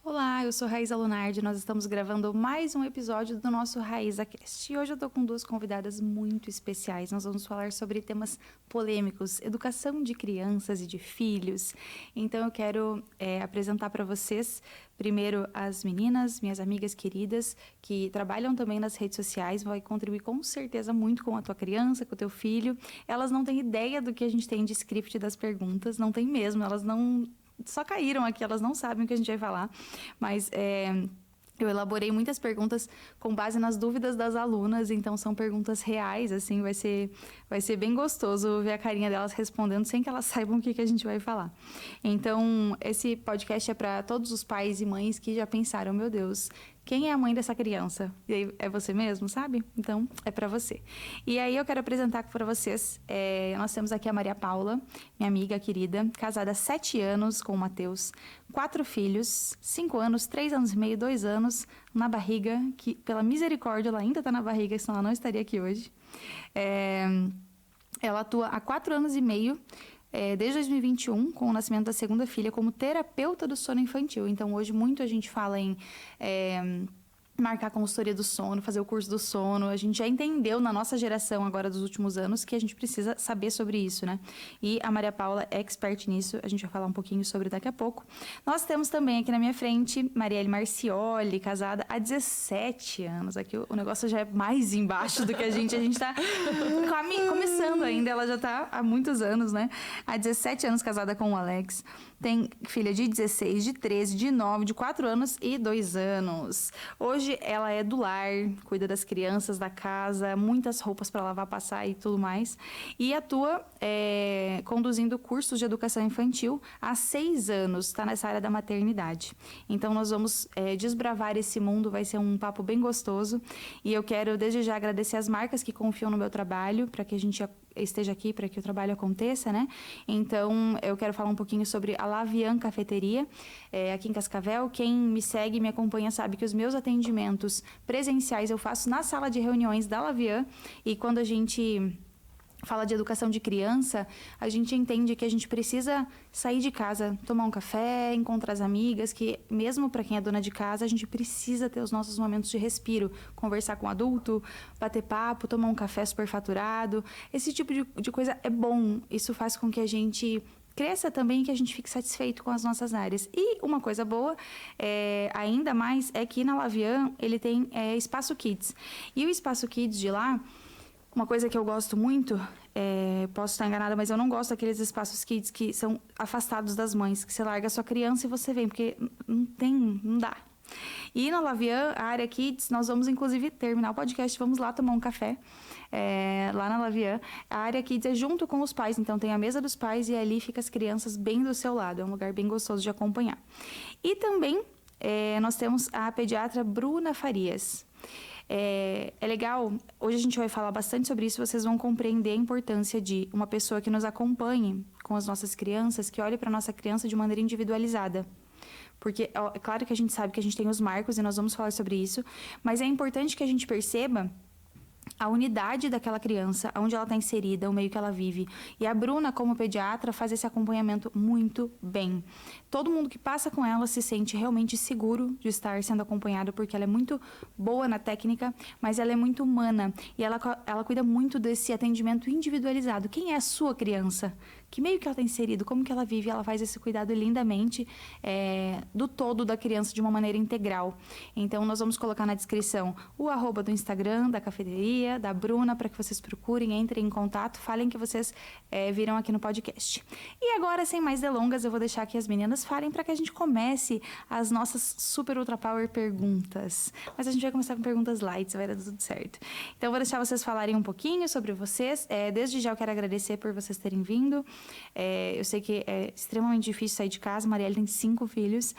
Olá, eu sou Raíza Lunardi e nós estamos gravando mais um episódio do nosso RaízaCast. E hoje eu tô com duas convidadas muito especiais. Nós vamos falar sobre temas polêmicos, educação de crianças e de filhos. Então eu quero apresentar para vocês, primeiro, as meninas, minhas amigas queridas, que trabalham também nas redes sociais, vai contribuir com certeza muito com a tua criança, com o teu filho. Elas não têm ideia do que a gente tem de script das perguntas, não tem mesmo, elas não... Só caíram aqui, elas não sabem o que a gente vai falar, mas eu elaborei muitas perguntas com base nas dúvidas das alunas, então são perguntas reais, assim, vai ser bem gostoso ver a carinha delas respondendo sem que elas saibam o que a gente vai falar. Então, esse podcast é para todos os pais e mães que já pensaram, meu Deus, quem é a mãe dessa criança? E aí, é você mesmo, sabe? Então, é pra você. E aí, eu quero apresentar para vocês, nós temos aqui a Maria Paula, minha amiga querida, casada há 7 anos com o Matheus, 4 filhos, 5 anos, 3 anos e meio, 2 anos na barriga, que pela misericórdia ela ainda tá na barriga, senão ela não estaria aqui hoje. Ela atua há 4 anos e meio, desde 2021, com o nascimento da segunda filha, como terapeuta do sono infantil. Então, hoje, muito a gente fala em marcar a consultoria do sono, fazer o curso do sono. A gente já entendeu na nossa geração, agora dos últimos anos, que a gente precisa saber sobre isso, né? E a Maria Paula é expert nisso, a gente vai falar um pouquinho sobre daqui a pouco. Nós temos também aqui na minha frente, Marielle Marcioli, casada há 17 anos. Aqui o negócio já é mais embaixo do que a gente tá começando ainda, ela já tá há muitos anos, né? Há 17 anos casada com o Alex. Tem filha de 16, de 13, de 9, de 4 anos e 2 anos. Hoje ela é do lar, cuida das crianças, da casa, muitas roupas para lavar, passar e tudo mais. E atua conduzindo cursos de educação infantil há 6 anos, está nessa área da maternidade. Então nós vamos desbravar esse mundo, vai ser um papo bem gostoso. E eu quero desde já agradecer as marcas que confiam no meu trabalho, para que a gente esteja aqui, para que o trabalho aconteça, né? Então, eu quero falar um pouquinho sobre a Lavian Cafeteria, aqui em Cascavel. Quem me segue, me acompanha, sabe que os meus atendimentos presenciais eu faço na sala de reuniões da Lavian, e quando a gente fala de educação de criança, a gente entende que a gente precisa sair de casa, tomar um café, encontrar as amigas, que mesmo para quem é dona de casa, a gente precisa ter os nossos momentos de respiro, conversar com o adulto, bater papo, tomar um café superfaturado. Esse tipo de coisa é bom, isso faz com que a gente cresça também, que a gente fique satisfeito com as nossas áreas. E uma coisa boa, ainda mais, é que na Lavian ele tem Espaço Kids. E o Espaço Kids de lá, uma coisa que eu gosto muito, posso estar enganada, mas eu não gosto daqueles espaços kids que são afastados das mães, que você larga a sua criança e você vem, porque não dá. E na Lavian, a área kids, nós vamos inclusive terminar o podcast, vamos lá tomar um café, lá na Lavian. A área kids é junto com os pais, então tem a mesa dos pais e ali fica as crianças bem do seu lado, é um lugar bem gostoso de acompanhar. E também nós temos a pediatra Bruna Farias. É legal, hoje a gente vai falar bastante sobre isso, vocês vão compreender a importância de uma pessoa que nos acompanhe com as nossas crianças, que olhe para a nossa criança de maneira individualizada. Porque é claro que a gente sabe que a gente tem os marcos e nós vamos falar sobre isso, mas é importante que a gente perceba a unidade daquela criança, onde ela está inserida, o meio que ela vive. E a Bruna, como pediatra, faz esse acompanhamento muito bem. Todo mundo que passa com ela se sente realmente seguro de estar sendo acompanhado, porque ela é muito boa na técnica, mas ela é muito humana. E ela cuida muito desse atendimento individualizado. Quem é a sua criança? Que meio que ela está inserido? Como que ela vive? Ela faz esse cuidado lindamente do todo da criança de uma maneira integral. Então, nós vamos colocar na descrição o @ do Instagram, da cafeteria, da Bruna, para que vocês procurem, entrem em contato, falem que vocês viram aqui no podcast. E agora, sem mais delongas, eu vou deixar que as meninas falem para que a gente comece as nossas super ultra power perguntas. Mas a gente vai começar com perguntas light, vai dar tudo certo. Então, eu vou deixar vocês falarem um pouquinho sobre vocês. Desde já eu quero agradecer por vocês terem vindo. Eu sei que é extremamente difícil sair de casa. A Marielle tem 5 filhos.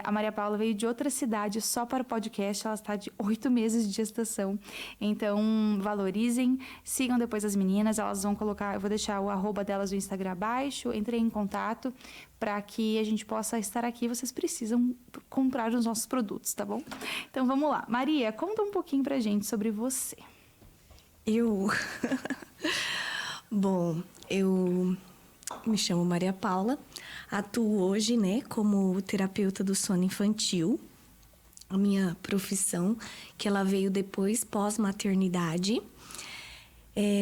A Maria Paula veio de outra cidade só para o podcast. Ela está de 8 meses de gestação. Então, valorizem. Sigam depois as meninas. Elas vão colocar... Eu vou deixar o @ delas no Instagram abaixo. Entrem em contato para que a gente possa estar aqui. Vocês precisam comprar os nossos produtos, tá bom? Então, vamos lá. Maria, conta um pouquinho pra gente sobre você. Bom, eu Me chamo Maria Paula, atuo hoje, né, como terapeuta do sono infantil. A minha profissão, que ela veio depois, pós-maternidade.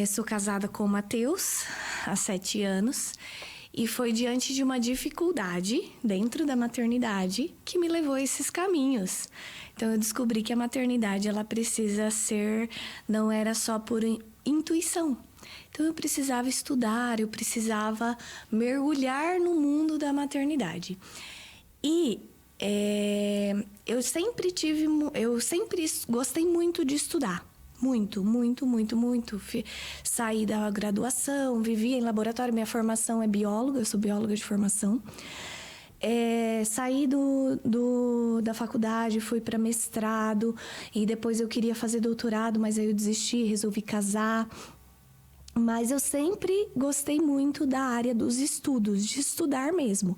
Sou casada com o Matheus há 7 anos e foi diante de uma dificuldade dentro da maternidade que me levou a esses caminhos. Então, eu descobri que a maternidade, ela precisa ser, não era só por intuição. Então, eu precisava estudar, eu precisava mergulhar no mundo da maternidade. E eu sempre gostei muito de estudar. Muito. Saí da graduação, vivia em laboratório. Minha formação é bióloga, eu sou bióloga de formação. Saí da faculdade, fui para mestrado e depois eu queria fazer doutorado, mas aí eu desisti, resolvi casar. Mas eu sempre gostei muito da área dos estudos, de estudar mesmo.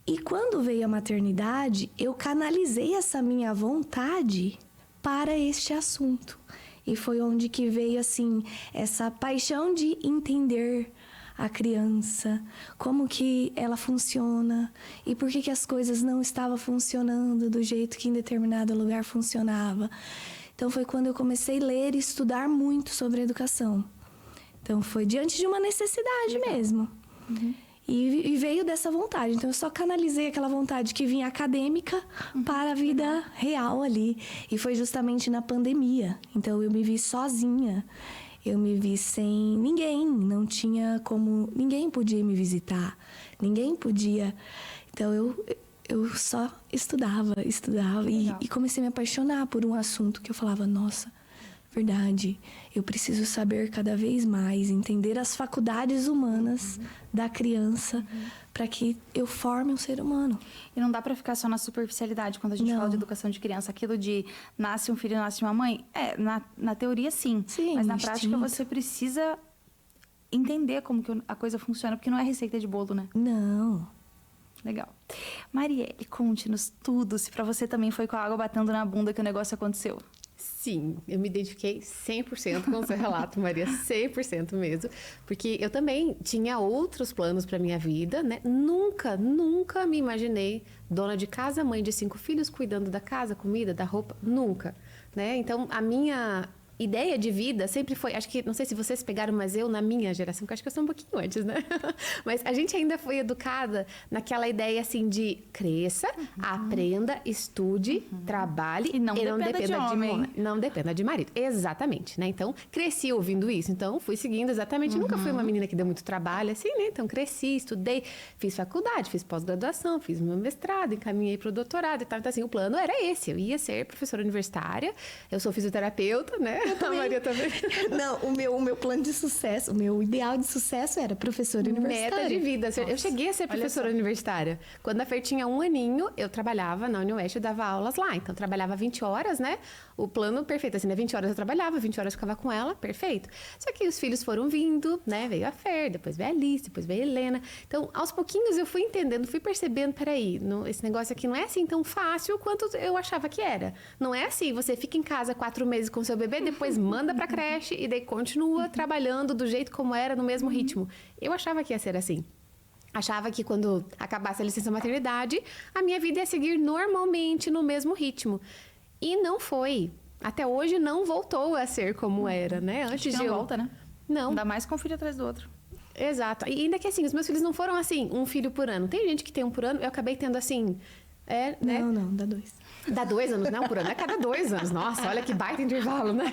E quando veio a maternidade, eu canalizei essa minha vontade para este assunto. E foi onde que veio, assim, essa paixão de entender a criança, como que ela funciona e por que as coisas não estavam funcionando do jeito que em determinado lugar funcionava. Então, foi quando eu comecei a ler e estudar muito sobre educação. Então, foi diante de uma necessidade mesmo. Uhum. E veio dessa vontade. Então, eu só canalizei aquela vontade que vinha acadêmica para a vida real ali. E foi justamente na pandemia. Então, eu me vi sozinha. Eu me vi sem ninguém. Não tinha como... Ninguém podia me visitar. Ninguém podia... Então, eu só estudava. E comecei a me apaixonar por um assunto que eu falava, nossa... Verdade, eu preciso saber cada vez mais, entender as faculdades humanas da criança para que eu forme um ser humano. E não dá para ficar só na superficialidade quando a gente fala de educação de criança. Aquilo de nasce um filho, nasce uma mãe. Na teoria sim, mas na prática você precisa entender como que a coisa funciona, porque não é receita de bolo, né? Não. Legal. Marielle, conte-nos tudo, se para você também foi com a água batendo na bunda que o negócio aconteceu. Sim, eu me identifiquei 100% com o seu relato, Maria, 100% mesmo, porque eu também tinha outros planos para minha vida, né? Nunca me imaginei dona de casa, mãe de 5 filhos, cuidando da casa, comida, da roupa, nunca, né? Então, a minha ideia de vida sempre foi, acho que, não sei se vocês pegaram, mas eu, na minha geração, porque acho que eu sou um pouquinho antes, né? Mas a gente ainda foi educada naquela ideia, assim, de cresça, aprenda, estude, trabalhe e não dependa de homem. Não dependa de marido. Exatamente, né? Então, cresci ouvindo isso. Então, fui seguindo exatamente. Nunca fui uma menina que deu muito trabalho, assim, né? Então, cresci, estudei, fiz faculdade, fiz pós-graduação, fiz meu mestrado, encaminhei para o doutorado e tal. Então, assim, o plano era esse. Eu ia ser professora universitária. Eu sou fisioterapeuta, né? A Maria também. Não, o meu plano de sucesso, o meu ideal de sucesso era professora universitária. Meta de vida. Nossa. Eu cheguei a ser professora universitária. Quando a Fer tinha 1 aninho, eu trabalhava na UniOeste, eu dava aulas lá. Então, eu trabalhava 20 horas, né? O plano perfeito, assim, né? 20 horas eu trabalhava, 20 horas eu ficava com ela, perfeito. Só que os filhos foram vindo, né? Veio a Fer, depois veio a Alice, depois veio a Helena. Então, aos pouquinhos eu fui entendendo, fui percebendo, peraí, esse negócio aqui não é assim tão fácil quanto eu achava que era. Não é assim, você fica em casa 4 meses com seu bebê, depois manda pra creche e daí continua trabalhando do jeito como era, no mesmo ritmo. Eu achava que ia ser assim. Achava que quando acabasse a licença maternidade, a minha vida ia seguir normalmente no mesmo ritmo. E não foi. Até hoje não voltou a ser como era, né? Antes de não volta, né? Não. Ainda mais com um filho atrás do outro. Exato. E ainda que assim, os meus filhos não foram assim, um filho por ano. Tem gente que tem um por ano, eu acabei tendo assim... né? Não, dá 2. Dá 2 anos, não, por ano. É cada 2 anos. Nossa, olha que baita intervalo, né?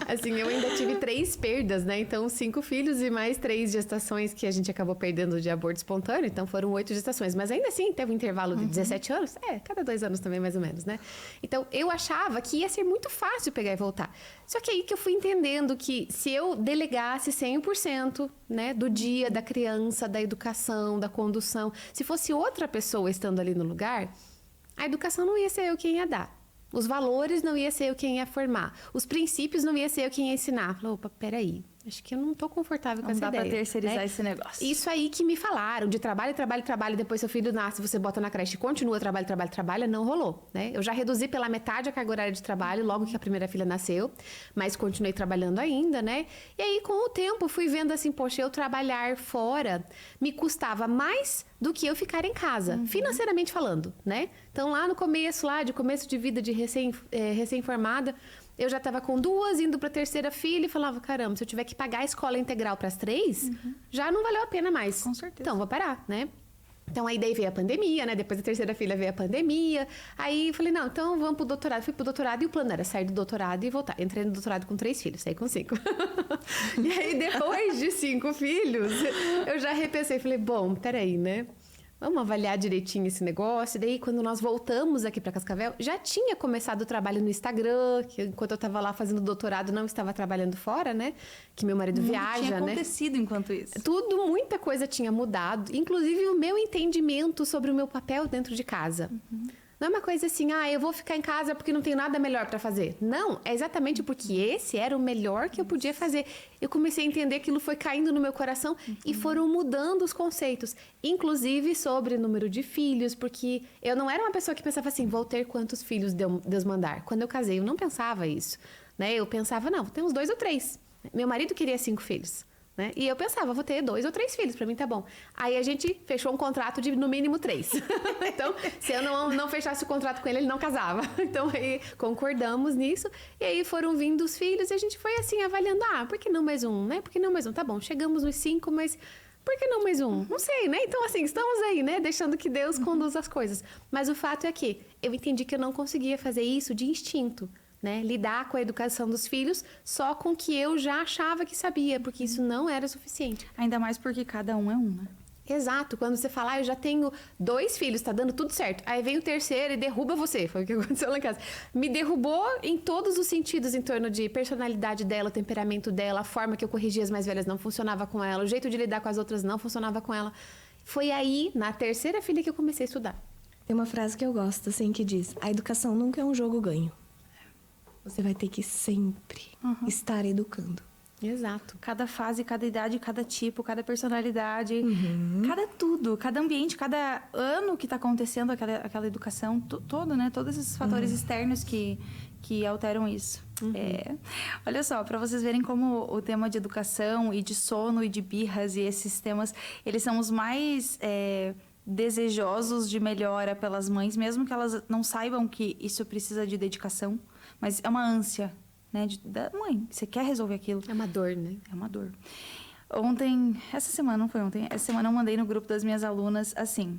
Assim, eu ainda tive 3 perdas, né? Então, 5 filhos e mais 3 gestações que a gente acabou perdendo de aborto espontâneo. Então, foram 8 gestações. Mas ainda assim, teve um intervalo de 17 anos. Cada 2 anos também, mais ou menos, né? Então, eu achava que ia ser muito fácil pegar e voltar. Só que aí que eu fui entendendo que se eu delegasse 100%, né? Do dia, da criança, da educação, da condução. Se fosse outra pessoa estando ali no lugar... A educação não ia ser eu quem ia dar. Os valores não ia ser eu quem ia formar. Os princípios não ia ser eu quem ia ensinar. Falei, opa, peraí. Acho que eu não tô confortável com Não essa dá ideia. pra terceirizar né? esse negócio. Isso aí que me falaram, de trabalho, depois seu filho nasce, você bota na creche e continua trabalho, não rolou, né? Eu já reduzi pela metade a carga horária de trabalho logo que a primeira filha nasceu, mas continuei trabalhando ainda, né? E aí, com o tempo, fui vendo assim, poxa, eu trabalhar fora me custava mais do que eu ficar em casa, financeiramente falando, né? Então, lá no começo, de vida de recém-formada, eu já estava com 2, indo para a terceira filha e falava, caramba, se eu tiver que pagar a escola integral para as 3, já não valeu a pena mais. Com certeza. Então, vou parar, né? Então, aí daí veio a pandemia, né? Depois da terceira filha veio a pandemia. Aí eu falei, não, então vamos pro doutorado. Fui pro doutorado e o plano era sair do doutorado e voltar. Entrei no doutorado com 3 filhos, saí com 5. E aí, depois de 5 filhos, eu já repensei. Falei, bom, peraí, né? Vamos avaliar direitinho esse negócio. E daí, quando nós voltamos aqui para Cascavel, já tinha começado o trabalho no Instagram, que enquanto eu estava lá fazendo doutorado, não estava trabalhando fora, né? Que meu marido viaja, tinha né? acontecido enquanto isso. Tudo, muita coisa tinha mudado. Inclusive, o meu entendimento sobre o meu papel dentro de casa. Não é uma coisa assim, eu vou ficar em casa porque não tenho nada melhor para fazer. Não, é exatamente porque esse era o melhor que eu podia fazer. Eu comecei a entender que aquilo foi caindo no meu coração e foram mudando os conceitos. Inclusive sobre número de filhos, porque eu não era uma pessoa que pensava assim, vou ter quantos filhos Deus mandar. Quando eu casei, eu não pensava isso, né? Eu pensava, não, tem uns 2 ou 3. Meu marido queria 5 filhos. Né? E eu pensava, vou ter 2 ou 3 filhos, pra mim tá bom. Aí a gente fechou um contrato de no mínimo 3. Então, se eu não fechasse o contrato com ele, ele não casava. Então, aí concordamos nisso. E aí foram vindo os filhos e a gente foi assim, avaliando. Por que não mais um, né? Por que não mais um? Tá bom, chegamos nos 5, mas por que não mais um? Não sei, né? Então, assim, estamos aí, né? Deixando que Deus conduza as coisas. Mas o fato é que eu entendi que eu não conseguia fazer isso de instinto. Né? Lidar com a educação dos filhos só com o que eu já achava que sabia, porque isso não era suficiente. Ainda mais porque cada um é um, né? Exato, quando você fala, eu já tenho 2 filhos, tá dando tudo certo. Aí vem o terceiro e derruba você, foi o que aconteceu lá em casa. Me derrubou em todos os sentidos, em torno de personalidade dela, temperamento dela, a forma que eu corrigia as mais velhas não funcionava com ela, o jeito de lidar com as outras não funcionava com ela. Foi aí, na terceira filha, que eu comecei a estudar. Tem uma frase que eu gosto, assim, que diz: a educação nunca é um jogo ganho. Você vai ter que sempre estar educando. Exato. Cada fase, cada idade, cada tipo, cada personalidade, cada tudo, cada ambiente, cada ano que está acontecendo aquela educação, todo, né? Todos esses fatores externos que alteram isso. Olha só, para vocês verem como o tema de educação e de sono e de birras e esses temas, eles são os mais desejosos de melhora pelas mães, mesmo que elas não saibam que isso precisa de dedicação, mas é uma ânsia, né, da mãe. Você quer resolver aquilo. É uma dor, né? É uma dor. Essa semana, não foi ontem, essa semana eu mandei no grupo das minhas alunas, assim,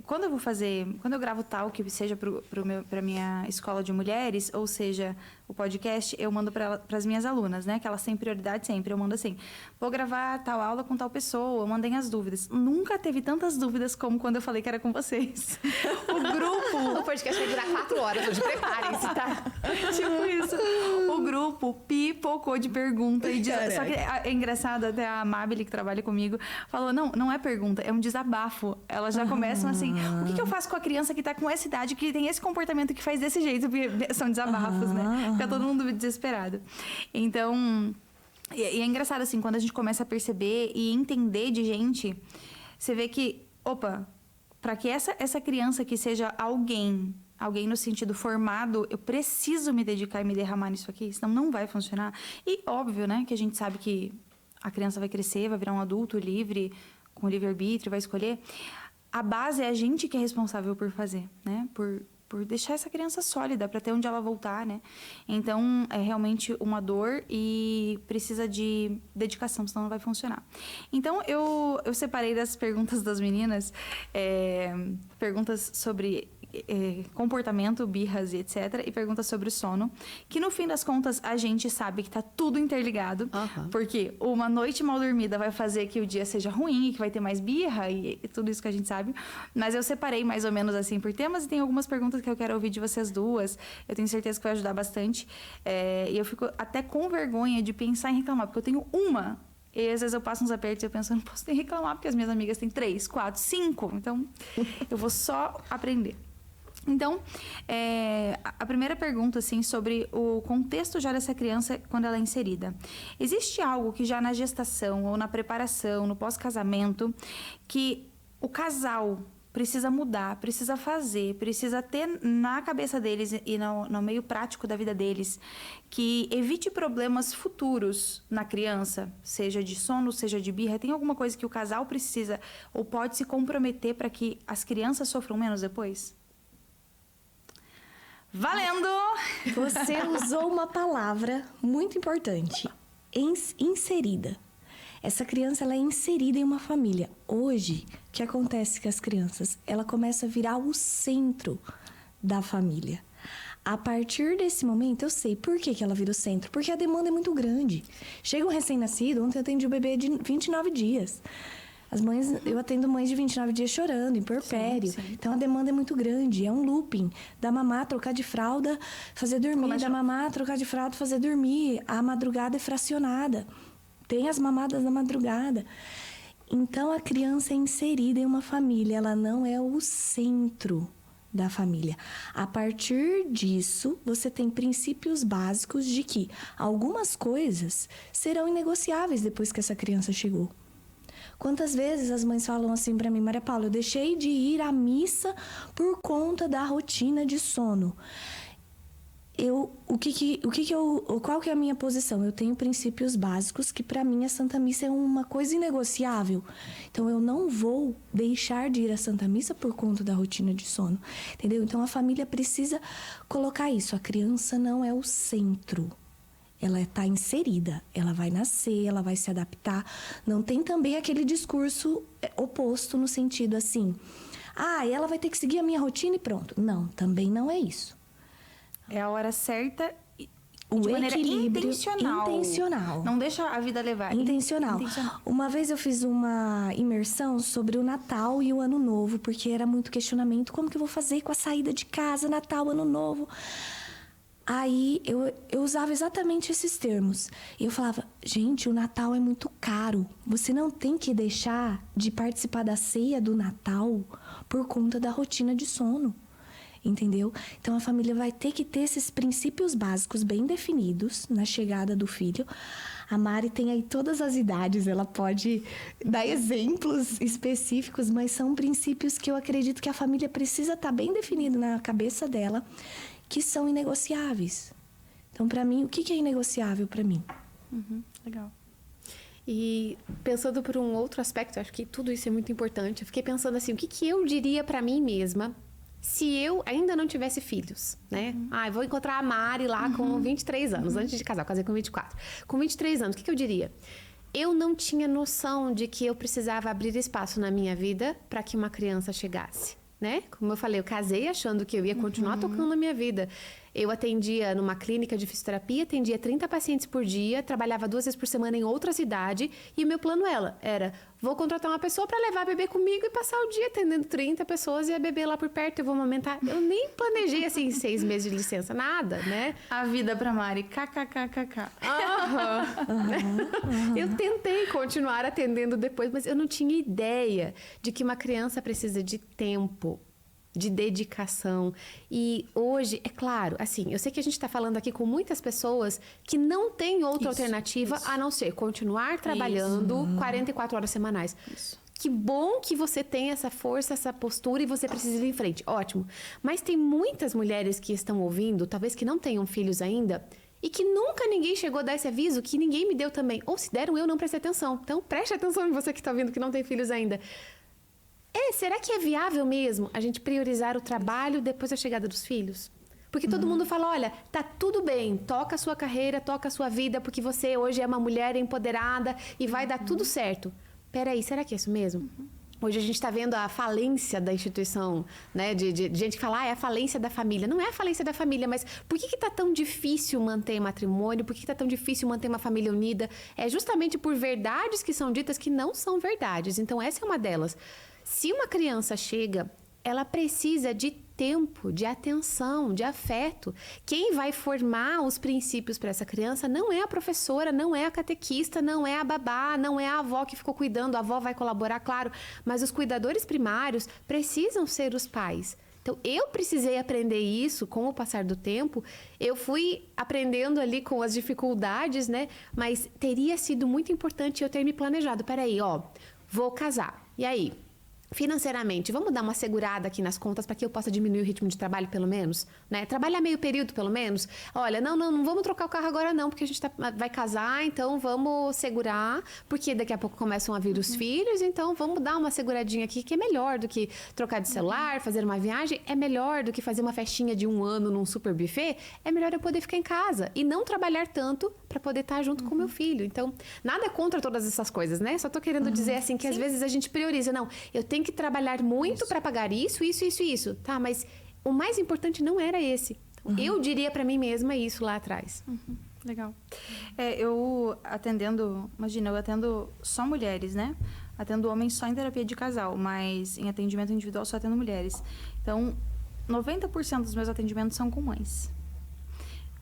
quando eu gravo talk, seja para minha escola de mulheres, ou seja, o podcast, eu mando para as minhas alunas, né? Que elas têm prioridade sempre. Eu mando assim, vou gravar tal aula com tal pessoa, mandem as dúvidas. Nunca teve tantas dúvidas como quando eu falei que era com vocês. O grupo... O podcast vai durar 4 horas hoje, preparem-se, tá? Tipo isso. O grupo pipocou de pergunta. Só que é engraçado, até a Mabile, que trabalha comigo, falou, não é pergunta, é um desabafo. Elas já começam assim, o que eu faço com a criança que tá com essa idade, que tem esse comportamento que faz desse jeito? Porque são desabafos, né? Fica todo mundo desesperado. Então, e é engraçado assim, quando a gente começa a perceber e entender de gente, você vê que, para que essa criança que seja alguém no sentido formado, eu preciso me dedicar e me derramar nisso aqui, senão não vai funcionar. E óbvio, né, que a gente sabe que a criança vai crescer, vai virar um adulto livre, com livre-arbítrio, vai escolher. A base é a gente que é responsável por fazer, né, por deixar essa criança sólida, para ter onde ela voltar, né? Então, é realmente uma dor e precisa de dedicação, senão não vai funcionar. Então, eu separei das perguntas das meninas, perguntas sobre comportamento, birras e etc. E perguntas sobre o sono, que no fim das contas a gente sabe que tá tudo interligado, porque uma noite mal dormida vai fazer que o dia seja ruim e que vai ter mais birra e tudo isso que a gente sabe. Mas eu separei mais ou menos assim por temas e tem algumas perguntas que eu quero ouvir de vocês duas. Eu tenho certeza que vai ajudar bastante. E eu fico até com vergonha de pensar em reclamar, porque eu tenho uma. E às vezes eu passo uns apertos e eu penso, eu não posso nem reclamar, porque as minhas amigas têm 3, 4, 5. Então, eu vou só aprender. Então, a primeira pergunta, assim, sobre o contexto já dessa criança quando ela é inserida. Existe algo que já na gestação ou na preparação, no pós-casamento, que o casal precisa mudar, precisa fazer, precisa ter na cabeça deles e no meio prático da vida deles, que evite problemas futuros na criança, seja de sono, seja de birra? Tem alguma coisa que o casal precisa ou pode se comprometer para que as crianças sofram menos depois? Valendo! Você usou uma palavra muito importante, inserida. Essa criança, ela é inserida em uma família. Hoje, o que acontece com as crianças? Ela começa a virar o centro da família. A partir desse momento, eu sei por que ela vira o centro. Porque a demanda é muito grande. Chega um recém-nascido, ontem eu atendi um bebê de 29 dias. As mães, eu atendo mães de 29 dias chorando, em puerpério. Sim. Então, a demanda é muito grande. É um looping. Da mamá, trocar de fralda, fazer dormir. Da mamá, trocar de fralda, fazer dormir. A madrugada é fracionada. Tem as mamadas da madrugada. Então, a criança é inserida em uma família. Ela não é o centro da família. A partir disso, você tem princípios básicos de que algumas coisas serão inegociáveis depois que essa criança chegou. Quantas vezes as mães falam assim para mim: Maria Paula, eu deixei de ir à missa por conta da rotina de sono. Qual que é a minha posição? Eu tenho princípios básicos que para mim a Santa Missa é uma coisa inegociável. Então eu não vou deixar de ir à Santa Missa por conta da rotina de sono, entendeu? Então a família precisa colocar isso. A criança não é o centro. Ela está inserida, ela vai nascer, ela vai se adaptar. Não tem também aquele discurso oposto no sentido assim: ela vai ter que seguir a minha rotina e pronto. Não, também não é isso. É a hora certa, de maneira equilíbrio intencional. Não deixa a vida levar. Intencional. Uma vez eu fiz uma imersão sobre o Natal e o Ano Novo, porque era muito questionamento: como que eu vou fazer com a saída de casa, Natal, Ano Novo? Aí eu usava exatamente esses termos. E eu falava: gente, o Natal é muito caro. Você não tem que deixar de participar da ceia do Natal por conta da rotina de sono. Entendeu? Então, a família vai ter que ter esses princípios básicos bem definidos na chegada do filho. A Mari tem aí todas as idades, ela pode dar exemplos específicos, mas são princípios que eu acredito que a família precisa estar bem definido na cabeça dela, que são inegociáveis. Então, para mim, o que é inegociável para mim? Legal. E pensando por um outro aspecto, acho que tudo isso é muito importante. Eu fiquei pensando assim: o que eu diria para mim mesma se eu ainda não tivesse filhos, né? Eu vou encontrar a Mari lá com 23 anos, antes de casar, eu casei com 24. Com 23 anos, o que eu diria? Eu não tinha noção de que eu precisava abrir espaço na minha vida para que uma criança chegasse, né? Como eu falei, eu casei achando que eu ia continuar tocando a minha vida. Eu atendia numa clínica de fisioterapia, atendia 30 pacientes por dia, trabalhava 2 vezes por semana em outra cidade, e o meu plano era: vou contratar uma pessoa para levar a bebê comigo e passar o dia atendendo 30 pessoas e a bebê lá por perto, eu vou amamentar. Eu nem planejei, assim, 6 meses de licença, nada, né? A vida pra Mari, kkkk. Eu tentei continuar atendendo depois, mas eu não tinha ideia de que uma criança precisa de tempo, de dedicação. E hoje, é claro, assim, eu sei que a gente está falando aqui com muitas pessoas que não têm outra alternativa a não ser continuar trabalhando 44 horas semanais. Que bom que você tem essa força, essa postura e você precisa ir em frente. Ótimo. Mas tem muitas mulheres que estão ouvindo, talvez que não tenham filhos ainda, e que nunca ninguém chegou a dar esse aviso, que ninguém me deu também. Ou se deram, eu não prestei atenção. Então, preste atenção em você que está ouvindo, que não tem filhos ainda. Será que é viável mesmo a gente priorizar o trabalho depois da chegada dos filhos? Porque todo mundo fala: olha, tá tudo bem, toca a sua carreira, toca a sua vida, porque você hoje é uma mulher empoderada e vai dar tudo certo. Peraí, será que é isso mesmo? Hoje a gente está vendo a falência da instituição, né? De gente que fala: é a falência da família. Não é a falência da família, mas por que está tão difícil manter matrimônio? Por que está tão difícil manter uma família unida? É justamente por verdades que são ditas que não são verdades. Então, essa é uma delas. Se uma criança chega, ela precisa de tempo, de atenção, de afeto. Quem vai formar os princípios para essa criança não é a professora, não é a catequista, não é a babá, não é a avó que ficou cuidando. A avó vai colaborar, claro, mas os cuidadores primários precisam ser os pais. Então, eu precisei aprender isso com o passar do tempo. Eu fui aprendendo ali com as dificuldades, né? Mas teria sido muito importante eu ter me planejado. Peraí, ó, vou casar. E aí? Financeiramente, vamos dar uma segurada aqui nas contas para que eu possa diminuir o ritmo de trabalho, pelo menos, né? Trabalhar meio período, pelo menos. Olha, não vamos trocar o carro agora não, porque a gente vai casar, então vamos segurar, porque daqui a pouco começam a vir os filhos, então vamos dar uma seguradinha aqui, que é melhor do que trocar de celular, fazer uma viagem, é melhor do que fazer uma festinha de 1 ano num super buffet, é melhor eu poder ficar em casa e não trabalhar tanto para poder estar junto com o meu filho. Então, nada contra todas essas coisas, né? Só tô querendo dizer assim que às vezes a gente prioriza, não, eu tenho que trabalhar muito para pagar isso. Tá, mas o mais importante não era esse. Eu diria para mim mesma isso lá atrás. Legal. Eu atendendo, imagina, eu atendo só mulheres, né? Atendo homens só em terapia de casal, mas em atendimento individual só atendo mulheres. Então, 90% dos meus atendimentos são com mães.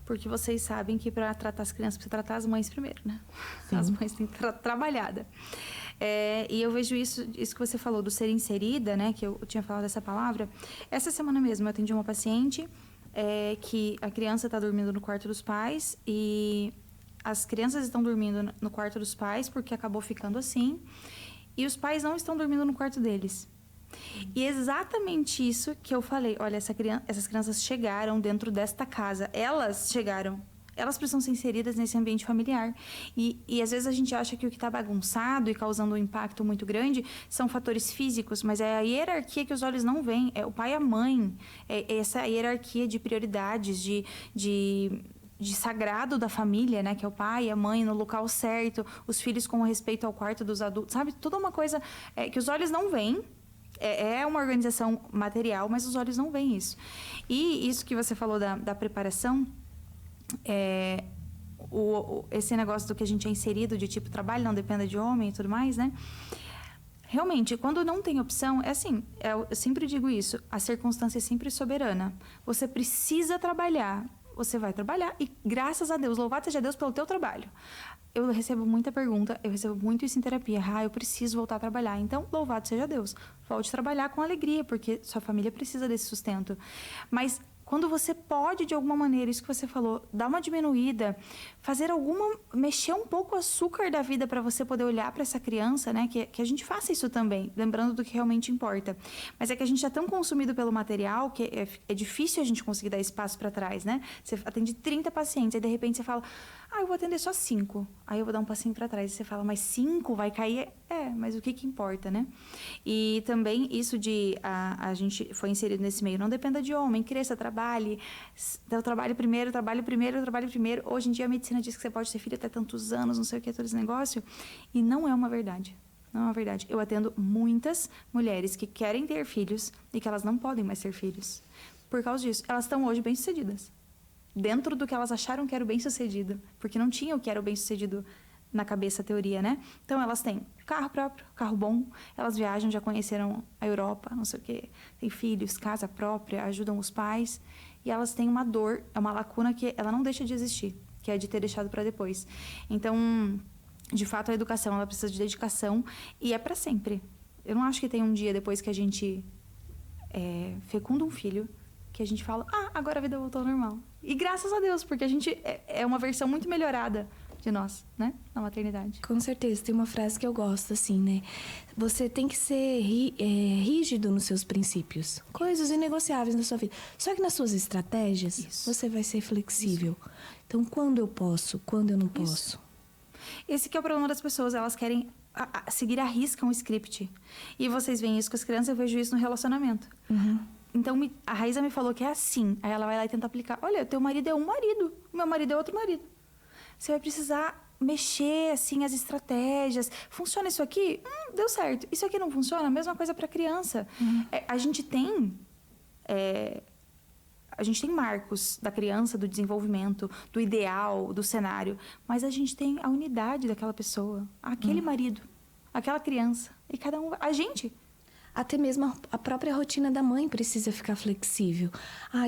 Porque vocês sabem que para tratar as crianças, precisa tratar as mães primeiro, né? Sim. As mães têm que estar trabalhada. E eu vejo isso que você falou, do ser inserida, né? Que eu tinha falado essa palavra. Essa semana mesmo eu atendi uma paciente que a criança está dormindo no quarto dos pais e as crianças estão dormindo no quarto dos pais porque acabou ficando assim. E os pais não estão dormindo no quarto deles. E exatamente isso que eu falei. Olha, essas crianças chegaram dentro desta casa. Elas chegaram. Elas precisam ser inseridas nesse ambiente familiar. E às vezes a gente acha que o que está bagunçado e causando um impacto muito grande são fatores físicos, mas é a hierarquia que os olhos não veem. É o pai e a mãe. É essa hierarquia de prioridades, de sagrado da família, né? Que é o pai e a mãe no local certo, os filhos com respeito ao quarto dos adultos, sabe? Toda uma coisa que os olhos não veem. É uma organização material, mas os olhos não veem isso. E isso que você falou da preparação, esse negócio do que a gente é inserido, de tipo, trabalho não dependa de homem e tudo mais, né? Realmente, quando não tem opção, é assim, eu sempre digo isso, a circunstância é sempre soberana. Você precisa trabalhar, você vai trabalhar e graças a Deus, louvado seja Deus pelo teu trabalho. Eu recebo muita pergunta, eu recebo muito isso em terapia. Eu preciso voltar a trabalhar. Então, louvado seja Deus. Volte a trabalhar com alegria, porque sua família precisa desse sustento. Mas quando você pode, de alguma maneira, isso que você falou, dar uma diminuída, mexer um pouco o açúcar da vida para você poder olhar para essa criança, né? Que a gente faça isso também, lembrando do que realmente importa. Mas é que a gente é tão consumido pelo material que é difícil a gente conseguir dar espaço para trás, né? Você atende 30 pacientes, aí de repente você fala, eu vou atender só 5. Aí eu vou dar um passinho para trás. E você fala, mas 5 vai cair? Mas o que importa, né? E também isso de a gente foi inserido nesse meio. Não dependa de homem, cresça, trabalhe. Eu trabalho primeiro. Hoje em dia a medicina diz que você pode ter filho até tantos anos, não sei o que, todo esse negócio. E não é uma verdade. Não é uma verdade. Eu atendo muitas mulheres que querem ter filhos e que elas não podem mais ter filhos. Por causa disso, elas estão hoje bem-sucedidas. Dentro do que elas acharam que era o bem-sucedido. Porque não tinha o que era o bem-sucedido na cabeça, a teoria, né? Então, elas têm carro próprio, carro bom, elas viajam, já conheceram a Europa, não sei o quê, têm filhos, casa própria, ajudam os pais, e elas têm uma dor, uma lacuna que ela não deixa de existir, que é de ter deixado para depois. Então, de fato, a educação, ela precisa de dedicação, e é para sempre. Eu não acho que tem um dia depois que a gente fecunda um filho, que a gente fala, agora a vida voltou ao normal. E graças a Deus, porque a gente é uma versão muito melhorada de nós, né? Na maternidade. Com certeza. Tem uma frase que eu gosto, assim, né? Você tem que ser rígido nos seus princípios. Coisas inegociáveis na sua vida. Só que nas suas estratégias, você vai ser flexível. Isso. Então, quando eu posso? Quando eu não posso? Esse que é o problema das pessoas. Elas querem seguir à risca um script. E vocês veem isso com as crianças, eu vejo isso no relacionamento. Então, a Raíza me falou que é assim. Aí ela vai lá e tenta aplicar. Olha, teu marido é um marido. Meu marido é outro marido. Você vai precisar mexer, assim, as estratégias. Funciona isso aqui? Deu certo. Isso aqui não funciona? A mesma coisa para criança. A gente tem marcos da criança, do desenvolvimento, do ideal, do cenário. Mas a gente tem a unidade daquela pessoa. Aquele marido, aquela criança. E cada um... A gente... Até mesmo a própria rotina da mãe precisa ficar flexível.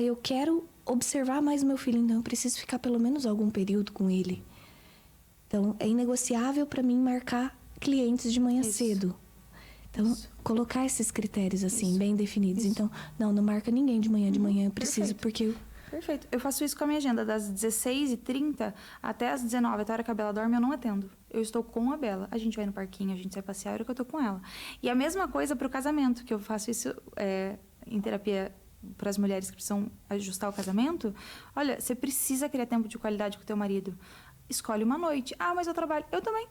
Eu quero observar mais o meu filho, então eu preciso ficar pelo menos algum período com ele. Então, é inegociável para mim marcar clientes de manhã cedo. Então, colocar esses critérios, assim, bem definidos. Então, não marca ninguém de manhã eu preciso, porque... Perfeito. Eu faço isso com a minha agenda, das 16h30 até as 19h, até a hora que a Bela dorme, eu não atendo. Eu estou com a Bela. A gente vai no parquinho, a gente sai passear, a hora que eu tô com ela. E a mesma coisa pro casamento, que eu faço isso em terapia para as mulheres que precisam ajustar o casamento. Olha, você precisa criar tempo de qualidade com o teu marido. Escolhe uma noite. Ah, mas eu trabalho. Eu também.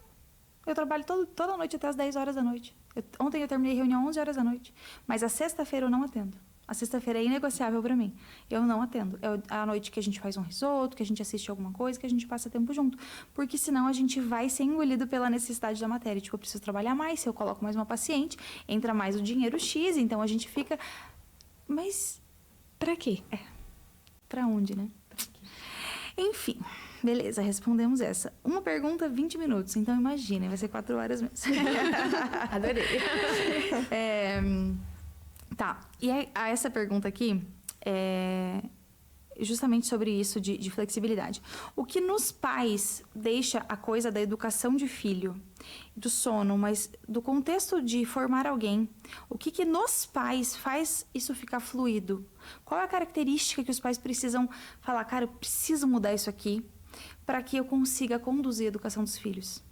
Eu trabalho toda noite até as 10 horas da noite. Ontem eu terminei a reunião 11 horas da noite. Mas a sexta-feira eu não atendo. A sexta-feira é inegociável para mim. Eu não atendo. É a noite que a gente faz um risoto, que a gente assiste alguma coisa, que a gente passa tempo junto. Porque senão a gente vai ser engolido pela necessidade da matéria. Tipo, eu preciso trabalhar mais, se eu coloco mais uma paciente, entra mais o dinheiro X, então a gente fica... Mas... Pra quê? Pra onde, né? Enfim, beleza, respondemos essa. Uma pergunta, 20 minutos. Então imaginem, vai ser 4 horas mesmo. Adorei. Tá, e essa pergunta aqui é justamente sobre isso de flexibilidade. O que nos pais deixa a coisa da educação de filho, do sono, mas do contexto de formar alguém, o que nos pais faz isso ficar fluido? Qual é a característica que os pais precisam falar, cara, eu preciso mudar isso aqui para que eu consiga conduzir a educação dos filhos?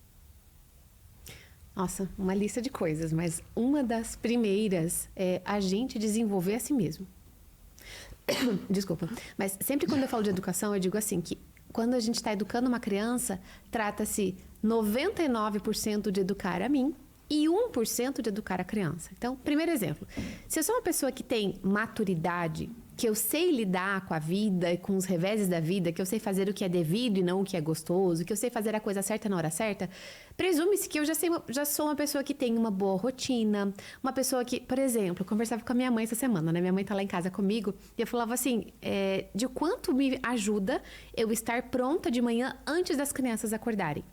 Nossa, uma lista de coisas, mas uma das primeiras é a gente desenvolver a si mesmo. Desculpa, mas sempre quando eu falo de educação, eu digo assim, que quando a gente está educando uma criança, trata-se 99% de educar a mim e 1% de educar a criança. Então, primeiro exemplo, se eu sou uma pessoa que tem maturidade, que eu sei lidar com a vida e com os reveses da vida, que eu sei fazer o que é devido e não o que é gostoso, que eu sei fazer a coisa certa na hora certa, presume-se que eu já sou uma pessoa que tem uma boa rotina, uma pessoa que, por exemplo, eu conversava com a minha mãe essa semana, né? Minha mãe tá lá em casa comigo e eu falava assim, de quanto me ajuda eu estar pronta de manhã antes das crianças acordarem.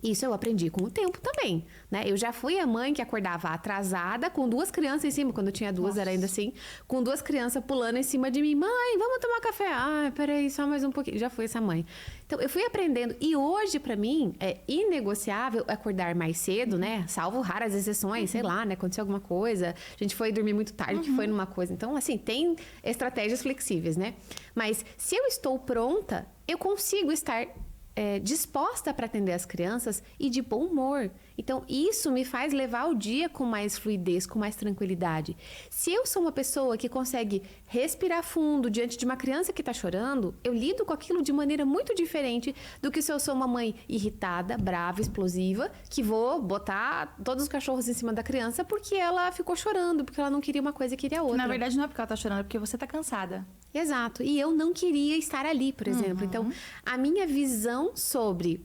Isso eu aprendi com o tempo também, né? Eu já fui a mãe que acordava atrasada, com 2 crianças em cima. Quando eu tinha 2, era ainda assim. Com 2 crianças pulando em cima de mim. Mãe, vamos tomar café? Ah, peraí, só mais um pouquinho. Já fui essa mãe. Então, eu fui aprendendo. E hoje, pra mim, é inegociável acordar mais cedo, né? Salvo raras exceções, sei lá, né? Aconteceu alguma coisa. A gente foi dormir muito tarde, que foi numa coisa. Então, assim, tem estratégias flexíveis, né? Mas se eu estou pronta, eu consigo estar... disposta para atender as crianças e de bom humor. Então, isso me faz levar o dia com mais fluidez, com mais tranquilidade. Se eu sou uma pessoa que consegue respirar fundo diante de uma criança que está chorando, eu lido com aquilo de maneira muito diferente do que se eu sou uma mãe irritada, brava, explosiva, que vou botar todos os cachorros em cima da criança porque ela ficou chorando, porque ela não queria uma coisa e queria outra. Na verdade, não é porque ela tá chorando, é porque você tá cansada. Exato. E eu não queria estar ali, por exemplo. Então, a minha visão sobre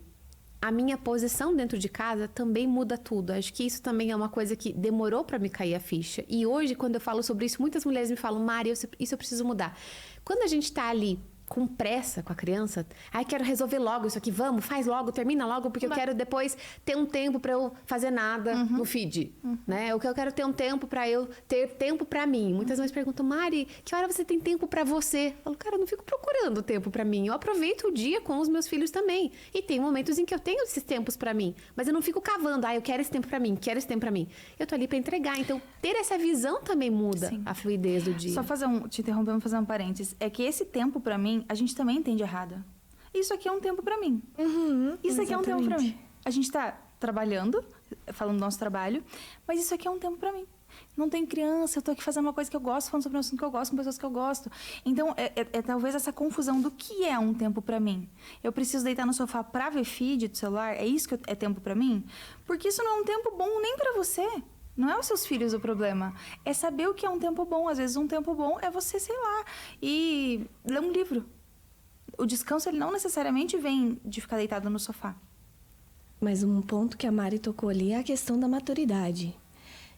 a minha posição dentro de casa também muda tudo. Acho que isso também é uma coisa que demorou para me cair a ficha. E hoje, quando eu falo sobre isso, muitas mulheres me falam, Mari, isso eu preciso mudar. Quando a gente tá ali com pressa com a criança, quero resolver logo isso aqui, vamos, faz logo, termina logo, porque eu quero depois ter um tempo para eu fazer nada no feed, né? Eu quero ter um tempo para eu ter tempo para mim. Muitas vezes perguntam, Mari, que hora você tem tempo para você? Eu falo, cara, eu não fico procurando tempo para mim, eu aproveito o dia com os meus filhos também. E tem momentos em que eu tenho esses tempos para mim, mas eu não fico cavando, eu quero esse tempo para mim, quero esse tempo para mim. Eu tô ali para entregar, então ter essa visão também muda a fluidez do dia. Só te interrompendo, fazer um parênteses, é que esse tempo para mim, a gente também entende errado. Isso aqui é um tempo para mim. Isso aqui é um tempo para mim. A gente tá trabalhando, falando do nosso trabalho, mas isso aqui é um tempo para mim. Não tenho criança, eu tô aqui fazendo uma coisa que eu gosto, falando sobre um assunto que eu gosto, com pessoas que eu gosto. Então, é talvez essa confusão do que é um tempo para mim. Eu preciso deitar no sofá pra ver feed do celular? É isso que é tempo para mim? Porque isso não é um tempo bom nem para você. Não é os seus filhos o problema. É saber o que é um tempo bom. Às vezes, um tempo bom é você, sei lá, e ler um livro. O descanso, ele não necessariamente vem de ficar deitado no sofá. Mas um ponto que a Mari tocou ali é a questão da maturidade.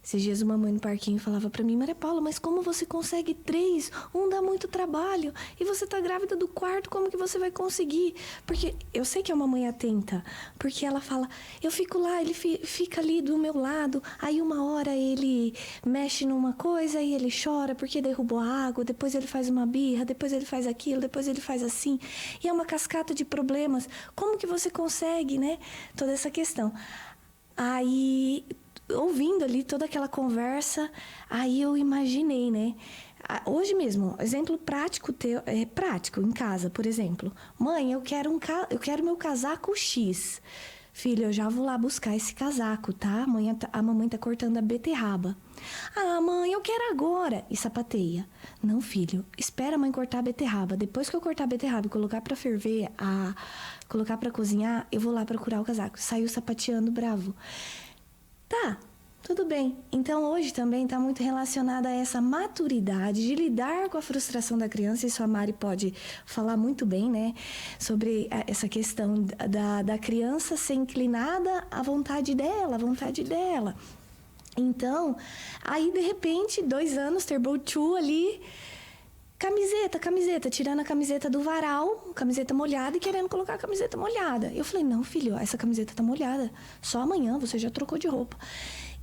Esses dias uma mãe no parquinho falava pra mim, Maria Paula, mas como você consegue 3? Um dá muito trabalho. E você tá grávida do 4, como que você vai conseguir? Porque eu sei que é uma mãe atenta. Porque ela fala, eu fico lá, ele fica ali do meu lado. Aí uma hora ele mexe numa coisa e ele chora porque derrubou a água. Depois ele faz uma birra, depois ele faz aquilo, depois ele faz assim. E é uma cascata de problemas. Como que você consegue, né? Toda essa questão. Aí... ouvindo ali toda aquela conversa, aí eu imaginei, né? Hoje mesmo, exemplo prático prático em casa, por exemplo. Mãe, eu quero meu casaco X. Filho, eu já vou lá buscar esse casaco, tá? A mamãe tá cortando a beterraba. Ah, mãe, eu quero agora. E sapateia. Não, filho, espera a mãe cortar a beterraba. Depois que eu cortar a beterraba e colocar pra ferver, colocar pra cozinhar, eu vou lá procurar o casaco. Saiu sapateando bravo. Tá, tudo bem. Então, hoje também está muito relacionada a essa maturidade de lidar com a frustração da criança. Isso a Mari pode falar muito bem, né? Sobre essa questão da criança ser inclinada à vontade dela, Então, aí, de repente, 2 anos, Turbo 2 ali... Camiseta, tirando a camiseta do varal, camiseta molhada e querendo colocar a camiseta molhada. Eu falei, não, filho, essa camiseta tá molhada. Só amanhã você já trocou de roupa.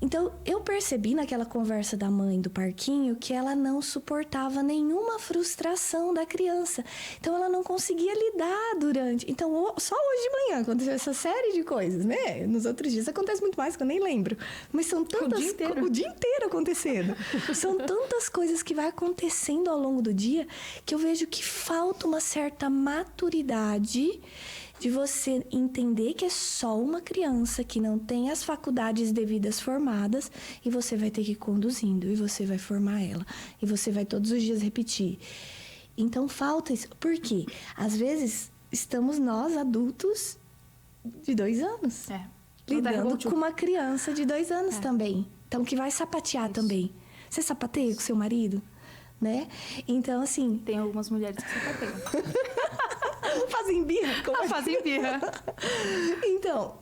Então, eu percebi naquela conversa da mãe do parquinho que ela não suportava nenhuma frustração da criança. Então, ela não conseguia lidar durante... Então, só hoje de manhã aconteceu essa série de coisas, né? Nos outros dias acontece muito mais, que eu nem lembro. Mas são tantas... O dia inteiro acontecendo. São tantas coisas que vai acontecendo ao longo do dia que eu vejo que falta uma certa maturidade de você entender que é só uma criança que não tem as faculdades devidas formadas e você vai ter que ir conduzindo e você vai formar ela e você vai todos os dias repetir. Então falta isso. Por quê? Às vezes estamos nós, adultos de 2 anos, lidando com uma criança de 2 anos também. Então que vai sapatear também. Você sapateia com seu marido? Né? Então, assim... Tem algumas mulheres que sapateiam. Fazem birra? Fazem birra.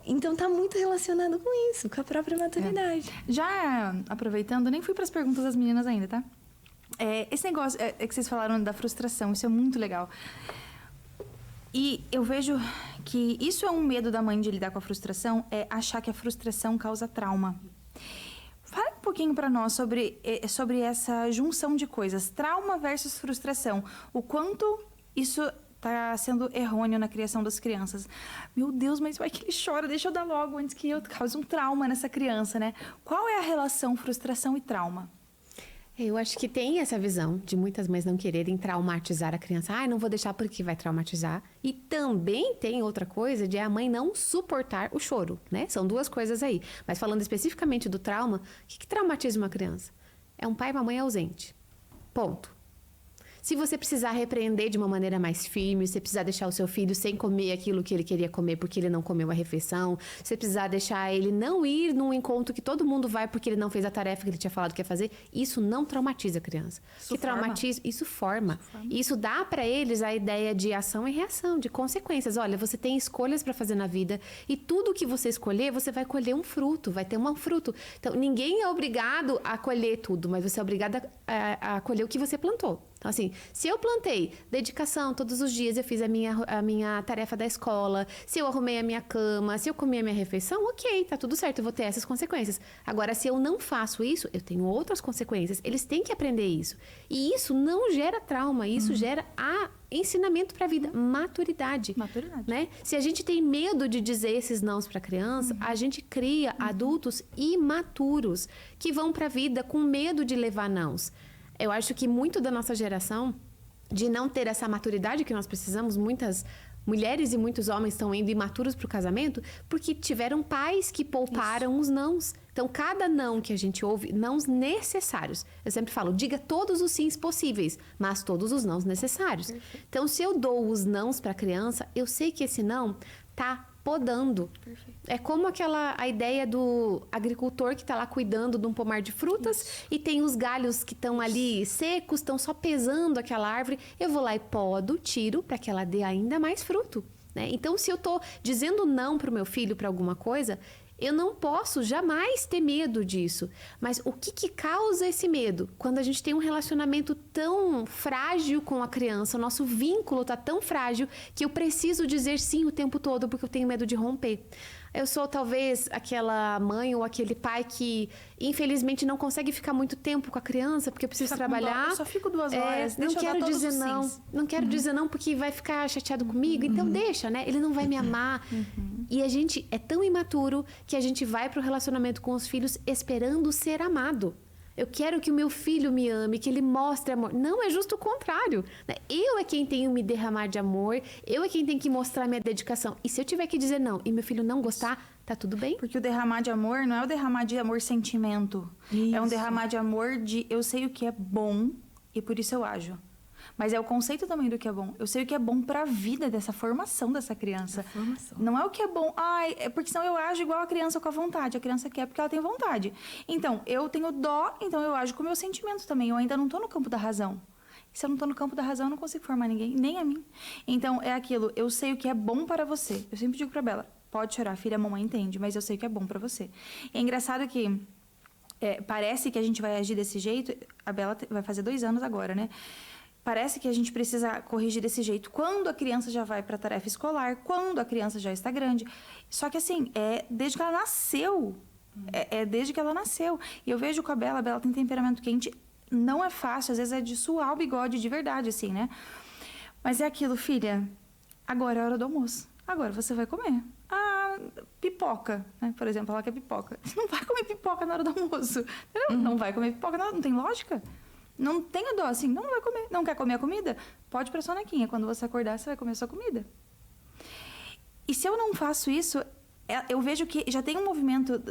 Então tá muito relacionado com isso, com a própria maturidade. Já aproveitando, nem fui para as perguntas das meninas ainda, tá? Esse negócio que vocês falaram da frustração, isso é muito legal. E eu vejo que isso é um medo da mãe de lidar com a frustração, é achar que a frustração causa trauma. Fala um pouquinho para nós sobre essa junção de coisas, trauma versus frustração. O quanto isso tá sendo errôneo na criação das crianças. Meu Deus, mas vai que ele chora, deixa eu dar logo antes que eu cause um trauma nessa criança, né? Qual é a relação frustração e trauma? Eu acho que tem essa visão de muitas mães não quererem traumatizar a criança. Não vou deixar porque vai traumatizar. E também tem outra coisa de a mãe não suportar o choro, né? São 2 coisas aí. Mas falando especificamente do trauma, o que traumatiza uma criança? É um pai e uma mãe ausente. Ponto. Se você precisar repreender de uma maneira mais firme, se você precisar deixar o seu filho sem comer aquilo que ele queria comer porque ele não comeu a refeição, se você precisar deixar ele não ir num encontro que todo mundo vai porque ele não fez a tarefa que ele tinha falado que ia fazer, isso não traumatiza a criança. Isso traumatiza, isso forma. Isso dá para eles a ideia de ação e reação, de consequências. Olha, você tem escolhas para fazer na vida e tudo que você escolher, você vai colher um fruto, vai ter um fruto. Então, ninguém é obrigado a colher tudo, mas você é obrigado a colher o que você plantou. Então, assim, se eu plantei dedicação todos os dias, eu fiz a minha tarefa da escola, se eu arrumei a minha cama, se eu comi a minha refeição, ok, tá tudo certo, eu vou ter essas consequências. Agora, se eu não faço isso, eu tenho outras consequências. Eles têm que aprender isso. E isso não gera trauma, isso gera ensinamento para a vida, maturidade. Né? Se a gente tem medo de dizer esses nãos para a criança, a gente cria adultos imaturos que vão para a vida com medo de levar nãos. Eu acho que muito da nossa geração, de não ter essa maturidade que nós precisamos, muitas mulheres e muitos homens estão indo imaturos para o casamento porque tiveram pais que pouparam os nãos. Então, cada não que a gente ouve, nãos necessários. Eu sempre falo, diga todos os sims possíveis, mas todos os nãos necessários. Perfeito. Então, se eu dou os nãos para a criança, eu sei que esse não tá podando. Perfeito. É como a ideia do agricultor que está lá cuidando de um pomar de frutas e tem os galhos que estão ali secos, estão só pesando aquela árvore. Eu vou lá e podo, tiro para que ela dê ainda mais fruto. Né? Então, se eu estou dizendo não para o meu filho para alguma coisa, eu não posso jamais ter medo disso. Mas o que causa esse medo? Quando a gente tem um relacionamento tão frágil com a criança, o nosso vínculo está tão frágil que eu preciso dizer sim o tempo todo porque eu tenho medo de romper. Eu sou talvez aquela mãe ou aquele pai que, infelizmente, não consegue ficar muito tempo com a criança porque precisa trabalhar. Eu só fico 2 horas. Não quero dizer não. Não quero dizer não porque vai ficar chateado comigo. Então deixa, né? Ele não vai me amar. E a gente é tão imaturo que a gente vai pro relacionamento com os filhos esperando ser amado. Eu quero que o meu filho me ame, que ele mostre amor. Não, é justo o contrário, né? Eu é quem tenho que me derramar de amor, eu é quem tem que mostrar minha dedicação. E se eu tiver que dizer não e meu filho não gostar, tá tudo bem? Porque o derramar de amor não é o derramar de amor sentimento. Isso. É um derramar de amor de eu sei o que é bom e por isso eu ajo. Mas é o conceito também do que é bom. Eu sei o que é bom pra vida dessa formação dessa criança. Não é o que é bom. É porque senão eu ajo igual a criança com a vontade. A criança quer porque ela tem vontade. Então, eu tenho dó, então eu ajo com o meu sentimento também. Eu ainda não tô no campo da razão. E se eu não tô no campo da razão, eu não consigo formar ninguém, nem a mim. Então, é aquilo. Eu sei o que é bom para você. Eu sempre digo pra Bela, pode chorar, filha, a mamãe entende, mas eu sei o que é bom pra você. E é engraçado que parece que a gente vai agir desse jeito. A Bela vai fazer 2 anos agora, né? Parece que a gente precisa corrigir desse jeito quando a criança já vai para a tarefa escolar, quando a criança já está grande. Só que assim, desde que ela nasceu. Desde que ela nasceu. E eu vejo com a Bela tem temperamento quente. Não é fácil, às vezes é de suar o bigode de verdade, assim, né? Mas é aquilo, filha, agora é a hora do almoço. Agora você vai comer. Pipoca, né? Por exemplo, ela quer pipoca. Você não vai comer pipoca na hora do almoço. Não vai comer pipoca, não tem lógica. Não tenha dó, assim, não vai comer. Não quer comer a comida? Pode ir pra sonequinha. Quando você acordar, você vai comer a sua comida. E se eu não faço isso, eu vejo que já tem um movimento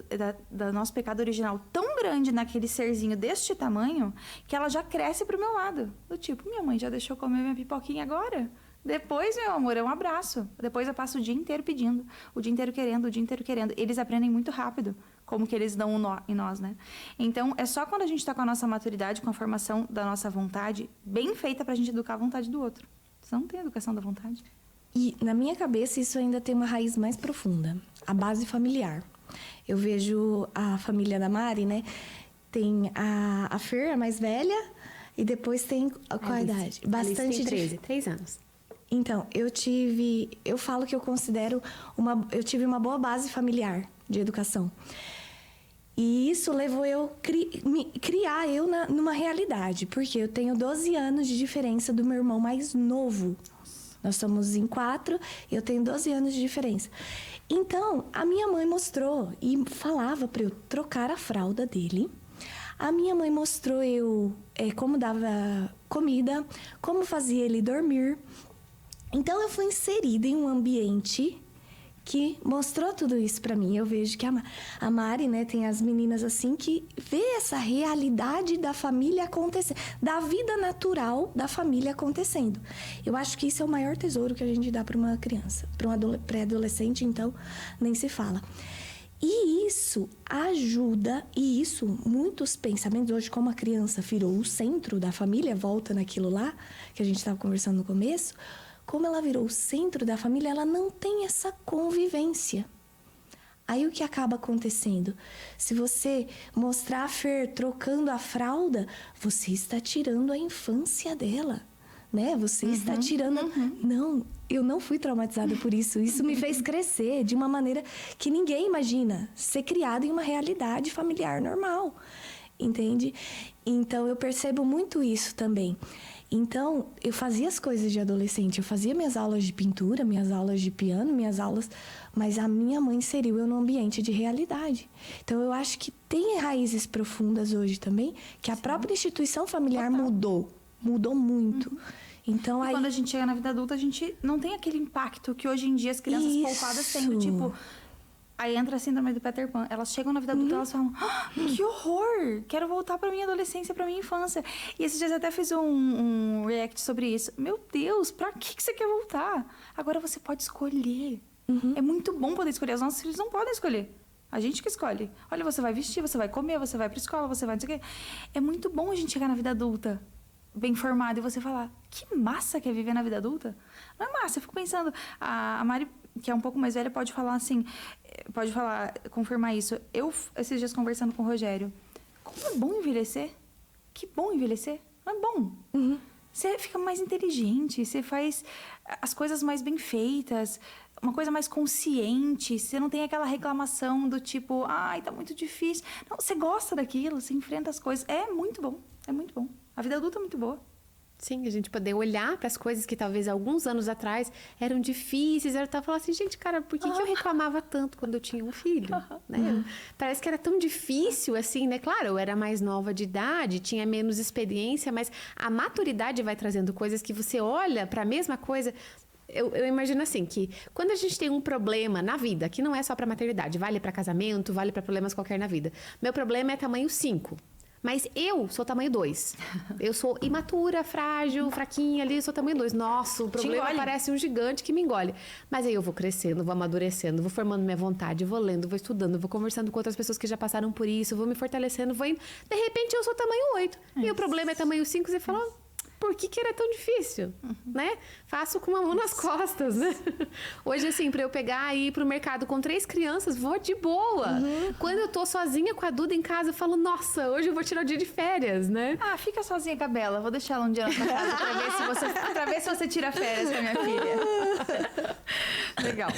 da nosso pecado original tão grande naquele serzinho deste tamanho, que ela já cresce pro meu lado. Do tipo, minha mãe já deixou comer minha pipoquinha agora? Depois, meu amor, é um abraço. Depois eu passo o dia inteiro pedindo, o dia inteiro querendo, o dia inteiro querendo. Eles aprendem muito rápido como que eles dão um nó em nós, né? Então, é só quando a gente tá com a nossa maturidade, com a formação da nossa vontade, bem feita pra gente educar a vontade do outro. Você não tem educação da vontade. E, na minha cabeça, isso ainda tem uma raiz mais profunda. A base familiar. Eu vejo a família da Mari, né? Tem a Fer, a mais velha, e depois tem... Qual a idade? Bastante tem 13, 3 anos. Então, eu falo que eu considero eu tive uma boa base familiar de educação. E isso levou eu criar eu numa realidade, porque eu tenho 12 anos de diferença do meu irmão mais novo. Nós somos em 4 e eu tenho 12 anos de diferença. Então, a minha mãe mostrou e falava para eu trocar a fralda dele. A minha mãe mostrou eu como dava comida, como fazia ele dormir. Então, eu fui inserida em um ambiente que mostrou tudo isso para mim. Eu vejo que a Mari, né, tem as meninas assim que vê essa realidade da família acontecendo, da vida natural da família acontecendo. Eu acho que isso é o maior tesouro que a gente dá para uma criança. Para um pré-adolescente, então, nem se fala. E isso ajuda, e isso, muitos pensamentos, hoje como a criança virou o centro da família, volta naquilo lá que a gente estava conversando no começo, como ela virou o centro da família, ela não tem essa convivência. Aí o que acaba acontecendo? Se você mostrar a Fer trocando a fralda, você está tirando a infância dela, né? Você está tirando... Não, eu não fui traumatizada por isso. Isso me fez crescer de uma maneira que ninguém imagina. Ser criada em uma realidade familiar normal, entende? Então, eu percebo muito isso também. Então, eu fazia as coisas de adolescente, eu fazia minhas aulas de pintura, minhas aulas de piano, minhas aulas... Mas a minha mãe inseriu eu num ambiente de realidade. Então, eu acho que tem raízes profundas hoje também, que a própria instituição familiar mudou muito. Então, aí... quando a gente chega na vida adulta, a gente não tem aquele impacto que hoje em dia as crianças poupadas têm, do tipo... Aí entra a síndrome do Peter Pan. Elas chegam na vida adulta e elas falam, que horror! Quero voltar pra minha adolescência, pra minha infância. E esses dias eu até fiz um react sobre isso. Meu Deus, pra que você quer voltar? Agora você pode escolher. É muito bom poder escolher. Os nossos filhos não podem escolher. A gente que escolhe. Olha, você vai vestir, você vai comer, você vai pra escola, você vai não sei o quê. É muito bom a gente chegar na vida adulta bem formado e você falar, que massa que é viver na vida adulta. Não é massa, eu fico pensando, a Mari, que é um pouco mais velha, pode falar assim, confirmar isso. Eu, esses dias conversando com o Rogério, como é bom envelhecer? Que bom envelhecer? Não é bom? você fica mais inteligente, você faz as coisas mais bem feitas, uma coisa mais consciente, você não tem aquela reclamação do tipo, ai, tá muito difícil. Não, você gosta daquilo, você enfrenta as coisas. É muito bom, é muito bom. A vida adulta é muito boa. Sim, a gente poder olhar para as coisas que talvez alguns anos atrás eram difíceis, eu tava falando assim, gente, cara, por que eu reclamava tanto quando eu tinha um filho? Né? Parece que era tão difícil assim, né? Claro, eu era mais nova de idade, tinha menos experiência, mas a maturidade vai trazendo coisas que você olha para a mesma coisa. Eu imagino assim, que quando a gente tem um problema na vida, que não é só para maternidade, vale para casamento, vale para problemas qualquer na vida. Meu problema é tamanho 5. Mas eu sou tamanho 2. Eu sou imatura, frágil, fraquinha ali, sou tamanho 2. Nossa, o problema parece um gigante que me engole. Mas aí eu vou crescendo, vou amadurecendo, vou formando minha vontade, vou lendo, vou estudando, vou conversando com outras pessoas que já passaram por isso, vou me fortalecendo, vou indo. De repente eu sou tamanho 8. E o problema é tamanho 5, você fala... Por que era tão difícil, né? Faço com uma mão nas costas, né? Hoje, assim, pra eu pegar e ir pro mercado com 3 crianças, vou de boa. Quando eu tô sozinha com a Duda em casa, eu falo, nossa, hoje eu vou tirar o dia de férias, né? Ah, fica sozinha com a Bela. Vou deixar ela um dia na sua casa pra ver se você tira férias com a minha filha. Legal.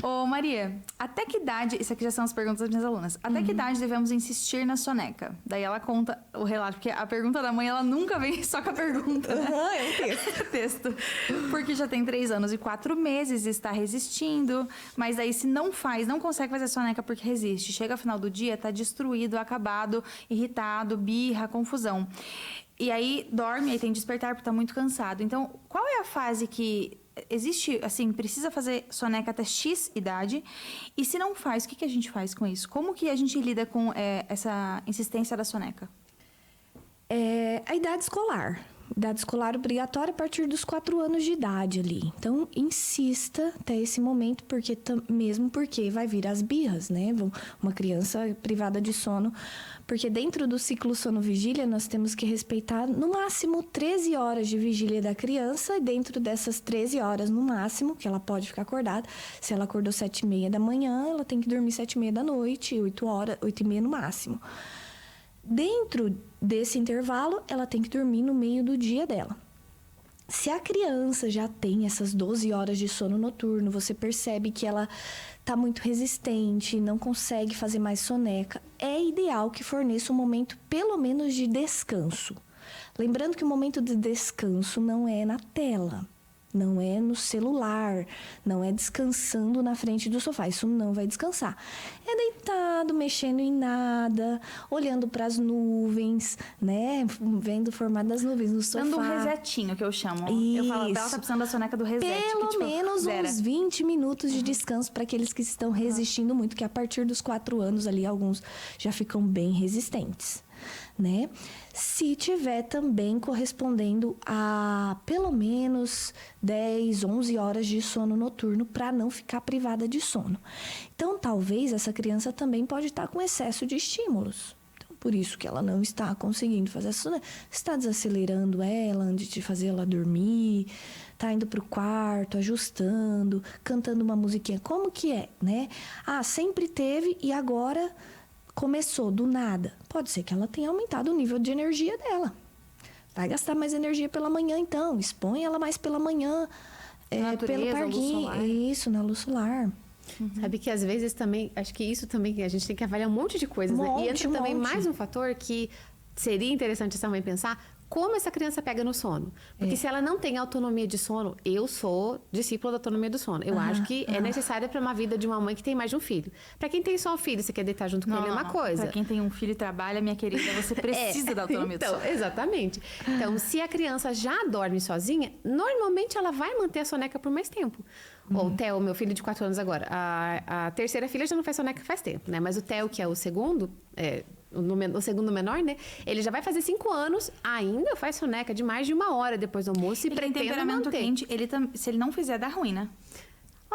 Ô, Maria, até que idade... Isso aqui já são as perguntas das minhas alunas. Até que idade devemos insistir na soneca? Daí ela conta o relato, porque a pergunta da mãe, ela nunca vem só com a pergunta. É um texto. Texto. Porque já tem 3 anos e 4 meses, está resistindo, mas daí se não consegue fazer soneca porque resiste. Chega ao final do dia, tá destruído, acabado, irritado, birra, confusão. E aí dorme, aí tem despertar porque tá muito cansado. Então, qual é a fase que existe, assim, precisa fazer soneca até X idade? E se não faz, o que a gente faz com isso? Como que a gente lida com essa insistência da soneca? A idade escolar. Idade escolar obrigatória a partir dos 4 anos de idade ali. Então, insista até esse momento, mesmo porque vai vir as birras, né? Uma criança privada de sono. Porque dentro do ciclo sono-vigília, nós temos que respeitar, no máximo, 13 horas de vigília da criança. E dentro dessas 13 horas, no máximo, que ela pode ficar acordada. Se ela acordou 7h30 da manhã, ela tem que dormir 7h30 da noite, 8h30 no máximo. Dentro desse intervalo, ela tem que dormir no meio do dia dela. Se a criança já tem essas 12 horas de sono noturno, você percebe que ela está muito resistente, não consegue fazer mais soneca, é ideal que forneça um momento, pelo menos, de descanso. Lembrando que o momento de descanso não é na tela. Não é no celular, não é descansando na frente do sofá. Isso não vai descansar. É deitado, mexendo em nada, olhando para as nuvens, né? Vendo o formato das nuvens no sofá. Dando um resetinho, que eu chamo. Isso. Eu falo, ela tá precisando da soneca do reset. Pelo menos uns 20 minutos de descanso para aqueles que estão resistindo muito, que a partir dos 4 anos ali, alguns já ficam bem resistentes, né? Se tiver também correspondendo a pelo menos 10, 11 horas de sono noturno para não ficar privada de sono. Então, talvez essa criança também pode estar com excesso de estímulos. Então, por isso que ela não está conseguindo fazer essa soneca. Está desacelerando ela antes de fazer ela dormir, está indo para o quarto, ajustando, cantando uma musiquinha. Como que é, né? Ah, sempre teve e agora... começou do nada. Pode ser que ela tenha aumentado o nível de energia dela. Vai gastar mais energia pela manhã, então. Expõe ela mais pela manhã, pelo parquinho. Isso, na luz solar. Sabe que às vezes também, acho que isso também, a gente tem que avaliar um monte de coisas, né? E entra também mais um fator que seria interessante essa mãe pensar, como essa criança pega no sono. Porque se ela não tem autonomia de sono, eu sou discípula da autonomia do sono. Eu acho que é necessária para uma vida de uma mãe que tem mais de um filho. Para quem tem só um filho, você quer deitar junto com ele, é uma coisa. Para quem tem um filho e trabalha, minha querida, você precisa da autonomia do sono. Exatamente. Então, se a criança já dorme sozinha, normalmente ela vai manter a soneca por mais tempo. O Theo, meu filho de 4 anos agora, a terceira filha já não faz soneca faz tempo, né? Mas o Theo, que é o segundo, o segundo menor, né? Ele já vai fazer 5 anos, ainda faz soneca de mais de 1 hora depois do almoço e pretende manter. Temperamento quente, se ele não fizer, dá ruim, né?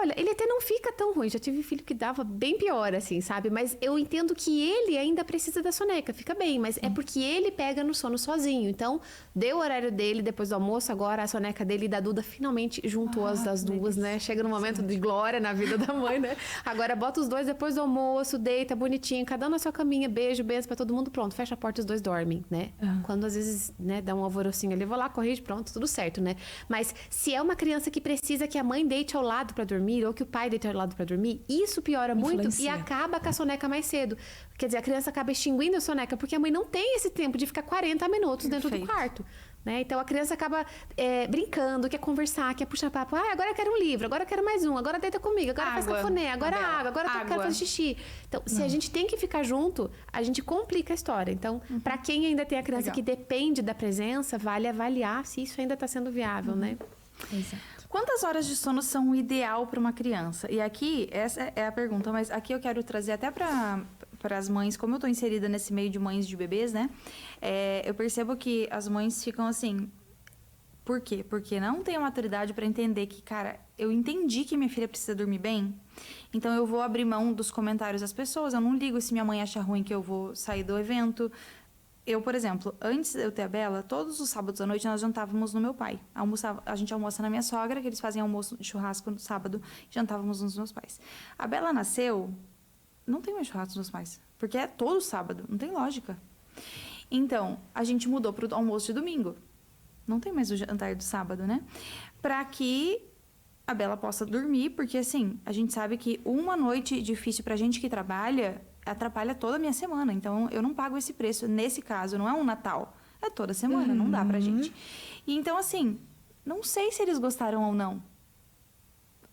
Olha, ele até não fica tão ruim. Já tive filho que dava bem pior, assim, sabe? Mas eu entendo que ele ainda precisa da soneca. Fica bem, mas é porque ele pega no sono sozinho. Então, deu o horário dele depois do almoço. Agora, a soneca dele e da Duda finalmente juntou as das duas, né? Chega no momento de glória na vida da mãe, né? Agora, bota os dois depois do almoço, deita bonitinho, cada um na sua caminha, beijo, benção pra todo mundo, pronto. Fecha a porta, os dois dormem, né? Quando, às vezes, né, dá um alvorocinho ali, vou lá, corrige, pronto, tudo certo, né? Mas, se é uma criança que precisa que a mãe deite ao lado pra dormir, ou que o pai deite ao lado pra dormir, isso piora muito e acaba com a soneca mais cedo. Quer dizer, a criança acaba extinguindo a soneca, porque a mãe não tem esse tempo de ficar 40 minutos dentro do quarto. Né? Então, a criança acaba brincando, quer conversar, quer puxar papo. Ah, agora eu quero um livro, agora eu quero mais um, agora deita comigo, agora faz cafuné, agora água, agora eu quero fazer xixi. Então, se a gente tem que ficar junto, a gente complica a história. Então, para quem ainda tem a criança que depende da presença, vale avaliar se isso ainda está sendo viável, né? Exato. Quantas horas de sono são o ideal para uma criança? E aqui, essa é a pergunta, mas aqui eu quero trazer até para as mães, como eu estou inserida nesse meio de mães de bebês, né? Eu percebo que as mães ficam assim... Por quê? Porque não tem a maturidade para entender que, cara, eu entendi que minha filha precisa dormir bem, então eu vou abrir mão dos comentários das pessoas, eu não ligo se minha mãe acha ruim que eu vou sair do evento... Eu, por exemplo, antes de eu ter a Bela, todos os sábados à noite nós jantávamos no meu pai. A gente almoça na minha sogra, que eles fazem almoço de churrasco no sábado, jantávamos nos meus pais. A Bela nasceu, não tem mais churrasco nos meus pais, porque é todo sábado, não tem lógica. Então, a gente mudou para o almoço de domingo. Não tem mais o jantar do sábado, né? Para que a Bela possa dormir, porque assim, a gente sabe que uma noite difícil pra gente que trabalha atrapalha toda a minha semana. Então, eu não pago esse preço. Nesse caso, não é um Natal. É toda semana, não dá pra gente. E então, assim, não sei se eles gostaram ou não.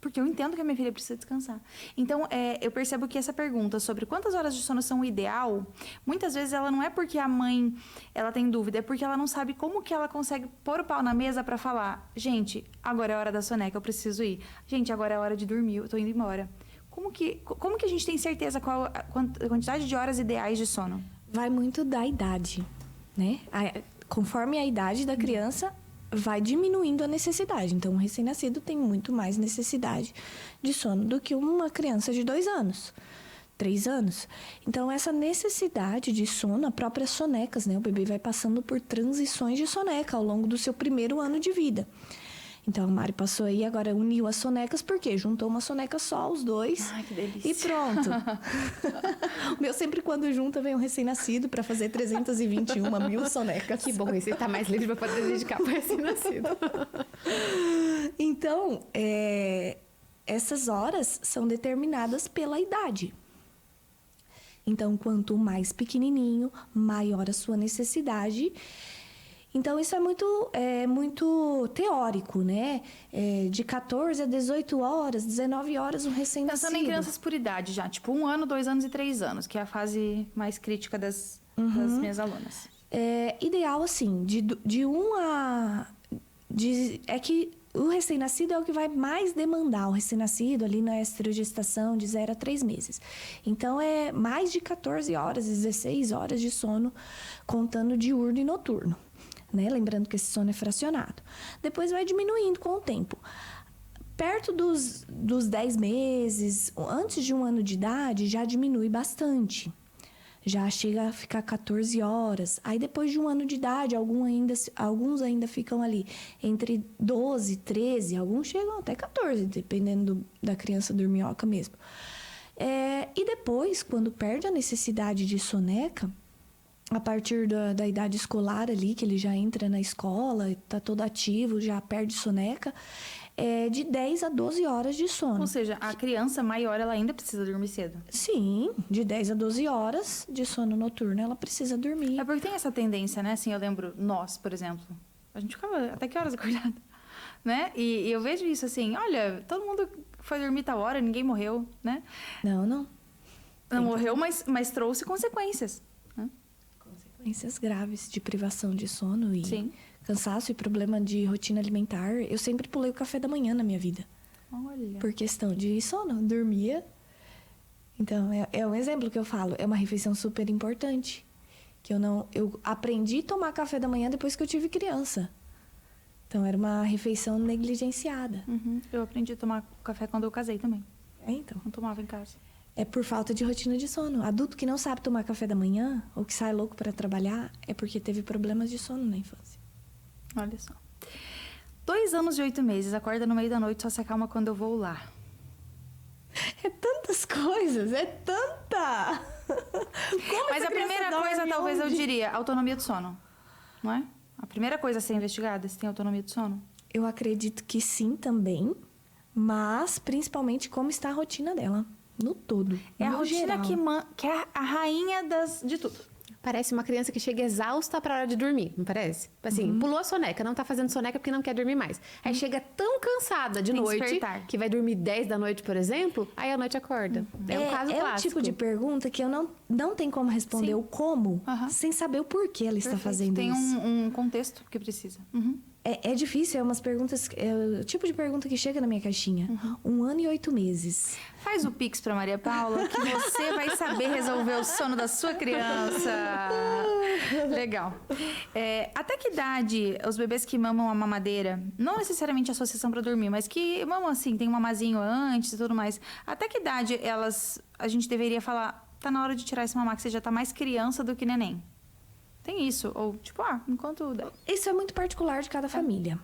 Porque eu entendo que a minha filha precisa descansar. Então, eu percebo que essa pergunta sobre quantas horas de sono são o ideal, muitas vezes ela não é porque a mãe ela tem dúvida, é porque ela não sabe como que ela consegue pôr o pau na mesa pra falar: gente, agora é a hora da soneca, eu preciso ir. Gente, agora é a hora de dormir, eu tô indo embora. Como que a gente tem certeza qual a quantidade de horas ideais de sono? Vai muito da idade, né? Conforme a idade da criança, vai diminuindo a necessidade. Então, um recém-nascido tem muito mais necessidade de sono do que uma criança de 2 anos, 3 anos. Então, essa necessidade de sono, a própria sonecas, né? O bebê vai passando por transições de soneca ao longo do seu primeiro ano de vida. Então, a Mari passou aí, agora uniu as sonecas, porque juntou uma soneca só, os dois. Ai, que delícia. E pronto. O meu sempre, quando junta, vem um recém-nascido para fazer 321 mil sonecas. Que bom, e você tá mais livre para poder dedicar para recém-nascido. Então, essas horas são determinadas pela idade. Então, quanto mais pequenininho, maior a sua necessidade. Então, isso é muito teórico, né? De 14 a 18 horas, 19 horas, um recém-nascido. Pensando em crianças por idade já, tipo 1 ano, 2 anos e 3 anos, que é a fase mais crítica das minhas alunas. Ideal, assim, de 1 a... é que o recém-nascido é o que vai mais demandar. O recém-nascido ali na esterogestação de 0 a 3 meses. Então, é mais de 14 horas, 16 horas de sono, contando diurno e noturno. Né? Lembrando que esse sono é fracionado. Depois vai diminuindo com o tempo. Perto dos 10 meses, antes de 1 ano de idade, já diminui bastante. Já chega a ficar 14 horas. Aí depois de 1 ano de idade, alguns ainda ficam ali entre 12, 13, alguns chegam até 14, dependendo da criança dorminhoca mesmo. E depois, quando perde a necessidade de soneca, a partir da idade escolar ali, que ele já entra na escola, está todo ativo, já perde soneca, de 10 a 12 horas de sono. Ou seja, a criança maior, ela ainda precisa dormir cedo. Sim, de 10 a 12 horas de sono noturno, ela precisa dormir. É porque tem essa tendência, né? Assim, eu lembro, nós, por exemplo, a gente ficava até que horas acordado, né? E eu vejo isso assim, olha, todo mundo foi dormir tal hora, ninguém morreu, né? Não. Não morreu, mas trouxe consequências. Consequências graves de privação de sono e Sim. cansaço e problema de rotina alimentar. Eu sempre pulei o café da manhã na minha vida. Olha. Por questão de sono, dormia. Então, é um exemplo que eu falo. É uma refeição super importante. Que eu aprendi a tomar café da manhã depois que eu tive criança. Então, era uma refeição negligenciada. Uhum. Eu aprendi a tomar café quando eu casei também. Então, Não tomava em casa. é por falta de rotina de sono. Adulto que não sabe tomar café da manhã ou que sai louco para trabalhar é porque teve problemas de sono na infância. Olha só. 2 anos e 8 meses. Acorda no meio da noite, só se acalma quando eu vou lá. É tantas coisas, é tanta! Como Mas essa a primeira criança coisa, dorme talvez eu onde? diria, autonomia do sono. Não é? A primeira coisa a ser investigada, se tem autonomia do sono. Eu acredito que sim também, mas principalmente como está a rotina dela, no todo. É a no rotina geral. que é a rainha de tudo. Parece uma criança que chega exausta pra hora de dormir, não parece? Assim, pulou a soneca, não tá fazendo soneca porque não quer dormir mais. Aí chega tão cansada de Tem noite, despertar. que vai dormir 10 da noite, por exemplo, aí à noite acorda. É um caso é clássico. o tipo de pergunta que eu não tem como responder Sim. o como, Aham. sem saber o porquê ela está Perfeito. fazendo Tem isso. um contexto que precisa. Uhum. É difícil, é umas perguntas... É o tipo de pergunta que chega na minha caixinha. 1 ano e 8 meses. Faz o Pix pra Maria Paula que você vai saber resolver o sono da sua criança. Legal. Até que idade os bebês que mamam a mamadeira, não necessariamente associação pra dormir, mas que mamam assim, tem um mamazinho antes e tudo mais. Até que idade a gente deveria falar, tá na hora de tirar esse mamar, que você já tá mais criança do que neném? Tem isso. Ou, tipo, enquanto... Isso é muito particular de cada família.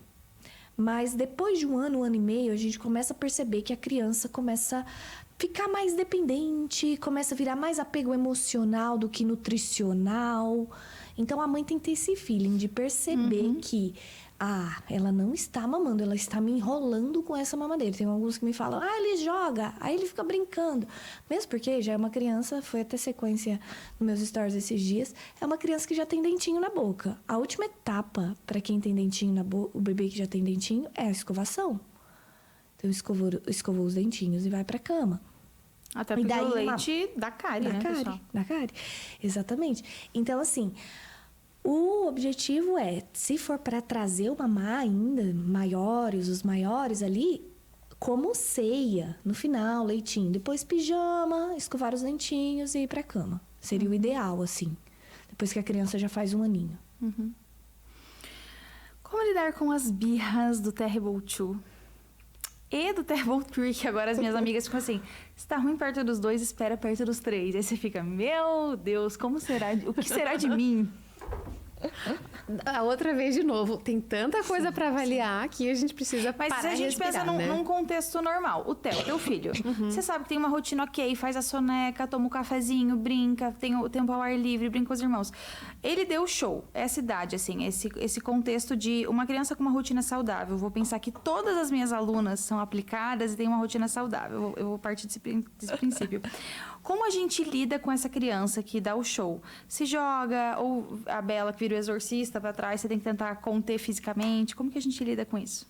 Mas depois de 1 ano e meio, a gente começa a perceber que a criança começa a ficar mais dependente, começa a virar mais apego emocional do que nutricional. Então, a mãe tem que ter esse feeling de perceber que... ela não está mamando, ela está me enrolando com essa mamadeira. Tem alguns que me falam, ele joga, aí ele fica brincando. Mesmo porque já é uma criança, foi até sequência nos meus stories esses dias, é uma criança que já tem dentinho na boca. A última etapa para quem tem dentinho na boca, o bebê que já tem dentinho, é a escovação. Então, escovou os dentinhos e vai para cama. Até E porque daí o leite dá cárie, né, pessoal? Da cárie, exatamente. Então, assim... O objetivo é, se for para trazer o mamar ainda, os maiores ali, como ceia, no final, leitinho. Depois pijama, escovar os dentinhos e ir pra cama. Seria o ideal, assim. Depois que a criança já faz 1 aninho. Como lidar com as birras do Terrible 2? E do Terrible 3, que agora as minhas amigas ficam assim, se tá ruim perto dos 2, espera perto dos 3. Aí você fica, meu Deus, como será? O que será de mim? A outra vez de novo, tem tanta coisa pra avaliar que a gente precisa Mas parar se a e gente respirar, pensa né? num contexto normal, o Theo, teu filho, você sabe que tem uma rotina ok, faz a soneca, toma um cafezinho, brinca, tem o tempo ao ar livre, brinca com os irmãos. Ele deu show, essa idade, assim, esse contexto de uma criança com uma rotina saudável. Vou pensar que todas as minhas alunas são aplicadas e têm uma rotina saudável. Eu vou partir desse princípio. Como a gente lida com essa criança que dá o show? Se joga, ou a Bela que vira o exorcista pra trás, você tem que tentar conter fisicamente. Como que a gente lida com isso?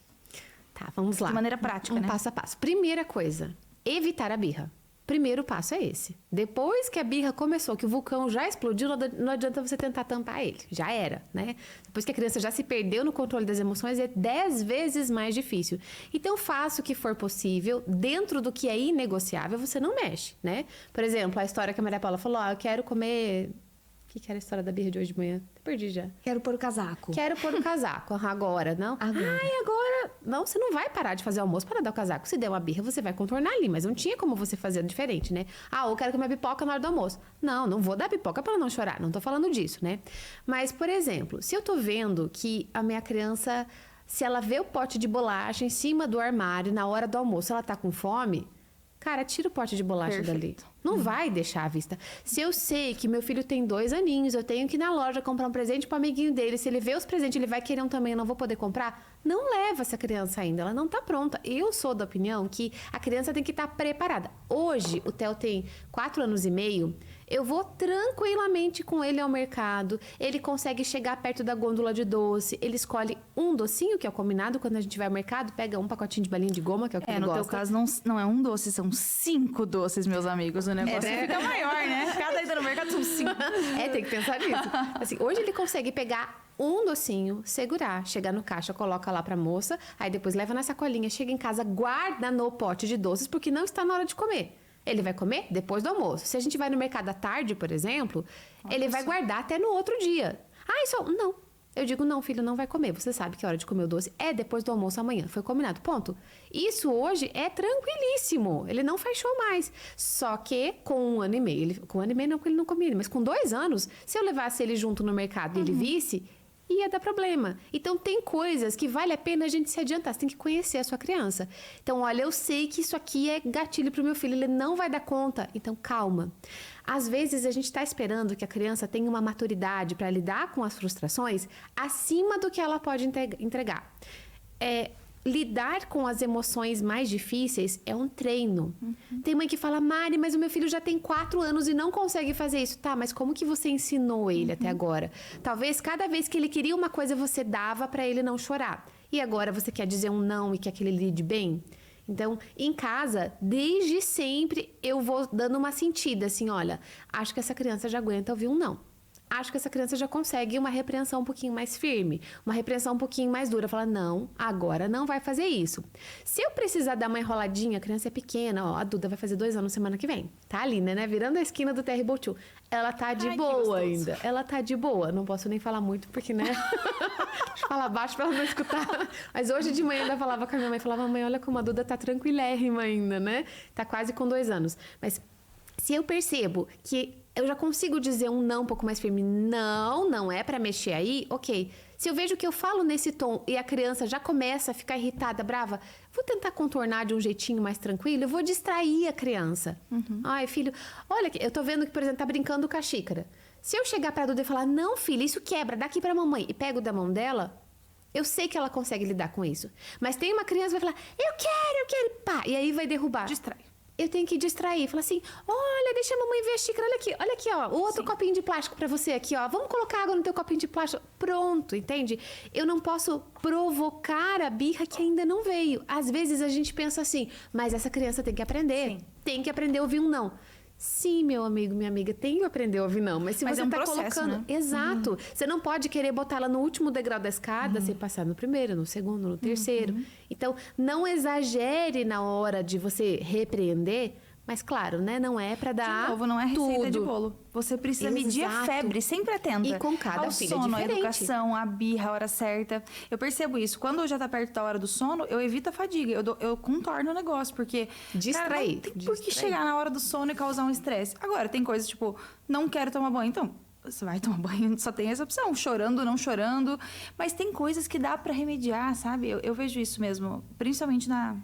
Tá, vamos lá. De maneira prática, né? Passo a passo. Primeira coisa, evitar a birra. Primeiro passo é esse. Depois que a birra começou, que o vulcão já explodiu, não adianta você tentar tampar ele. Já era, né? Depois que a criança já se perdeu no controle das emoções, é 10 vezes mais difícil. Então, faça o que for possível. Dentro do que é inegociável, você não mexe, né? Por exemplo, a história que a Maria Paula falou, eu quero comer... O que era a história da birra de hoje de manhã? Perdi já. Quero pôr o casaco. Quero pôr o casaco. Agora, não? Agora. Agora... Não, você não vai parar de fazer o almoço para dar o casaco. Se der uma birra, você vai contornar ali. Mas não tinha como você fazer diferente, né? Eu quero comer pipoca na hora do almoço. Não vou dar pipoca para ela não chorar. Não tô falando disso, né? Mas, por exemplo, se eu tô vendo que a minha criança... Se ela vê o pote de bolacha em cima do armário na hora do almoço, ela tá com fome... Cara, tira o pote de bolacha Perfeito. dali. Não vai deixar à vista. Se eu sei que meu filho tem 2 aninhos, eu tenho que ir na loja comprar um presente pro amiguinho dele. Se ele vê os presentes, ele vai querer um também, eu não vou poder comprar. Não leva essa criança ainda, ela não tá pronta. Eu sou da opinião que a criança tem que estar preparada. Hoje, o Theo tem 4 anos e meio. Eu vou tranquilamente com ele ao mercado. Ele consegue chegar perto da gôndola de doce. Ele escolhe um docinho, que é o combinado. Quando a gente vai ao mercado, pega um pacotinho de balinha de goma, que é o que ele no gosta. teu caso, não é um doce, são 5 doces, meus amigos. O negócio fica maior, né? Cada ida no mercado são 5. Tem que pensar nisso. Assim, hoje ele consegue pegar um docinho, segurar, chegar no caixa, coloca lá pra moça, aí depois leva na sacolinha, chega em casa, guarda no pote de doces, porque não está na hora de comer. Ele vai comer depois do almoço. Se a gente vai no mercado à tarde, por exemplo, ele vai guardar até no outro dia. Não. Eu digo, não, filho, não vai comer. Você sabe que a hora de comer o doce é depois do almoço amanhã. Foi combinado, ponto. Isso hoje é tranquilíssimo. Ele não faz show mais. Só que com 1 ano e meio, com 1 ano e meio não, porque ele não comia, mas com 2 anos, se eu levasse ele junto no mercado e ele visse, ia dar problema. Então, tem coisas que vale a pena a gente se adiantar. Você tem que conhecer a sua criança. Então, olha, eu sei que isso aqui é gatilho pro meu filho, ele não vai dar conta. Então, calma. Às vezes, a gente está esperando que a criança tenha uma maturidade para lidar com as frustrações acima do que ela pode entregar. Lidar com as emoções mais difíceis é um treino. Tem mãe que fala, Mari, mas o meu filho já tem 4 anos e não consegue fazer isso. Tá, mas como que você ensinou ele até agora? Talvez cada vez que ele queria uma coisa, você dava para ele não chorar. E agora você quer dizer um não e quer que ele lide bem? Então, em casa, desde sempre, eu vou dando uma sentida, assim, olha, acho que essa criança já aguenta ouvir um não. Acho que essa criança já consegue uma repreensão um pouquinho mais firme, uma repreensão um pouquinho mais dura. Fala, não, agora não vai fazer isso. Se eu precisar dar uma enroladinha, a criança é pequena, ó, a Duda vai fazer 2 anos semana que vem. Tá ali, né? Virando a esquina do Terrible 2. Ela tá de boa ainda. Ela tá de boa. Não posso nem falar muito, porque, né? Deixa eu falar baixo pra ela não escutar. Mas hoje de manhã ainda falava com a minha mãe, falava, mãe, olha como a Duda tá tranquilérrima ainda, né? Tá quase com 2 anos. Mas se eu percebo que eu já consigo dizer um não um pouco mais firme, não é pra mexer aí, ok. Se eu vejo que eu falo nesse tom e a criança já começa a ficar irritada, brava, vou tentar contornar de um jeitinho mais tranquilo, eu vou distrair a criança. Ai, filho, olha, eu tô vendo que, por exemplo, tá brincando com a xícara. Se eu chegar pra Duda e falar, não, filha, isso quebra, dá aqui pra mamãe, e pego da mão dela, eu sei que ela consegue lidar com isso. Mas tem uma criança que vai falar, eu quero, pá, e aí vai derrubar. Distrai. Eu tenho que distrair, falar assim, olha, deixa a mamãe ver a xícara, olha aqui, ó, o outro copinho de plástico pra você aqui, ó, vamos colocar água no teu copinho de plástico, pronto, entende? Eu não posso provocar a birra que ainda não veio. Às vezes a gente pensa assim, mas essa criança tem que aprender, tem que aprender a ouvir um não. Sim, meu amigo, minha amiga, tem que aprender a ouvir não. Mas se você tá colocando... Né? Exato. Você não pode querer botar ela no último degrau da escada sem passar no primeiro, no segundo, no terceiro. Então, não exagere na hora de você repreender. Mas, claro, né? Não é pra dar de novo, não é receita de bolo. Você precisa medir a febre, sempre atenta. E com cada filho é sono, diferente. a educação, a birra, a hora certa. Eu percebo isso. Quando já tá perto da hora do sono, eu evito a fadiga. Eu contorno o negócio, porque... Distrair. Cara, não tem por que chegar na hora do sono e causar um estresse. Agora, tem coisas tipo, não quero tomar banho. Então, você vai tomar banho, só tem essa opção. Chorando, não chorando. Mas tem coisas que dá pra remediar, sabe? Eu vejo isso mesmo. Principalmente na...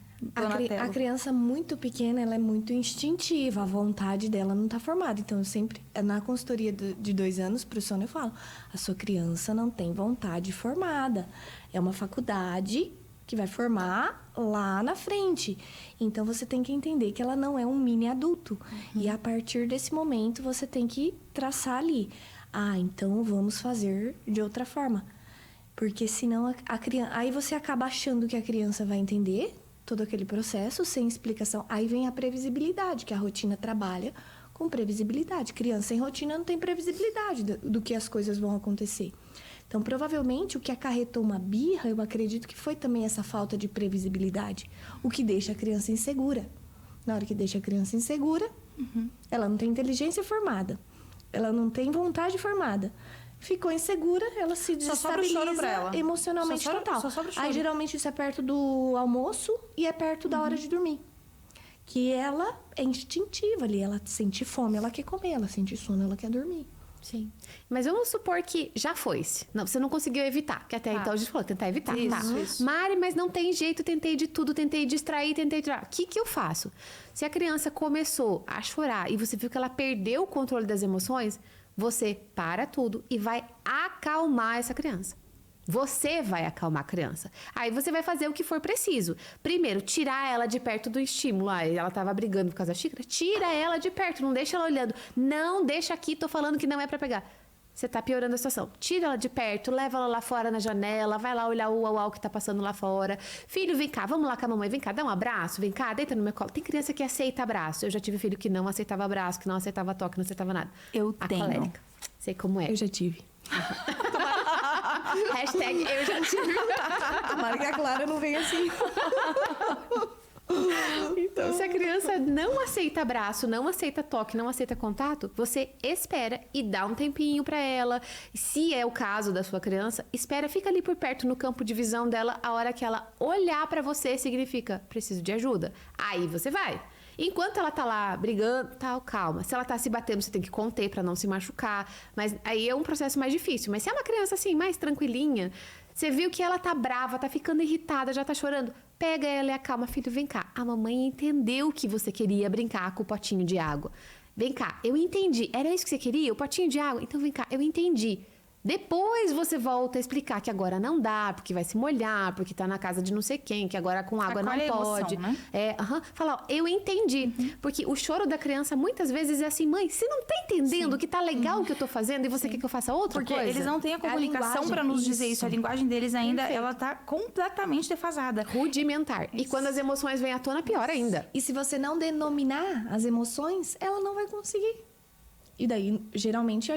A criança muito pequena, ela é muito instintiva, a vontade dela não está formada. Então, eu sempre, na consultoria de 2 anos para o sono, eu falo, a sua criança não tem vontade formada. É uma faculdade que vai formar lá na frente. Então, você tem que entender que ela não é um mini adulto. E a partir desse momento, você tem que traçar ali. Ah, então vamos fazer de outra forma. Porque senão a criança... Aí você acaba achando que a criança vai entender todo aquele processo sem explicação. Aí vem a previsibilidade, que a rotina trabalha com previsibilidade. Criança sem rotina não tem previsibilidade do que as coisas vão acontecer. Então, provavelmente, o que acarretou uma birra, eu acredito que foi também essa falta de previsibilidade. O que deixa a criança insegura. Na hora que deixa a criança insegura, ela não tem inteligência formada. Ela não tem vontade formada. Ficou insegura, ela se desestabiliza emocionalmente total. Aí, geralmente, isso é perto do almoço e é perto da hora de dormir. Que ela é instintiva ali, ela sente fome, ela quer comer, ela sente sono, ela quer dormir. Sim. Mas vamos supor que já foi-se. Não, você não conseguiu evitar, que até então a gente falou, tentar evitar. Isso. Mari, mas não tem jeito, tentei de tudo, tentei distrair, tentei tirar. O que eu faço? Se a criança começou a chorar e você viu que ela perdeu o controle das emoções, você para tudo e vai acalmar essa criança. Você vai acalmar a criança. Aí você vai fazer o que for preciso. Primeiro, tirar ela de perto do estímulo. Ah, ela tava brigando por causa da xícara. Tira ela de perto, não deixa ela olhando. Não deixa aqui, tô falando que não é pra pegar. Você tá piorando a situação. Tira ela de perto, leva ela lá fora na janela, vai lá olhar o uau que tá passando lá fora. Filho, vem cá, vamos lá com a mamãe, vem cá, dá um abraço, vem cá, deita no meu colo. Tem criança que aceita abraço. Eu já tive filho que não aceitava abraço, que não aceitava toque, não aceitava nada. Eu tenho. Colérica. Sei como é. Eu já tive. Hashtag eu já tive. Tomara que a Clara não venha assim. Então, se a criança não aceita abraço, não aceita toque, não aceita contato, você espera e dá um tempinho pra ela. Se é o caso da sua criança, espera, fica ali por perto no campo de visão dela. A hora que ela olhar pra você, significa preciso de ajuda. Aí você vai. Enquanto ela tá lá brigando, tal, calma. Se ela tá se batendo, você tem que conter pra não se machucar. Mas aí é um processo mais difícil. Mas se é uma criança assim, mais tranquilinha, você viu que ela tá brava, tá ficando irritada, já tá chorando, pega ela e acalma. Filho, vem cá. A mamãe entendeu que você queria brincar com o potinho de água. Vem cá, eu entendi. Era isso que você queria? O potinho de água? Então vem cá, eu entendi. Depois você volta a explicar que agora não dá, porque vai se molhar, porque tá na casa de não sei quem, que agora com água não pode. Emoção, né? Fala, ó, eu entendi. Porque o choro da criança muitas vezes é assim, mãe, você não tá entendendo que tá legal o que eu tô fazendo e você quer que eu faça outra Porque coisa? eles não têm a comunicação pra nos dizer isso. A linguagem deles ainda, ela tá completamente defasada. Rudimentar. E quando as emoções vêm à tona, pior ainda. E se você não denominar as emoções, ela não vai conseguir. E daí, geralmente,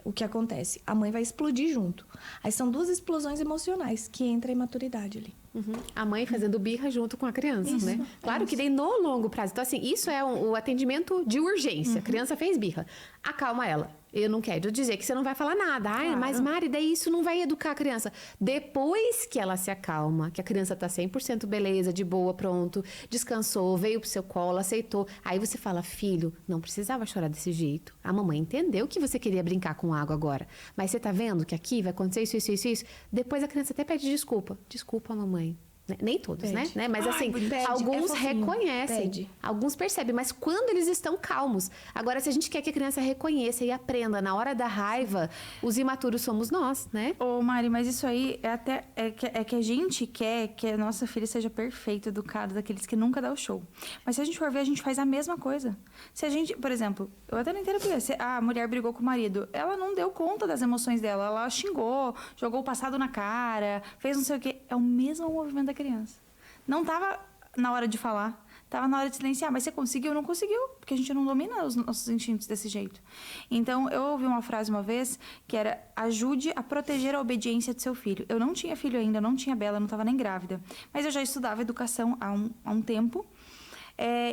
o que acontece? A mãe vai explodir junto. Aí são duas explosões emocionais que entra a imaturidade ali. Uhum. A mãe fazendo birra junto com a criança, né? Claro que daí no longo prazo. Então, assim, isso é o atendimento de urgência. A criança fez birra. Acalma ela. Eu não quero dizer que você não vai falar nada. Ai, Claro. mas Mari, daí isso não vai educar a criança. Depois que ela se acalma, que a criança tá 100% beleza, de boa, pronto, descansou, veio pro seu colo, aceitou. Aí você fala, filho, não precisava chorar desse jeito. A mamãe entendeu que você queria brincar com água agora. Mas você tá vendo que aqui vai acontecer isso. Depois a criança até pede desculpa. Desculpa, mamãe. Nem todos, Pede. né? Mas assim, Pede, alguns fofinho. reconhecem, Pede. alguns percebem, mas quando eles estão calmos. Agora, se a gente quer que a criança reconheça e aprenda na hora da raiva, os imaturos somos nós, né? Ô, Mari, mas isso aí é que a gente quer que a nossa filha seja perfeita, educada, daqueles que nunca dá o show. Mas se a gente for ver, a gente faz a mesma coisa. Se a gente, por exemplo, eu até não entendo porque se a mulher brigou com o marido, ela não deu conta das emoções dela, ela xingou, jogou o passado na cara, fez não sei o quê. É o mesmo movimento da criança. Não tava na hora de falar, tava na hora de silenciar, mas você conseguiu ou não conseguiu, porque a gente não domina os nossos instintos desse jeito. Então, eu ouvi uma frase uma vez que era: ajude a proteger a obediência de seu filho. Eu não tinha filho ainda, não tinha Bela, não estava nem grávida, mas eu já estudava educação há um tempo.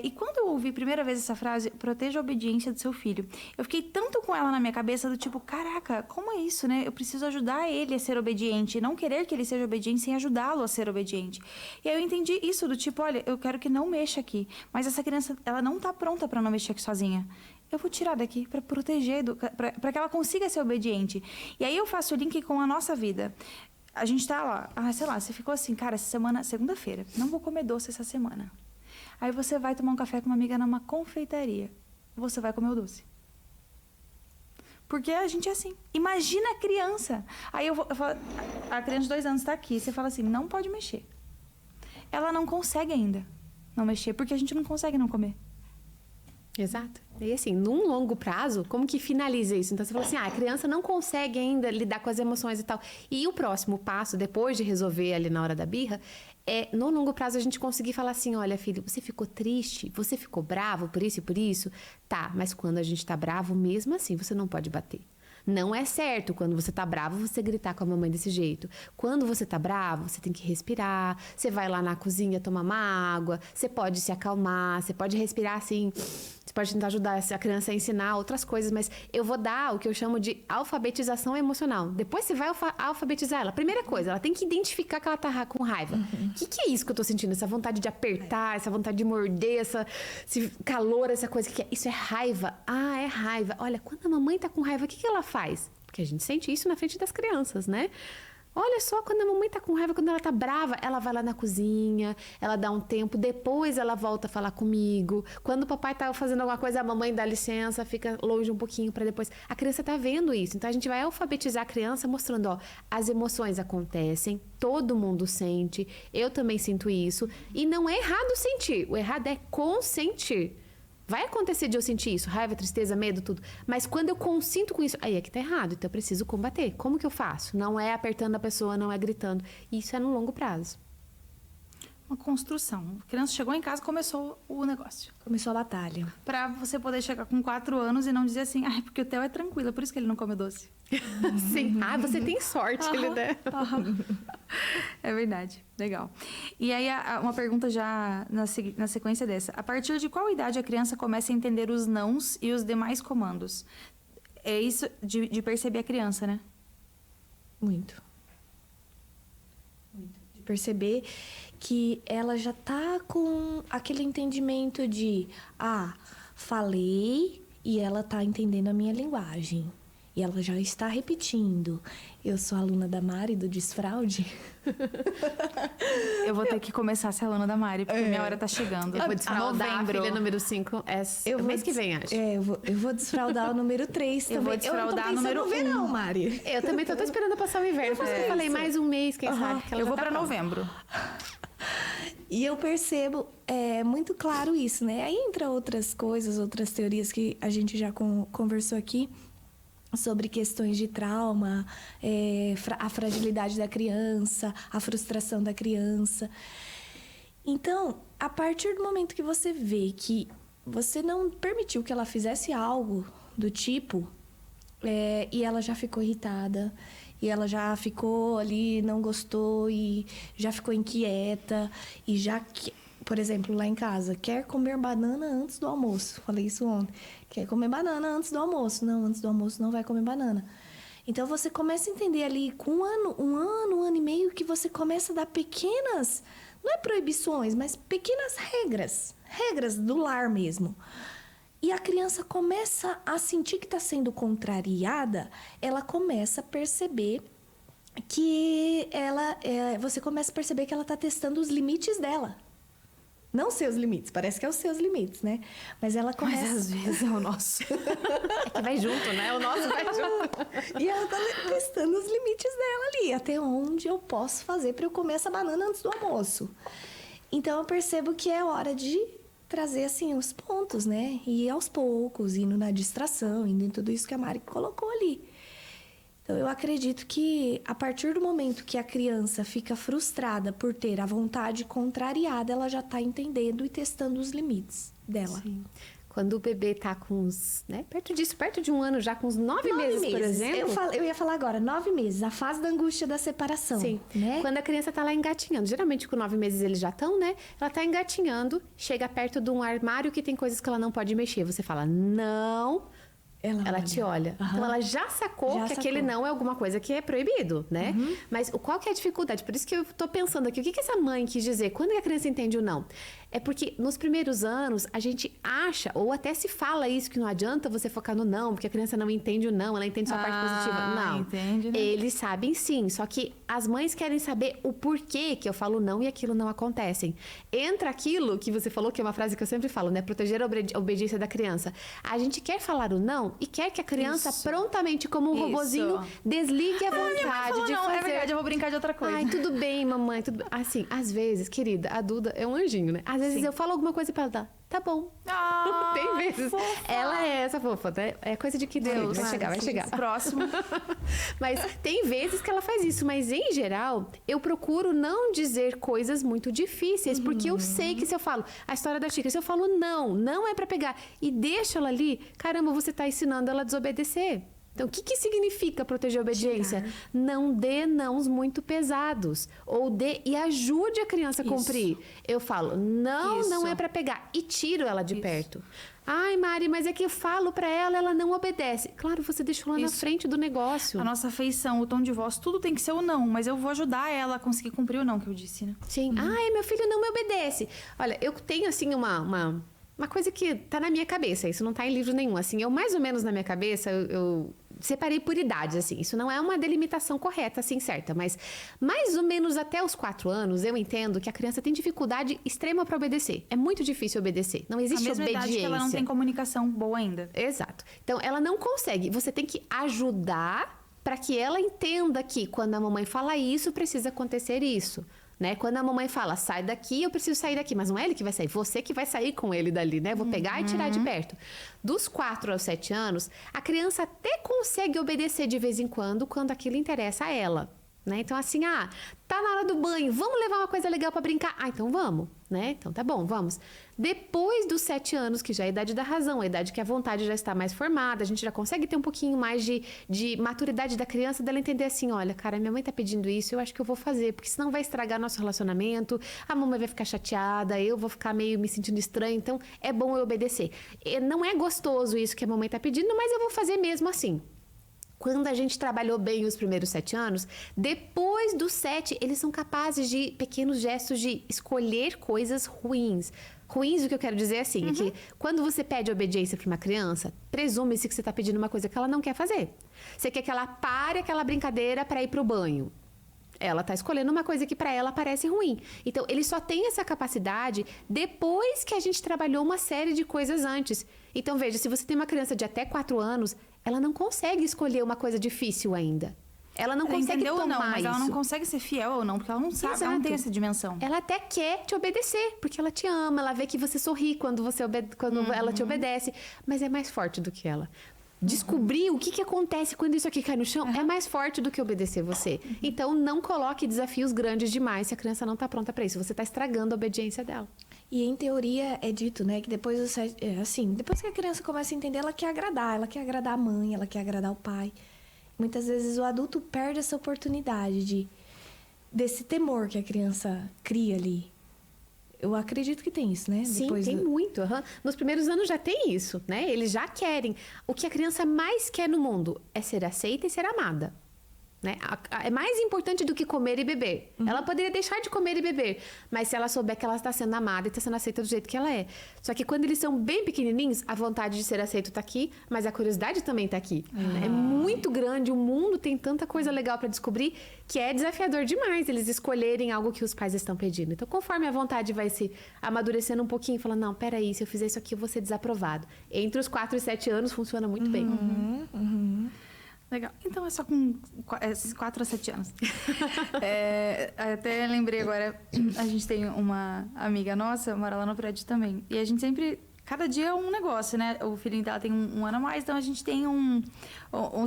E quando eu ouvi a primeira vez essa frase, proteja a obediência do seu filho, eu fiquei tanto com ela na minha cabeça do tipo, caraca, como é isso, né? Eu preciso ajudar ele a ser obediente, não querer que ele seja obediente sem ajudá-lo a ser obediente. E aí eu entendi isso do tipo, olha, eu quero que não mexa aqui, mas essa criança, ela não tá pronta para não mexer aqui sozinha. Eu vou tirar daqui para proteger, para que ela consiga ser obediente. E aí eu faço o link com a nossa vida. A gente tá lá, sei lá, você ficou assim, cara, essa semana, segunda-feira, não vou comer doce essa semana. Aí você vai tomar um café com uma amiga numa confeitaria. Você vai comer o doce. Porque a gente é assim. Imagina a criança. Aí eu falo, a criança de 2 anos está aqui. Você fala assim, não pode mexer. Ela não consegue ainda não mexer, porque a gente não consegue não comer. Exato. E assim, num longo prazo, como que finaliza isso? Então você fala assim, a criança não consegue ainda lidar com as emoções e tal. E o próximo passo, depois de resolver ali na hora da birra, no longo prazo a gente conseguir falar assim, olha filho, você ficou triste? Você ficou bravo por isso e por isso? Tá, mas quando a gente tá bravo, mesmo assim, você não pode bater. Não é certo quando você tá bravo você gritar com a mamãe desse jeito. Quando você tá bravo, você tem que respirar. Você vai lá na cozinha tomar uma água. Você pode se acalmar. Você pode respirar assim. Você pode tentar ajudar a criança a ensinar outras coisas. Mas eu vou dar o que eu chamo de alfabetização emocional. Depois você vai alfabetizar ela. Primeira coisa, ela tem que identificar que ela tá com raiva. O que é isso que eu tô sentindo? Essa vontade de apertar, essa vontade de morder, esse calor, essa coisa. Que é? Isso é raiva. Ah, é raiva. Olha, quando a mamãe tá com raiva, o que ela faz? Porque a gente sente isso na frente das crianças, né? Olha só, quando a mamãe tá com raiva, quando ela tá brava, ela vai lá na cozinha, ela dá um tempo, depois ela volta a falar comigo. Quando o papai tá fazendo alguma coisa, a mamãe dá licença, fica longe um pouquinho para depois. A criança tá vendo isso. Então a gente vai alfabetizar a criança mostrando, ó, as emoções acontecem, todo mundo sente, eu também sinto isso. E não é errado sentir, o errado é consentir. Vai acontecer de eu sentir isso, raiva, tristeza, medo, tudo. Mas quando eu consinto com isso, aí é que tá errado, então eu preciso combater. Como que eu faço? Não é apertando a pessoa, não é gritando. Isso é no longo prazo. Uma construção. A criança chegou em casa, começou o negócio. Começou a batalha. Pra você poder chegar com 4 anos e não dizer assim, porque o Theo é tranquilo, é por isso que ele não come doce. Sim. Ah, você tem sorte, ele, né? É verdade, legal. E aí, uma pergunta já na sequência dessa. A partir de qual idade a criança começa a entender os nãos e os demais comandos? É isso de perceber a criança, né? Muito. De perceber que ela já tá com aquele entendimento de... falei e ela tá entendendo a minha linguagem. E ela já está repetindo. Eu sou aluna da Mari, do Desfraude. Eu vou ter que começar a ser aluna da Mari, porque minha hora tá chegando. Eu vou desfraudar a filha número 5 mês que vem, acho. Eu vou desfraudar o número 3 também. Eu vou desfraudar o número 1. Verão, Mari. Eu também tô esperando passar o inverno. Por isso que eu falei mais um mês, quem sabe. Que ela Eu já vou tá pra pronta. novembro. E eu percebo muito claro isso, né? Aí entra outras coisas, outras teorias que a gente já conversou aqui, sobre questões de trauma, a fragilidade da criança, a frustração da criança. Então, a partir do momento que você vê que você não permitiu que ela fizesse algo do tipo, e ela já ficou irritada, e ela já ficou ali, não gostou, e já ficou inquieta, e já... Por exemplo, lá em casa, quer comer banana antes do almoço. Falei isso ontem. Quer comer banana antes do almoço. Não, antes do almoço não vai comer banana. Então, você começa a entender ali, com um ano e meio, que você começa a dar pequenas... Não é proibições, mas pequenas regras. Regras do lar mesmo. E a criança começa a sentir que está sendo contrariada. Ela começa a perceber que você começa a perceber que ela está testando os limites dela. Não seus limites, parece que é os seus limites, né? Mas ela começa... Mas às vezes é o nosso. É que vai junto, né? O nosso vai junto. E ela tá testando os limites dela ali. Até onde eu posso fazer para eu comer essa banana antes do almoço. Então, eu percebo que é hora de trazer, assim, os pontos, né? E aos poucos, indo na distração, indo em tudo isso que a Mari colocou ali. Então, eu acredito que a partir do momento que a criança fica frustrada por ter a vontade contrariada, ela já está entendendo e testando os limites dela. Sim. Quando o bebê tá com uns, né, perto de um ano, já com uns 9 meses, por exemplo. Eu ia falar agora, 9 meses, a fase da angústia da separação. Sim, né? Quando a criança tá lá engatinhando. Geralmente com 9 meses eles já estão, né? Ela tá engatinhando, chega perto de um armário que tem coisas que ela não pode mexer. Você fala, não... Ela te olha. Uhum. Então, ela já sacou que aquele não é alguma coisa que é proibido, né? Uhum. Mas qual que é a dificuldade? Por isso que eu tô pensando aqui, o que essa mãe quis dizer? Quando a criança entende o não? É porque nos primeiros anos, a gente acha, ou até se fala isso, que não adianta você focar no não, porque a criança não entende o não, ela entende só a parte positiva. Não, entende, né? Eles sabem sim, só que as mães querem saber o porquê que eu falo não e aquilo não acontecem. Entra aquilo que você falou, que é uma frase que eu sempre falo, né? Proteger a obediência da criança. A gente quer falar o não e quer que a criança prontamente, como um robozinho, desligue a vontade de não, fazer. é verdade, eu vou brincar de outra coisa. Ai, tudo bem, mamãe, tudo bem. Assim, às vezes, querida, a Duda é um anjinho, né? Às vezes eu falo alguma coisa pra ela, tá bom. Tem vezes. Fofa. Ela é essa fofa, né? É coisa de que Deus. Vai chegar. Próximo. Mas tem vezes que ela faz isso, mas em geral, eu procuro não dizer coisas muito difíceis, porque eu sei que se eu falo a história da xícara, se eu falo não é pra pegar e deixo ela ali, caramba, você tá ensinando ela a desobedecer. Então, o que significa proteger a obediência? Não dê nãos muito pesados. Ou dê e ajude a criança a cumprir. Eu falo, não é pra pegar. E tiro ela de perto. Ai, Mari, mas é que eu falo pra ela, ela não obedece. Claro, você deixou lá na frente do negócio. A nossa afeição, o tom de voz, tudo tem que ser o não. Mas eu vou ajudar ela a conseguir cumprir o não que eu disse, né? Sim. Ai, meu filho não me obedece. Olha, eu tenho, assim, uma coisa que tá na minha cabeça. Isso não tá em livro nenhum. Assim, eu mais ou menos na minha cabeça, eu separei por idades, assim. Isso não é uma delimitação correta, assim, certa. Mas mais ou menos até os 4 anos, eu entendo que a criança tem dificuldade extrema para obedecer. É muito difícil obedecer. Não existe obediência. A mesma idade que ela não tem comunicação boa ainda. Exato. Então, ela não consegue. Você tem que ajudar para que ela entenda que quando a mamãe fala isso, precisa acontecer isso. Né? Quando a mamãe fala, sai daqui, eu preciso sair daqui. Mas não é ele que vai sair, você que vai sair com ele dali, né? Vou pegar e tirar de perto. Dos 4 aos 7 anos, a criança até consegue obedecer de vez em quando aquilo interessa a ela. né? Então, assim, tá na hora do banho, vamos levar uma coisa legal pra brincar? Então vamos, né? Então tá bom, vamos. Depois dos 7 anos, que já é a idade da razão, a idade que a vontade já está mais formada, a gente já consegue ter um pouquinho mais de maturidade da criança, dela entender assim, olha, cara, minha mãe tá pedindo isso, eu acho que eu vou fazer, porque senão vai estragar nosso relacionamento, a mamãe vai ficar chateada, eu vou ficar meio me sentindo estranha, então é bom eu obedecer. Não é gostoso isso que a mamãe tá pedindo, mas eu vou fazer mesmo assim. Quando a gente trabalhou bem os primeiros 7 anos, depois dos 7, eles são capazes de pequenos gestos de escolher coisas ruins. Ruins, o que eu quero dizer assim, é que quando você pede obediência para uma criança, presume-se que você está pedindo uma coisa que ela não quer fazer. Você quer que ela pare aquela brincadeira para ir para o banho. Ela está escolhendo uma coisa que para ela parece ruim. Então, ele só tem essa capacidade depois que a gente trabalhou uma série de coisas antes. Então, veja, se você tem uma criança de até 4 anos, ela não consegue escolher uma coisa difícil ainda. Ela não consegue tomar ou não, mas isso. ela não consegue ser fiel ou não, porque ela não sabe, Exato. ela não tem essa dimensão. Ela até quer te obedecer, porque ela te ama, ela vê que você sorri quando ela te obedece, mas é mais forte do que ela. Descobrir o que acontece quando isso aqui cai no chão é mais forte do que obedecer você. Então, não coloque desafios grandes demais se a criança não está pronta para isso. Você está estragando a obediência dela. E em teoria é dito, né, que depois depois que a criança começa a entender, ela quer agradar a mãe, ela quer agradar o pai. Muitas vezes o adulto perde essa oportunidade desse temor que a criança cria ali. Eu acredito que tem isso, né? Sim, tem muito. Nos primeiros anos já tem isso, né? Eles já querem. O que a criança mais quer no mundo é ser aceita e ser amada. Né? É mais importante do que comer e beber. Ela poderia deixar de comer e beber, mas se ela souber que ela está sendo amada e está sendo aceita do jeito que ela é. Só que quando eles são bem pequenininhos, a vontade de ser aceito está aqui, mas a curiosidade também está aqui. É muito grande, o mundo tem tanta coisa legal para descobrir que é desafiador demais eles escolherem algo que os pais estão pedindo. Então, conforme a vontade vai se amadurecendo um pouquinho, falando, não, peraí, se eu fizer isso aqui, eu vou ser desaprovado. Entre os 4 e 7 anos, funciona muito bem. Legal. Então é só com 4 a 7 anos. Até lembrei agora, a gente tem uma amiga nossa, mora lá no prédio também. E a gente sempre, cada dia é um negócio, né? O filhinho dela tem um ano a mais, então a gente tem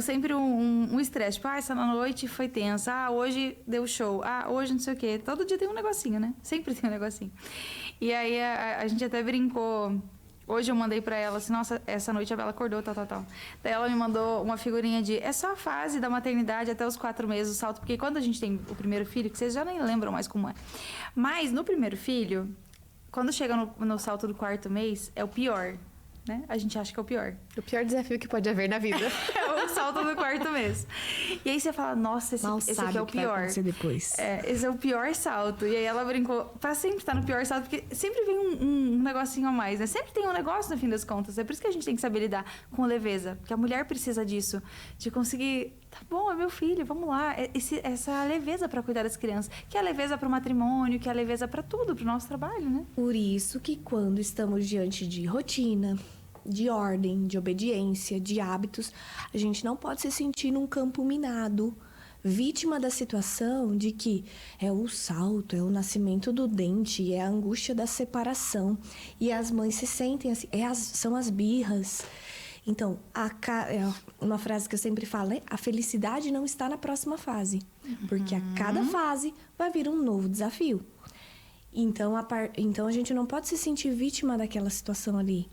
sempre um estresse. Tipo, essa noite foi tensa. Hoje deu show. Hoje não sei o quê. Todo dia tem um negocinho, né? Sempre tem um negocinho. E aí a gente até brincou. Hoje eu mandei pra ela assim, nossa, essa noite a Bela acordou, tal. Daí ela me mandou uma figurinha é só a fase da maternidade até os 4 meses, o salto. Porque quando a gente tem o primeiro filho, que vocês já nem lembram mais como é. Mas no primeiro filho, quando chega no salto do 4º mês, é o pior, né? A gente acha que é o pior. O pior desafio que pode haver na vida. É o salto do 4º mês. E aí você fala, nossa, esse aqui é o pior. Depois. Esse é o pior salto. E aí ela brincou, pra sempre estar no pior salto, porque sempre vem um negocinho a mais, né? Sempre tem um negócio no fim das contas. É por isso que a gente tem que saber lidar com leveza. Porque a mulher precisa disso. De conseguir, tá bom, é meu filho, vamos lá. Essa leveza pra cuidar das crianças. Que é a leveza pro matrimônio, que é a leveza pra tudo, pro nosso trabalho, né? Por isso que quando estamos diante de rotina, de ordem, de obediência, de hábitos, a gente não pode se sentir num campo minado, vítima da situação de que é o salto, é o nascimento do dente, é a angústia da separação. E as mães se sentem assim, são as birras. Então, uma frase que eu sempre falo é: a felicidade não está na próxima fase, porque a cada fase vai vir um novo desafio. Então a gente não pode se sentir vítima daquela situação ali.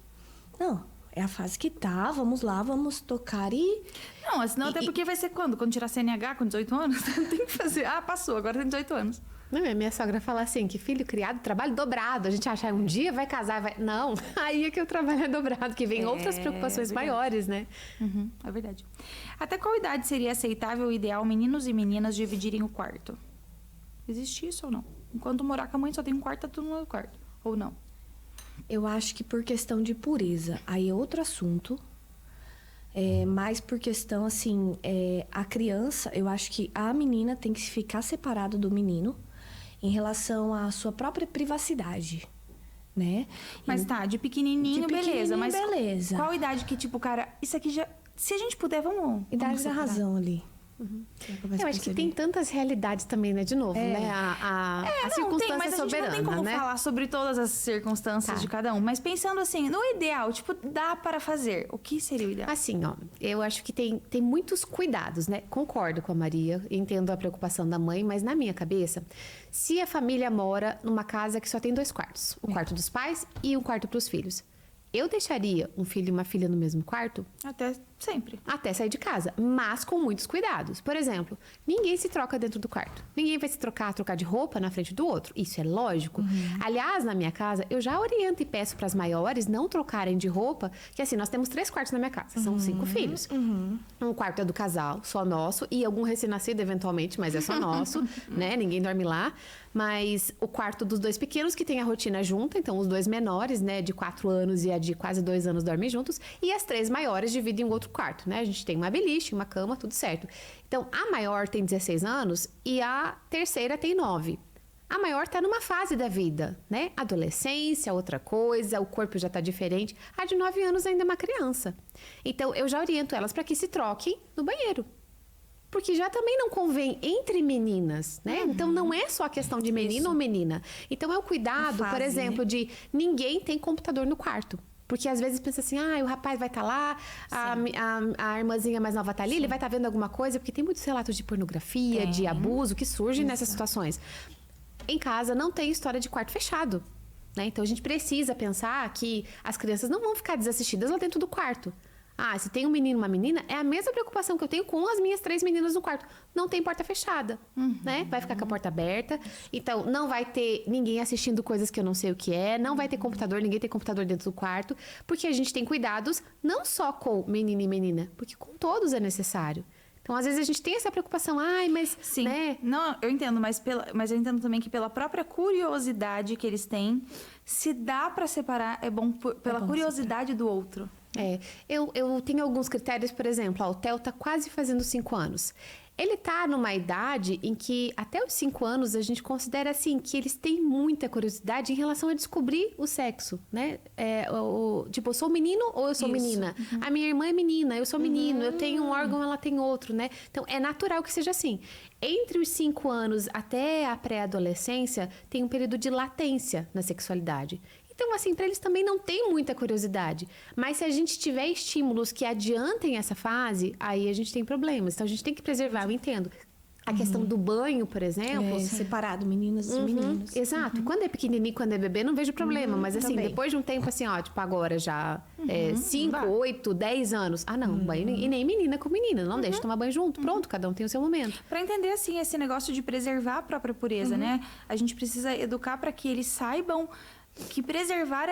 Não, é a fase que tá, vamos lá, vamos tocar e... Não, senão até porque vai ser quando? Quando tirar CNH com 18 anos? Tem que fazer, passou, agora tem 18 anos. Não, minha sogra fala assim, que filho criado, trabalho dobrado. A gente acha, um dia vai casar, vai... Não, aí é que o trabalho é dobrado, que vem outras preocupações maiores, né? É verdade. Até qual idade seria aceitável ou ideal meninos e meninas dividirem o quarto? Existe isso ou não? Enquanto morar com a mãe só tem um quarto, tá tudo no quarto. Ou não? Eu acho que por questão de pureza, aí é outro assunto. Mas por questão, assim, a criança, eu acho que a menina tem que ficar separada do menino em relação à sua própria privacidade, né? Mas de pequenininho, beleza. Mas beleza. qual idade que, tipo, cara, isso aqui já... Se a gente puder, vamos Idade da separar. razão ali. Eu acho que tem tantas realidades também, né? De novo, né? A circunstância mas soberana, a gente não tem como né? falar sobre todas as circunstâncias de cada um. Mas pensando assim, no ideal, tipo, dá para fazer. O que seria o ideal? Assim, ó, eu acho que tem muitos cuidados, né? Concordo com a Maria, entendo a preocupação da mãe, mas na minha cabeça, se a família mora numa casa que só tem 2 quartos, o quarto dos pais e um quarto para os filhos, eu deixaria um filho e uma filha no mesmo quarto? Até sempre. Até sair de casa, mas com muitos cuidados. Por exemplo, ninguém se troca dentro do quarto. Ninguém vai se trocar de roupa na frente do outro. Isso é lógico. Aliás, na minha casa, eu já oriento e peço para as maiores não trocarem de roupa, que assim, nós temos 3 quartos na minha casa, são 5 filhos. Um quarto é do casal, só nosso, e algum recém-nascido eventualmente, mas é só nosso, né? Ninguém dorme lá. Mas o quarto dos 2 pequenos, que tem a rotina junta, então os 2 menores, né, de 4 anos e a de quase 2 anos dormem juntos, e as 3 maiores dividem um outro quarto, né? A gente tem uma beliche, uma cama, tudo certo. Então, a maior tem 16 anos e a terceira tem 9. A maior está numa fase da vida, né? Adolescência, outra coisa, o corpo já está diferente. A de 9 anos ainda é uma criança. Então, eu já oriento elas para que se troquem no banheiro. Porque já também não convém entre meninas, né? Então, não é só a questão de menino ou menina. Então, é o cuidado, por exemplo, de ninguém tem computador no quarto. Porque às vezes pensa assim, o rapaz vai estar lá, a irmãzinha mais nova está ali, ele vai estar vendo alguma coisa, porque tem muitos relatos de pornografia, de abuso que surgem nessas situações. Em casa não tem história de quarto fechado, né? Então a gente precisa pensar que as crianças não vão ficar desassistidas lá dentro do quarto. Se tem um menino e uma menina, é a mesma preocupação que eu tenho com as minhas 3 meninas no quarto. Não tem porta fechada, né? Vai ficar com a porta aberta. Então, não vai ter ninguém assistindo coisas que eu não sei o que é. Não vai ter computador, ninguém tem computador dentro do quarto. Porque a gente tem cuidados não só com menino e menina, porque com todos é necessário. Então, às vezes, a gente tem essa preocupação. Mas... Sim, né? Não, eu entendo, mas eu entendo também que pela própria curiosidade que eles têm, se dá para separar, é bom pela curiosidade do outro. Eu tenho alguns critérios, por exemplo, o Theo tá quase fazendo 5 anos. Ele tá numa idade em que, até os 5 anos, a gente considera, assim, que eles têm muita curiosidade em relação a descobrir o sexo, né? Tipo, eu sou menino ou eu sou menina? A minha irmã é menina, eu sou menino, eu tenho um órgão, ela tem outro, né? Então, é natural que seja assim. Entre os 5 anos até a pré-adolescência, tem um período de latência na sexualidade. Então, assim, para eles também não tem muita curiosidade. Mas se a gente tiver estímulos que adiantem essa fase, aí a gente tem problemas. Então, a gente tem que preservar, eu entendo. A questão do banho, por exemplo. Separado, meninas e meninos. Exato. Quando é pequenininho, quando é bebê, não vejo problema. Mas assim, também. depois de um tempo assim, tipo agora já 5, 8, 10 anos. Não, banho e nem menina com menina. Não deixa tomar banho junto. Pronto, cada um tem o seu momento. Para entender, assim, esse negócio de preservar a própria pureza, né? A gente precisa educar para que eles saibam que preservar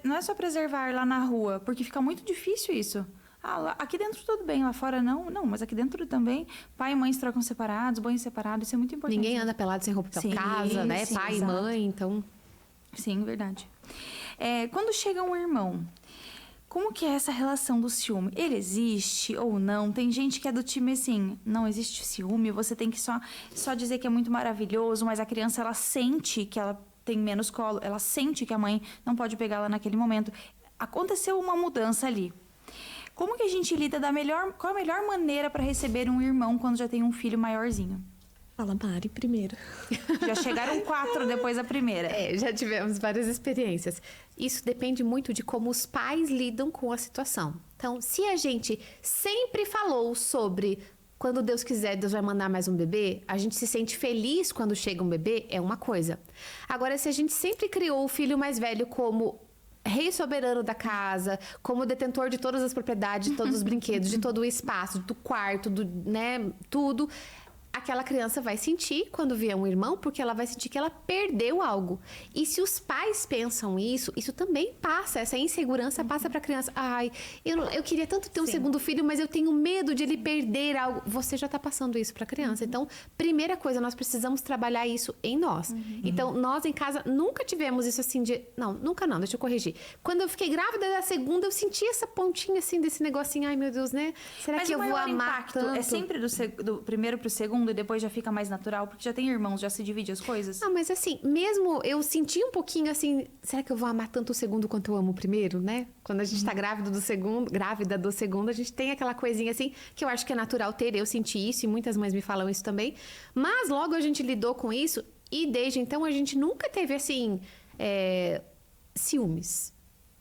não é só preservar lá na rua, porque fica muito difícil isso. Aqui dentro tudo bem, lá fora não. Não, mas aqui dentro também, pai e mãe se trocam separados, banho separado, isso é muito importante. Ninguém anda pelado sem roupa pra casa, né? Sim, pai exato. e mãe, então... Sim, verdade. Quando chega um irmão, como que é essa relação do ciúme? Ele existe ou não? Tem gente que é do time assim, não existe ciúme, você tem que só dizer que é muito maravilhoso, mas a criança, ela sente que ela tem menos colo, ela sente que a mãe não pode pegá-la naquele momento. Aconteceu uma mudança ali. Como que a gente lida qual a melhor maneira para receber um irmão quando já tem um filho maiorzinho? Fala, Mari, primeiro. Já chegaram 4 depois da primeira. Já tivemos várias experiências. Isso depende muito de como os pais lidam com a situação. Então, se a gente sempre falou sobre quando Deus quiser, Deus vai mandar mais um bebê, a gente se sente feliz quando chega um bebê, é uma coisa. Agora, se a gente sempre criou o filho mais velho como rei soberano da casa, como detentor de todas as propriedades, de todos os brinquedos, de todo o espaço, do quarto, né, tudo... Aquela criança vai sentir quando vier um irmão, porque ela vai sentir que ela perdeu algo. E se os pais pensam isso também passa, essa insegurança passa para a criança. Eu queria tanto ter um segundo filho, mas eu tenho medo de ele perder algo. Você já está passando isso para a criança. Então, primeira coisa, nós precisamos trabalhar isso em nós. Então, nós em casa nunca tivemos isso assim de... Não, nunca não, deixa eu corrigir. Quando eu fiquei grávida da segunda, eu senti essa pontinha assim desse negocinho. Ai, meu Deus, né? Será que eu vou amar tanto? É sempre do primeiro pro segundo? segundo e depois já fica mais natural? Porque já tem irmãos, já se divide as coisas? Não, mas assim, mesmo eu senti um pouquinho assim, será que eu vou amar tanto o segundo quanto eu amo o primeiro, né? Quando a gente tá grávida do segundo, a gente tem aquela coisinha assim, que eu acho que é natural ter, eu senti isso e muitas mães me falam isso também. Mas logo a gente lidou com isso e desde então a gente nunca teve assim, ciúmes.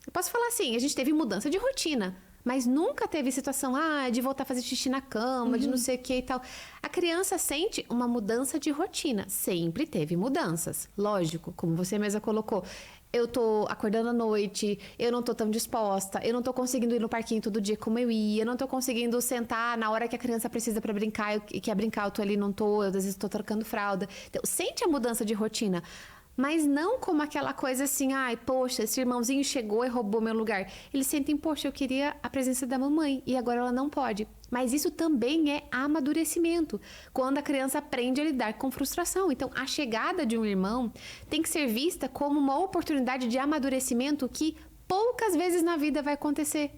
Eu posso falar assim, a gente teve mudança de rotina. Mas nunca teve situação, de voltar a fazer xixi na cama, de não sei o que e tal. A criança sente uma mudança de rotina. Sempre teve mudanças. Lógico, como você mesma colocou. Eu tô acordando à noite, eu não tô tão disposta, eu não tô conseguindo ir no parquinho todo dia como eu ia, eu não tô conseguindo sentar na hora que a criança precisa pra brincar e quer brincar, eu tô ali, não tô, eu às vezes tô trocando fralda. Então, sente a mudança de rotina. Mas não como aquela coisa assim, poxa, esse irmãozinho chegou e roubou meu lugar. Eles sentem, poxa, eu queria a presença da mamãe e agora ela não pode. Mas isso também é amadurecimento, quando a criança aprende a lidar com frustração. Então, a chegada de um irmão tem que ser vista como uma oportunidade de amadurecimento que poucas vezes na vida vai acontecer.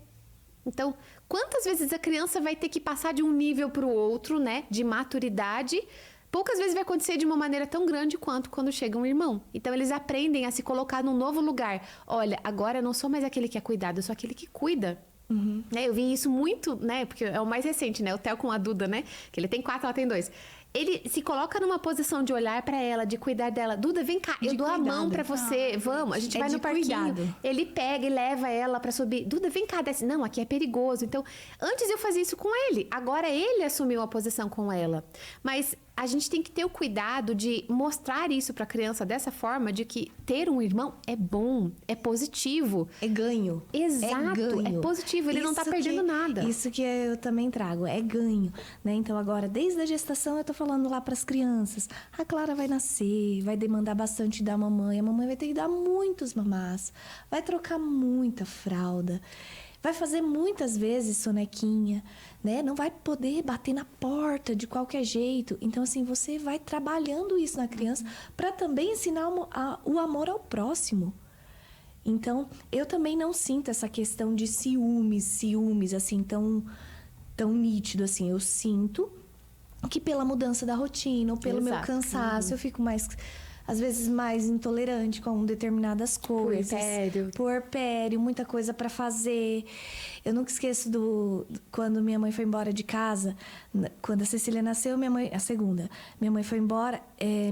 Então, quantas vezes a criança vai ter que passar de um nível para o outro, né, de maturidade. Poucas vezes vai acontecer de uma maneira tão grande quanto quando chega um irmão. Então, eles aprendem a se colocar num novo lugar. Olha, agora eu não sou mais aquele que é cuidado, eu sou aquele que cuida. Né? Eu vi isso muito, né? Porque é o mais recente, né? O Theo com a Duda, né? Que ele tem 4, ela tem 2. Ele se coloca numa posição de olhar pra ela, de cuidar dela. Duda, vem cá, eu dou a mão pra você. Vamos, a gente vai no parquinho. Cuidado. Ele pega e leva ela pra subir. Duda, vem cá, desce. Não, aqui é perigoso. Então, antes eu fazia isso com ele. Agora ele assumiu a posição com ela. Mas a gente tem que ter o cuidado de mostrar isso pra criança dessa forma, de que ter um irmão é bom, é positivo. É ganho. Exato, é positivo. Ele não tá perdendo nada. Isso que eu também trago, é ganho, né? Então agora, desde a gestação, eu tô falando lá pras crianças. A Clara vai nascer, vai demandar bastante da mamãe. A mamãe vai ter que dar muitos mamás. Vai trocar muita fralda. Vai fazer muitas vezes sonequinha, né? Não vai poder bater na porta de qualquer jeito. Então, assim, você vai trabalhando isso na criança para também ensinar o amor ao próximo. Então, eu também não sinto essa questão de ciúmes, assim, tão nítido, assim. Eu sinto que pela mudança da rotina ou pelo meu cansaço, eu fico mais... às vezes mais intolerante com determinadas coisas. Puerpério, muita coisa para fazer. Eu nunca esqueço quando minha mãe foi embora de casa. Quando a Cecília nasceu, a segunda, minha mãe foi embora,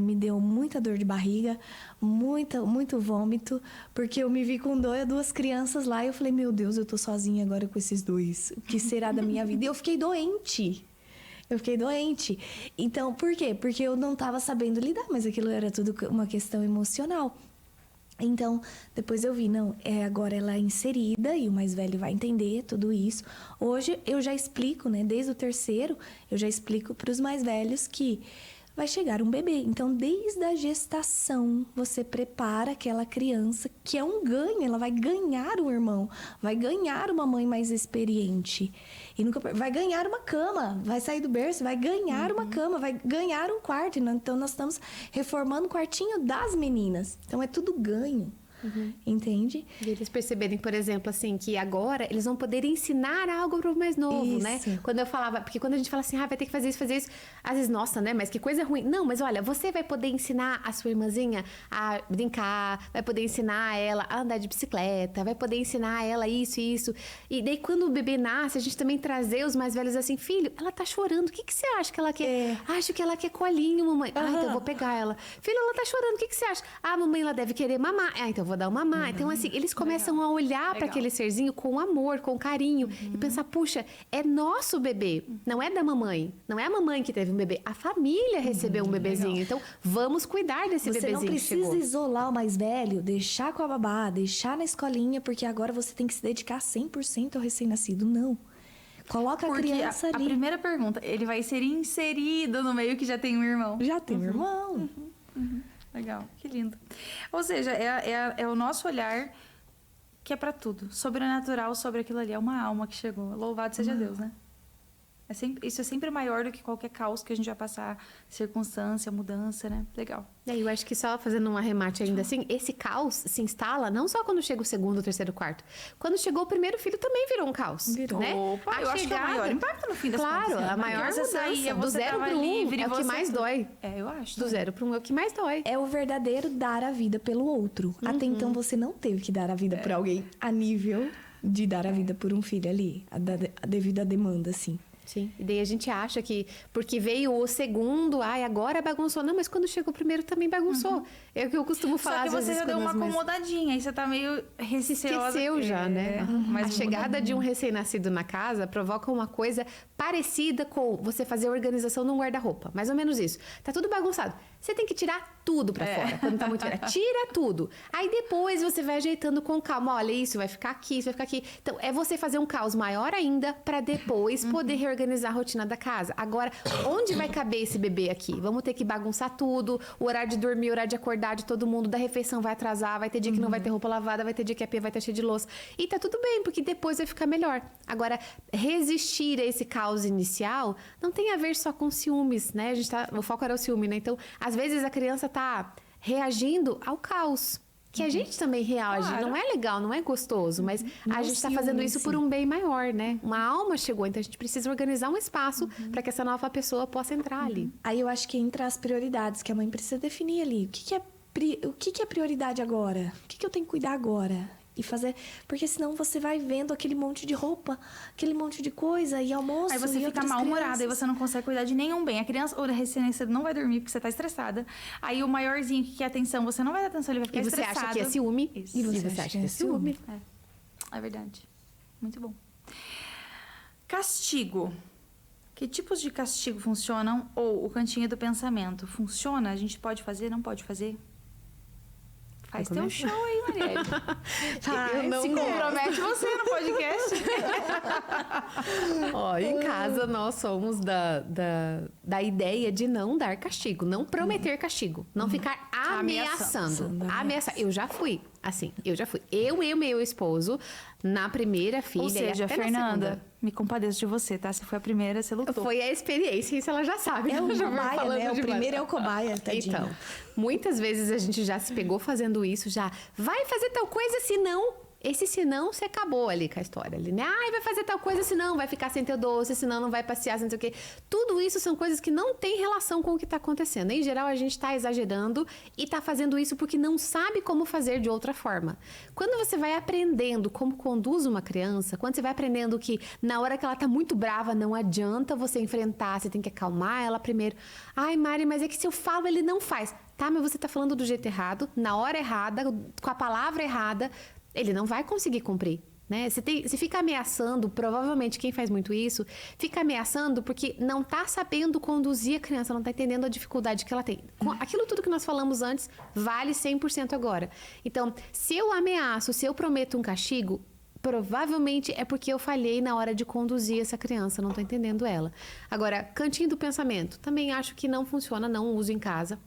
me deu muita dor de barriga, muito vômito, porque eu me vi com 2 crianças lá e eu falei, meu Deus, eu tô sozinha agora com esses 2. O que será da minha vida? E eu fiquei doente. Então, por quê? Porque eu não estava sabendo lidar, mas aquilo era tudo uma questão emocional. Então, depois eu vi, agora ela é inserida e o mais velho vai entender tudo isso. Hoje eu já explico, né? Desde o 3º, eu já explico para os mais velhos que vai chegar um bebê. Então, desde a gestação, você prepara aquela criança que é um ganho. Ela vai ganhar um irmão, vai ganhar uma mãe mais experiente. E nunca vai ganhar uma cama, vai sair do berço, vai ganhar uma cama, vai ganhar um quarto. Então, nós estamos reformando o quartinho das meninas. Então, é tudo ganho. Entende? E eles perceberem, por exemplo, assim, que agora eles vão poder ensinar algo pro mais novo, né? Quando eu falava, porque quando a gente fala assim, vai ter que fazer isso, às vezes, nossa, né? Mas que coisa ruim. Não, mas olha, você vai poder ensinar a sua irmãzinha a brincar, vai poder ensinar ela a andar de bicicleta, vai poder ensinar ela isso e isso. E daí, quando o bebê nasce, a gente também trazer os mais velhos assim, filho, ela tá chorando, o que você acha que ela quer? Acho que ela quer colinho, mamãe. Então eu vou pegar ela. Filho, ela tá chorando, o que você acha? Mamãe, ela deve querer mamar. Então eu vou dar uma mamar. Então, assim, eles começam a olhar para aquele serzinho com amor, com carinho e pensar, puxa, é nosso bebê, não é da mamãe. Não é a mamãe que teve um bebê, a família recebeu um bebezinho. Então, vamos cuidar desse bebezinho. Você não precisa isolar o mais velho, deixar com a babá, deixar na escolinha, porque agora você tem que se dedicar 100% ao recém-nascido. Não. Coloca a criança ali. A primeira pergunta, ele vai ser inserido no meio que já tem um irmão. Já tem um irmão. Legal, que lindo. Ou seja, é o nosso olhar que é pra tudo. Sobrenatural sobre aquilo ali. É uma alma que chegou. Louvado seja Deus, né? Isso é sempre maior do que qualquer caos que a gente vai passar, circunstância, mudança, né? Legal. E aí, eu acho que só fazendo um arremate ainda assim, esse caos se instala não só quando chega o segundo, o terceiro, o quarto. Quando chegou o primeiro filho também virou um caos. Virou. Né? Opa, eu acho que é o maior impacto no fim das contas. Claro, Né? a maior Porque você mudança. saía, Do você 0 tava para o 1 livre, é o que você mais dói. É, eu acho. Do 0 para o 1 é o que mais dói. É o verdadeiro dar a vida pelo outro. Até então você não teve que dar a vida por alguém a nível de dar a vida por um filho ali, devido à demanda, assim. Sim. E daí a gente acha que porque veio o segundo, agora bagunçou. Não, mas quando chegou o primeiro também bagunçou. É o que eu costumo falar. Só que às você vezes, já deu uma quando as acomodadinha, aí você tá meio se receosa. esqueceu já, né? Mas A chegada de um recém-nascido na casa provoca uma coisa parecida com você fazer a organização num guarda-roupa. Mais ou menos isso. Tá tudo bagunçado. Você tem que tirar tudo pra fora, quando tá muito virado. Tira tudo. Aí depois você vai ajeitando com calma. Olha, isso vai ficar aqui, isso vai ficar aqui. Então, é você fazer um caos maior ainda pra depois poder reorganizar a rotina da casa. Agora, onde vai caber esse bebê aqui? Vamos ter que bagunçar tudo. O horário de dormir, o horário de acordar de todo mundo, da refeição vai atrasar, vai ter dia que não vai ter roupa lavada, vai ter dia que a pia vai estar cheia de louça. E tá tudo bem, porque depois vai ficar melhor. Agora, resistir a esse caos inicial não tem a ver só com ciúmes, né? O foco era o ciúme, né? Então, às vezes a criança tá reagindo ao caos. Que a gente também reage. Claro. Não é legal, não é gostoso, mas a gente tá fazendo isso por um bem maior, né? Uma alma chegou, então a gente precisa organizar um espaço para que essa nova pessoa possa entrar ali. Aí eu acho que entra as prioridades que a mãe precisa definir ali. O que é prioridade agora? O que eu tenho que cuidar agora? E fazer... Porque senão você vai vendo aquele monte de roupa, aquele monte de coisa, e almoço, Aí você e fica outras mal-humorada e crianças. você não consegue cuidar de nenhum bem. A criança, ou recém-nascido, não vai dormir porque você tá estressada. Aí o maiorzinho que quer atenção, você não vai dar atenção, ele vai ficar E você estressado. acha que é ciúme. Isso. E você acha que é ciúme. É verdade. Muito bom. Castigo. Que tipos de castigo funcionam? Ou o cantinho do pensamento funciona? A gente pode fazer, não pode fazer? Faz teu começar? show aí, Marielle. Se compromete você no podcast. Ó, em casa nós somos da ideia de não dar castigo, não prometer castigo, não ficar ameaçando. Ameaçar. Eu já fui, assim, Eu e o meu esposo, na primeira filha. Ou seja, e até Fernanda, me compadeço de você, tá? Você foi a primeira, você lutou. foi a experiência, isso ela já sabe. É o Já vem cobaia, falando né? O demais. primeiro é o cobaia, tadinho. Então, muitas vezes a gente já se pegou fazendo isso, já vai fazer tal coisa, senão... Esse senão, você acabou ali com a história ali, né? Vai fazer tal coisa, senão vai ficar sem teu doce, senão não vai passear, não sei o quê. Tudo isso são coisas que não têm relação com o que tá acontecendo. Em geral, a gente tá exagerando e tá fazendo isso porque não sabe como fazer de outra forma. Quando você vai aprendendo como conduz uma criança, quando você vai aprendendo que na hora que ela tá muito brava, não adianta você enfrentar, você tem que acalmar ela primeiro. Ai, Mari, mas é que se eu falo, ele não faz. Tá, mas você tá falando do jeito errado, na hora errada, com a palavra errada, ele não vai conseguir cumprir, né? Você fica ameaçando, provavelmente quem faz muito isso, fica ameaçando porque não tá sabendo conduzir a criança, não tá entendendo a dificuldade que ela tem. Aquilo tudo que nós falamos antes vale 100% agora. Então, se eu ameaço, se eu prometo um castigo, provavelmente é porque eu falhei na hora de conduzir essa criança, não tô entendendo ela. Agora, cantinho do pensamento, também acho que não funciona, não uso em casa.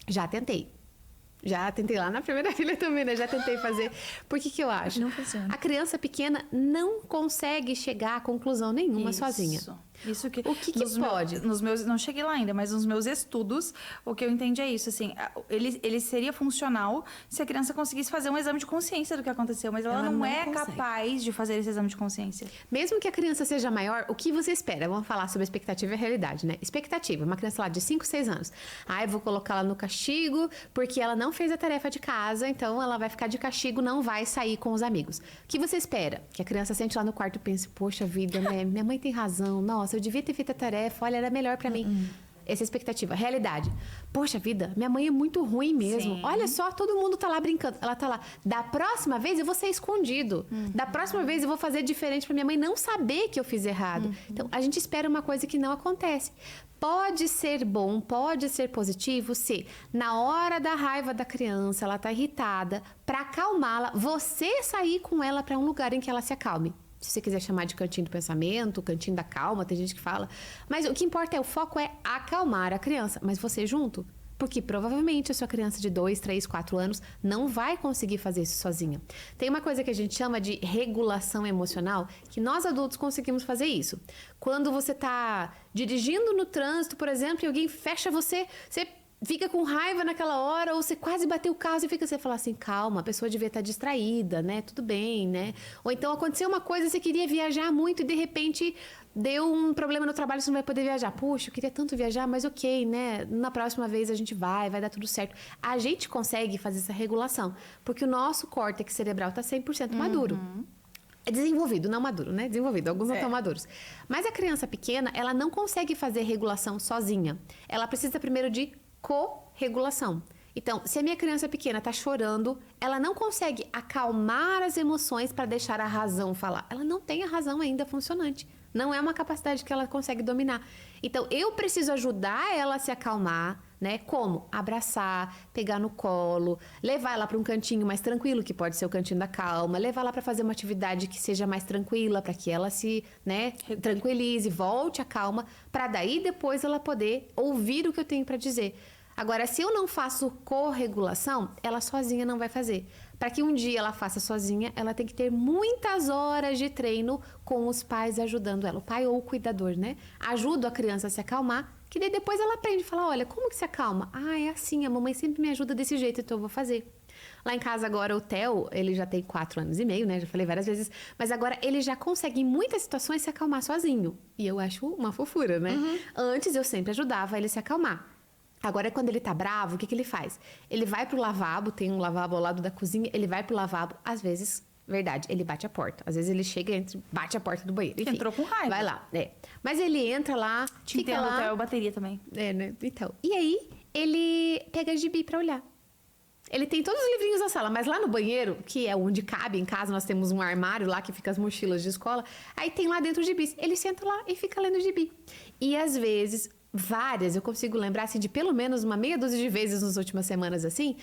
Já tentei lá na primeira filha também, né? Já tentei fazer. Por que eu acho? Não funciona. A criança pequena não consegue chegar a conclusão nenhuma sozinha. Isso que O que pode? Nos meus, não cheguei lá ainda, mas nos meus estudos, o que eu entendi é isso, assim, ele seria funcional se a criança conseguisse fazer um exame de consciência do que aconteceu, mas ela não é consegue. capaz de fazer esse exame de consciência. Mesmo que a criança seja maior, o que você espera? Vamos falar sobre expectativa e realidade, né? Expectativa, uma criança lá de 5, 6 anos. Eu vou colocar ela no castigo porque ela não fez a tarefa de casa, então ela vai ficar de castigo, não vai sair com os amigos. O que você espera? Que a criança sente lá no quarto e pense, poxa vida, né? Minha mãe tem razão, nossa, eu devia ter feito a tarefa, olha, era melhor pra mim. Essa é a expectativa. Realidade. Poxa vida, minha mãe é muito ruim mesmo. Sim. Olha só, todo mundo tá lá brincando. Ela tá lá. Da próxima vez eu vou ser escondido. Da próxima vez eu vou fazer diferente pra minha mãe não saber que eu fiz errado. Então, a gente espera uma coisa que não acontece. Pode ser bom, pode ser positivo se na hora da raiva da criança, ela tá irritada, pra acalmá-la, você sair com ela pra um lugar em que ela se acalme. Se você quiser chamar de cantinho do pensamento, cantinho da calma, tem gente que fala. Mas o que importa o foco é acalmar a criança. Mas você junto. Porque provavelmente a sua criança de 2, 3, 4 anos não vai conseguir fazer isso sozinha. Tem uma coisa que a gente chama de regulação emocional, que nós adultos conseguimos fazer isso. Quando você está dirigindo no trânsito, por exemplo, e alguém fecha você fica com raiva naquela hora, ou você quase bateu o carro, você fala assim, calma, a pessoa devia estar distraída, né? Tudo bem, né? Ou então aconteceu uma coisa, você queria viajar muito e de repente deu um problema no trabalho, você não vai poder viajar. Puxa, eu queria tanto viajar, mas ok, né? Na próxima vez a gente vai dar tudo certo. A gente consegue fazer essa regulação, porque o nosso córtex cerebral está 100% maduro. É desenvolvido, não maduro, né? Desenvolvido, alguns não estão maduros. Mas a criança pequena, ela não consegue fazer regulação sozinha. Ela precisa primeiro de corregulação. Então, se a minha criança pequena está chorando, ela não consegue acalmar as emoções para deixar a razão falar. Ela não tem a razão ainda funcionante. Não é uma capacidade que ela consegue dominar. Então, eu preciso ajudar ela a se acalmar, né? Como? Abraçar, pegar no colo, levar ela para um cantinho mais tranquilo, que pode ser o cantinho da calma, levar ela para fazer uma atividade que seja mais tranquila, para que ela se, né, tranquilize, volte a calma, para daí depois ela poder ouvir o que eu tenho para dizer. Agora, se eu não faço corregulação, ela sozinha não vai fazer. Para que um dia ela faça sozinha, ela tem que ter muitas horas de treino com os pais ajudando ela. O pai ou o cuidador, né? Ajuda a criança a se acalmar, que daí depois ela aprende a falar, olha, como que se acalma? Ah, é assim, a mamãe sempre me ajuda desse jeito, então eu vou fazer. Lá em casa agora o Theo, ele já tem 4 anos e meio, né? Já falei várias vezes. Mas agora ele já consegue em muitas situações se acalmar sozinho. E eu acho uma fofura, né? Antes eu sempre ajudava ele a se acalmar. Agora, quando ele tá bravo, o que ele faz? Ele vai pro lavabo, tem um lavabo ao lado da cozinha, ele vai pro lavabo, às vezes, verdade, ele bate a porta. Às vezes ele chega e bate a porta do banheiro. Enfim, entrou com raiva. Vai lá, Mas ele entra lá, fica lá... Até a bateria também. Né? Então, e aí, ele pega a gibi pra olhar. Ele tem todos os livrinhos na sala, mas lá no banheiro, que é onde cabe, em casa nós temos um armário lá que fica as mochilas de escola, aí tem lá dentro os gibis. Ele senta lá e fica lendo o gibi. E às vezes... várias, eu consigo lembrar assim, de pelo menos uma meia dúzia de vezes nas últimas semanas assim,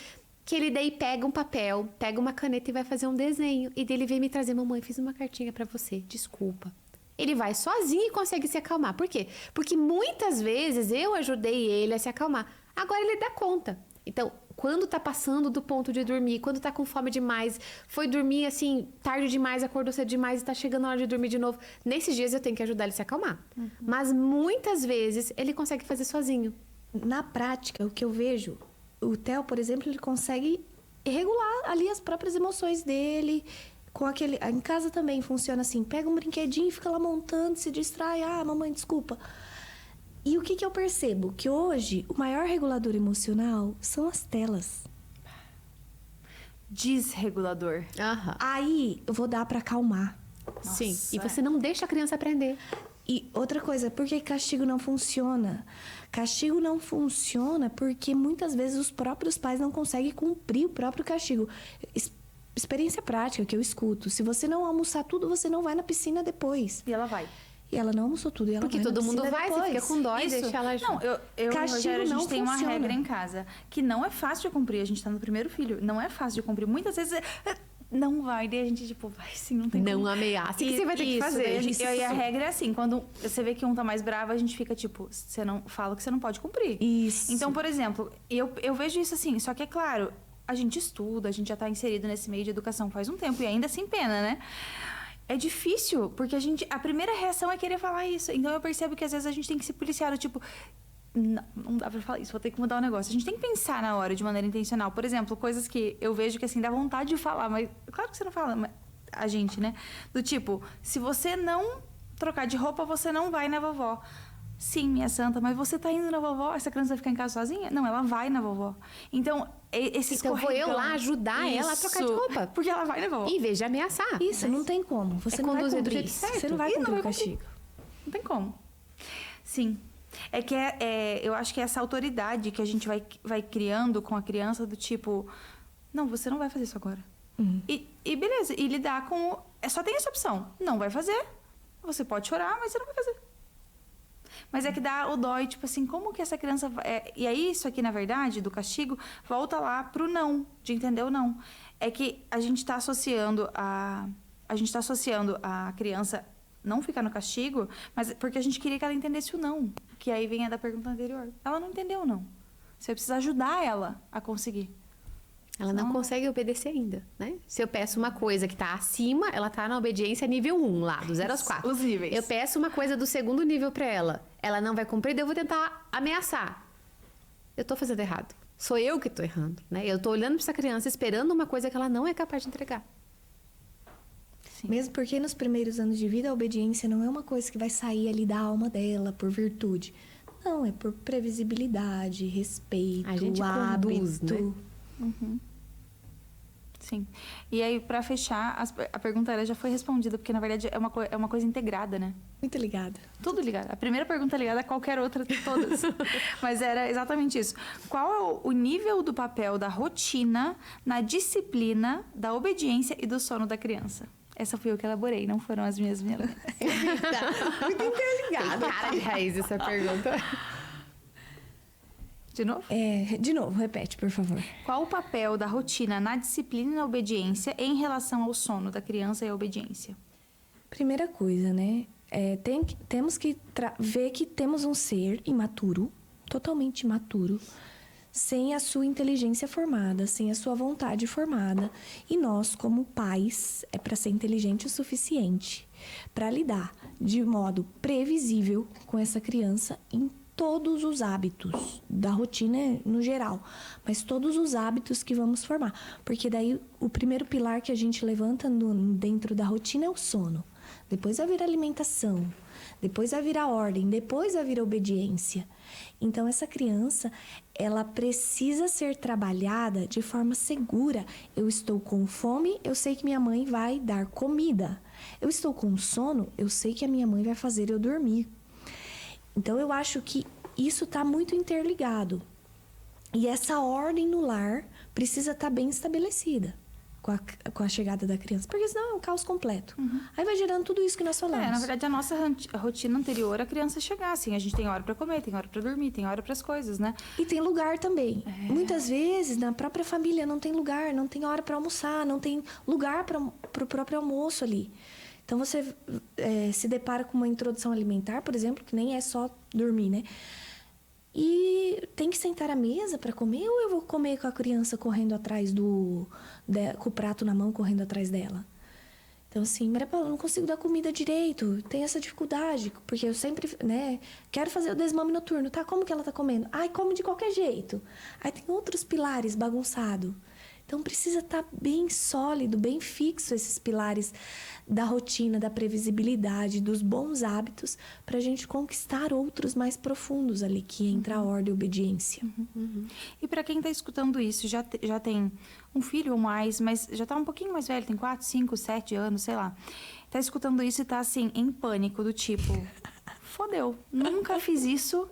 que ele daí pega um papel, pega uma caneta e vai fazer um desenho. E dele vem me trazer, mamãe, fiz uma cartinha pra você, desculpa. Ele vai sozinho e consegue se acalmar. Por quê? Porque muitas vezes eu ajudei ele a se acalmar. Agora ele dá conta. Então, quando tá passando do ponto de dormir, quando tá com fome demais, foi dormir assim, tarde demais, acordou cedo demais e tá chegando a hora de dormir de novo. Nesses dias eu tenho que ajudar ele a se acalmar. Mas muitas vezes ele consegue fazer sozinho. Na prática, o que eu vejo, o Theo, por exemplo, ele consegue regular ali as próprias emoções dele. Com aquele... Em casa também funciona assim, pega um brinquedinho, fica lá montando, se distrai. Ah, mamãe, desculpa. E o que eu percebo? Que hoje o maior regulador emocional são as telas. Desregulador. Aí eu vou dar pra acalmar. Sim, e você não deixa a criança aprender. E outra coisa, por que castigo não funciona? Castigo não funciona porque muitas vezes os próprios pais não conseguem cumprir o próprio castigo. Experiência prática que eu escuto. Se você não almoçar tudo, você não vai na piscina depois. E ela vai. E ela não almoçou tudo e ela Porque vai todo na mundo piscina vai, depois. você fica com dó e deixa ela... Não, eu e o Castigo Rogério, a gente não tem uma funciona. regra em casa que não é fácil de cumprir. A gente tá no primeiro filho. Não é fácil de cumprir. Muitas vezes não vai. Daí a gente, tipo, vai sim, não tem Não como. ameaça. O que você vai ter que fazer? E a regra é assim, quando você vê que um tá mais bravo, a gente fica, tipo, você não fala que você não pode cumprir. Isso. Então, por exemplo, eu vejo isso assim, só que é claro, a gente estuda, a gente já tá inserido nesse meio de educação faz um tempo, e ainda sem pena, né? É difícil, porque a primeira reação é querer falar isso. Então eu percebo que às vezes a gente tem que se policiar, tipo, não dá pra falar isso, vou ter que mudar o negócio. A gente tem que pensar na hora de maneira intencional. Por exemplo, coisas que eu vejo que assim dá vontade de falar, mas claro que você não fala, mas a gente, né? Do tipo, se você não trocar de roupa, você não vai na vovó. Sim, minha santa, mas você tá indo na vovó? Essa criança vai ficar em casa sozinha? Não, ela vai na vovó. Então, esse Então vou eu lá ajudar ela a trocar de roupa. Porque ela vai na vovó. Em vez de ameaçar. Isso, não tem como. Você não vai conduzir do cumprir. jeito certo. Você não vai E cumprir não o vai castigo. Não tem como. Sim. É que eu acho que é essa autoridade que a gente vai criando com a criança do tipo... Não, você não vai fazer isso agora. E beleza. E lidar com... Só tem essa opção. Não vai fazer. Você pode chorar, mas você não vai fazer. Mas é que dá o dó, e tipo assim, como que essa criança... E aí, isso aqui, na verdade, do castigo, volta lá pro não, de entender o não. É que a gente tá associando a criança não ficar no castigo, mas porque a gente queria que ela entendesse o não. Que aí vem a da pergunta anterior. Ela não entendeu o não. Você precisa ajudar ela a conseguir. Ela não consegue obedecer ainda, né? Se eu peço uma coisa que tá acima, ela tá na obediência nível 1 lá, do 0 aos 4. Os níveis. Eu peço uma coisa do segundo nível pra ela, ela não vai cumprir, daí eu vou tentar ameaçar. Eu tô fazendo errado. Sou eu que tô errando, né? Eu tô olhando pra essa criança esperando uma coisa que ela não é capaz de entregar. Sim. Mesmo porque nos primeiros anos de vida, a obediência não é uma coisa que vai sair ali da alma dela por virtude. Não, é por previsibilidade, respeito, A gente conduz, hábito. né? Sim. E aí, pra fechar, a pergunta ela já foi respondida, porque na verdade é uma coisa integrada, né? Muito ligada. Tudo ligado. A primeira pergunta é ligada a qualquer outra de todas. Mas era exatamente isso. Qual é o nível do papel da rotina na disciplina, da obediência e do sono da criança? Essa fui eu que elaborei, não foram as minhas meninas. Muito interligada. Tem cara de raiz essa pergunta. De novo? De novo, repete, por favor. Qual o papel da rotina na disciplina e na obediência em relação ao sono da criança e à obediência? Primeira coisa, né? Temos que ver que temos um ser imaturo, totalmente imaturo, sem a sua inteligência formada, sem a sua vontade formada. E nós, como pais, é para ser inteligente o suficiente para lidar de modo previsível com essa criança em todos os hábitos da rotina no geral, mas todos os hábitos que vamos formar. Porque daí o primeiro pilar que a gente levanta dentro da rotina é o sono. Depois vai vir a alimentação, depois vai vir a ordem, depois vai vir a obediência. Então, essa criança, ela precisa ser trabalhada de forma segura. Eu estou com fome, eu sei que minha mãe vai dar comida. Eu estou com sono, eu sei que a minha mãe vai fazer eu dormir. Então, eu acho que isso está muito interligado. E essa ordem no lar precisa estar bem estabelecida com a chegada da criança. Porque senão é um caos completo. Aí vai gerando tudo isso que nós falamos. Na verdade, a nossa rotina anterior, a criança chegar, assim. A gente tem hora pra comer, tem hora pra dormir, tem hora pras coisas, né? E tem lugar também. Muitas vezes, na própria família, não tem lugar, não tem hora para almoçar, não tem lugar para o próprio almoço ali. Então, você se depara com uma introdução alimentar, por exemplo, que nem é só dormir, né? E tem que sentar à mesa para comer, ou eu vou comer com a criança correndo atrás com o prato na mão, correndo atrás dela? Então, assim, Maria Paula, eu não consigo dar comida direito, tem essa dificuldade, porque eu sempre, né, quero fazer o desmame noturno, tá? Como que ela tá comendo? Ai, come de qualquer jeito. Aí tem outros pilares bagunçados. Então, precisa estar bem sólido, bem fixo esses pilares da rotina, da previsibilidade, dos bons hábitos, para a gente conquistar outros mais profundos ali, que entra a ordem e a obediência. E para quem tá escutando isso, já tem um filho ou mais, mas já tá um pouquinho mais velho, tem 4, 5, 7 anos, sei lá. Tá escutando isso e tá assim, em pânico, do tipo, fodeu, nunca fiz isso,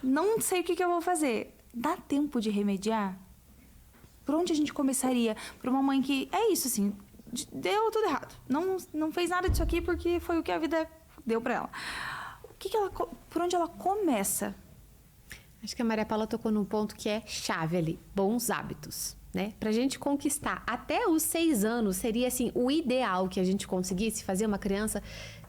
não sei o que eu vou fazer. Dá tempo de remediar? Por onde a gente começaria? Para uma mãe que, é isso assim, deu tudo errado. Não fez nada disso aqui porque foi o que a vida deu para ela. Por onde ela começa? Acho que a Maria Paula tocou num ponto que é chave ali, bons hábitos, né? Pra gente conquistar até os 6 anos, seria assim, o ideal que a gente conseguisse fazer uma criança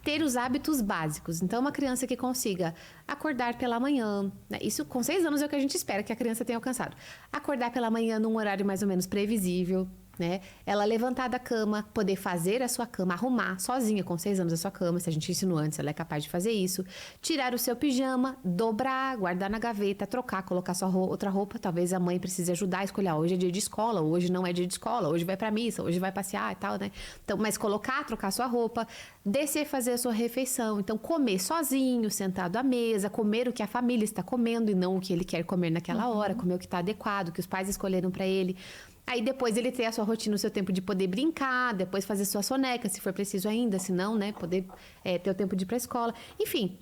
ter os hábitos básicos. Então, uma criança que consiga acordar pela manhã, né? Isso com 6 anos é o que a gente espera que a criança tenha alcançado. Acordar pela manhã num horário mais ou menos previsível, né? Ela levantar da cama, poder fazer a sua cama, arrumar sozinha com 6 anos a sua cama, se a gente ensinou antes, ela é capaz de fazer isso. Tirar o seu pijama, dobrar, guardar na gaveta, trocar, colocar sua outra roupa. Talvez a mãe precise ajudar a escolher. Hoje é dia de escola, hoje não é dia de escola, hoje vai pra missa, hoje vai passear e tal, né? Então, mas colocar, trocar sua roupa, descer, fazer a sua refeição. Então, comer sozinho, sentado à mesa, comer o que a família está comendo e não o que ele quer comer naquela hora, comer o que está adequado, o que os pais escolheram para ele. Aí depois ele ter a sua rotina, o seu tempo de poder brincar, depois fazer sua soneca, se for preciso ainda, se não, né, poder ter o tempo de ir para a escola. Enfim,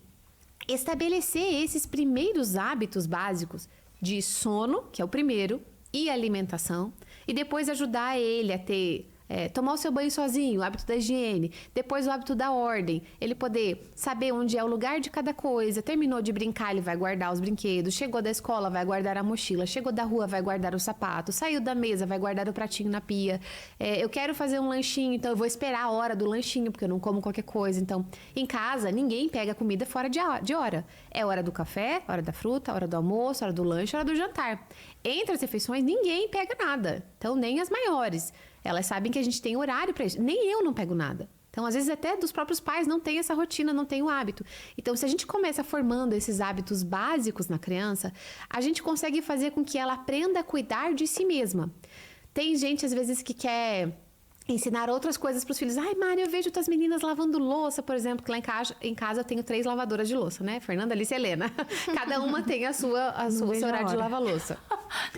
estabelecer esses primeiros hábitos básicos de sono, que é o primeiro, e alimentação, e depois ajudar ele a ter tomar o seu banho sozinho, o hábito da higiene, depois o hábito da ordem, ele poder saber onde é o lugar de cada coisa, terminou de brincar, ele vai guardar os brinquedos, chegou da escola, vai guardar a mochila, chegou da rua, vai guardar o sapato, saiu da mesa, vai guardar o pratinho na pia, eu quero fazer um lanchinho, então eu vou esperar a hora do lanchinho, porque eu não como qualquer coisa. Então, em casa, ninguém pega comida fora de hora. É hora do café, hora da fruta, hora do almoço, hora do lanche, hora do jantar. Entre as refeições, ninguém pega nada, então nem as maiores. Elas sabem que a gente tem horário para isso. Nem eu não pego nada. Então, às vezes, até dos próprios pais não tem essa rotina, não tem o hábito. Então, se a gente começa formando esses hábitos básicos na criança, a gente consegue fazer com que ela aprenda a cuidar de si mesma. Tem gente, às vezes, que quer ensinar outras coisas para os filhos. Ai, Mari, eu vejo tuas meninas lavando louça, por exemplo, que lá em casa eu tenho 3 lavadoras de louça, né? Fernanda, Alice e Helena. Cada uma tem o seu horário de lavar louça.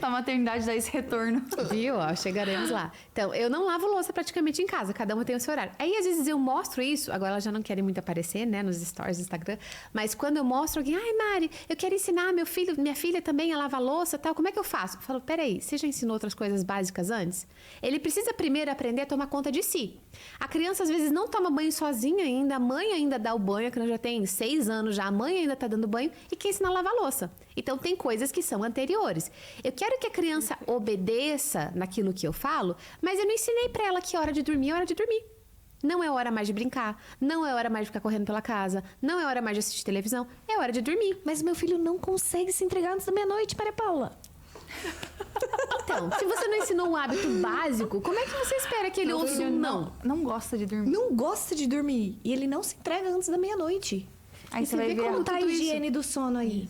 A maternidade dá esse retorno. Viu? Ó, chegaremos lá. Então, eu não lavo louça praticamente em casa, cada uma tem o seu horário. Aí, às vezes, eu mostro isso, agora elas já não querem muito aparecer, né, nos stories do Instagram, mas quando eu mostro alguém, ai, Mari, eu quero ensinar meu filho, minha filha também a lavar louça e tal, como é que eu faço? Eu falo, peraí, você já ensinou outras coisas básicas antes? Ele precisa primeiro aprender a tomar conta de si. A criança, às vezes, não toma banho sozinha ainda, a mãe ainda dá o banho, a criança já tem 6 anos já, a mãe ainda tá dando banho e quer ensinar a lavar louça. Então, tem coisas que são anteriores. Eu quero que a criança obedeça naquilo que eu falo, mas eu não ensinei para ela que hora de dormir é hora de dormir. Não é hora mais de brincar, não é hora mais de ficar correndo pela casa, não é hora mais de assistir televisão, é hora de dormir. Mas meu filho não consegue se entregar antes da meia-noite, Maria Paula. Então, se você não ensinou um hábito básico, como é que você espera que ele ouça um não? Não gosta de dormir. Não gosta de dormir. E ele não se entrega antes da meia-noite. Aí você vai ver como tá a higiene do sono aí.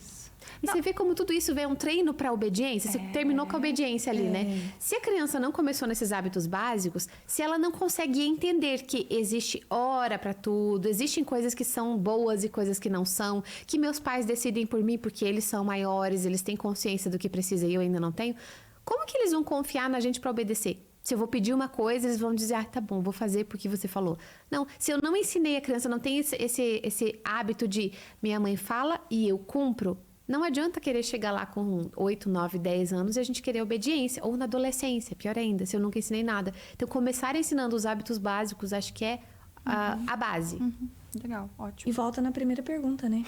E você vê como tudo isso é um treino para obediência. Você terminou com a obediência ali, né? Se a criança não começou nesses hábitos básicos, se ela não consegue entender que existe hora para tudo, existem coisas que são boas e coisas que não são, que meus pais decidem por mim porque eles são maiores, eles têm consciência do que precisa e eu ainda não tenho, como que eles vão confiar na gente para obedecer? Se eu vou pedir uma coisa, eles vão dizer, tá bom, vou fazer porque você falou. Não, se eu não ensinei a criança, não tem esse hábito de minha mãe fala e eu cumpro, não adianta querer chegar lá com 8, 9, 10 anos e a gente querer obediência. Ou na adolescência, pior ainda, se eu nunca ensinei nada. Então, começar ensinando os hábitos básicos, acho que é a base. Uhum. Legal, ótimo. E volta na primeira pergunta, né?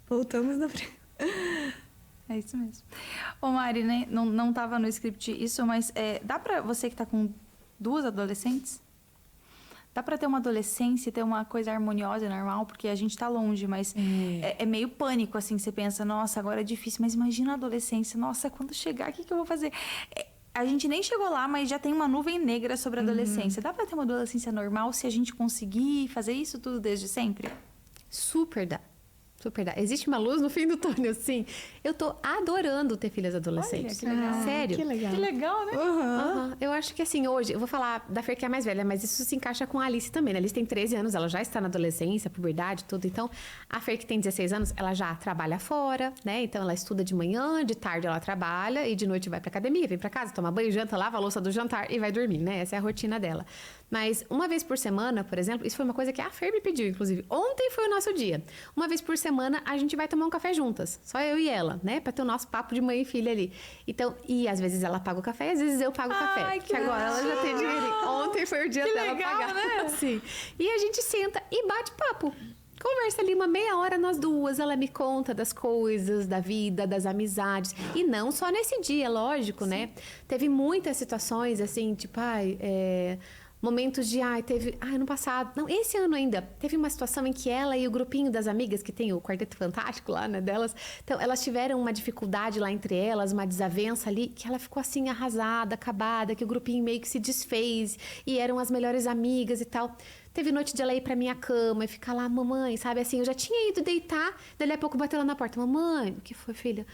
Voltamos na primeira. É isso mesmo. Ô, Mari, né, não tava no script isso, mas dá pra você que tá com 2 adolescentes? Dá pra ter uma adolescência e ter uma coisa harmoniosa e normal? Porque a gente tá longe, mas é meio pânico, assim. Você pensa, nossa, agora é difícil, mas imagina a adolescência. Nossa, quando chegar, o que eu vou fazer? A gente nem chegou lá, mas já tem uma nuvem negra sobre a adolescência. Dá pra ter uma adolescência normal se a gente conseguir fazer isso tudo desde sempre? Super dá. Super dá. Existe uma luz no fim do túnel, sim. Eu tô adorando ter filhas adolescentes. Olha, que legal. Sério. Que legal. Que legal, né? Uhum. Eu acho que assim, hoje, eu vou falar da Fer que é a mais velha, mas isso se encaixa com a Alice também, né? A Alice tem 13 anos, ela já está na adolescência, puberdade, tudo. Então, a Fer que tem 16 anos, ela já trabalha fora, né? Então, ela estuda de manhã, de tarde ela trabalha e de noite vai pra academia, vem pra casa, toma banho, janta, lava a louça do jantar e vai dormir, né? Essa é a rotina dela. Mas uma vez por semana, por exemplo, isso foi uma coisa que a Fer me pediu, inclusive. Ontem foi o nosso dia. Uma vez por semana, a gente vai tomar um café juntas. Só eu e ela, né? Pra ter o nosso papo de mãe e filha ali. Então, e às vezes ela paga o café, e às vezes eu pago o café. Que agora ela já tem dinheiro. Ontem foi o dia dela legal, pagar. Né? Sim. E a gente senta e bate papo. Conversa ali uma meia hora nós duas, ela me conta das coisas, da vida, das amizades. E não só nesse dia, lógico, né? Teve muitas situações assim, tipo, momentos de, ano passado, não, esse ano ainda, teve uma situação em que ela e o grupinho das amigas, que tem o Quarteto Fantástico lá, né, delas, então elas tiveram uma dificuldade lá entre elas, uma desavença ali, que ela ficou assim arrasada, acabada, que o grupinho meio que se desfez, e eram as melhores amigas e tal. Teve noite de ela ir pra minha cama e ficar lá, mamãe, sabe, assim, eu já tinha ido deitar, dali a pouco bateu lá na porta, mamãe, o que foi, filha?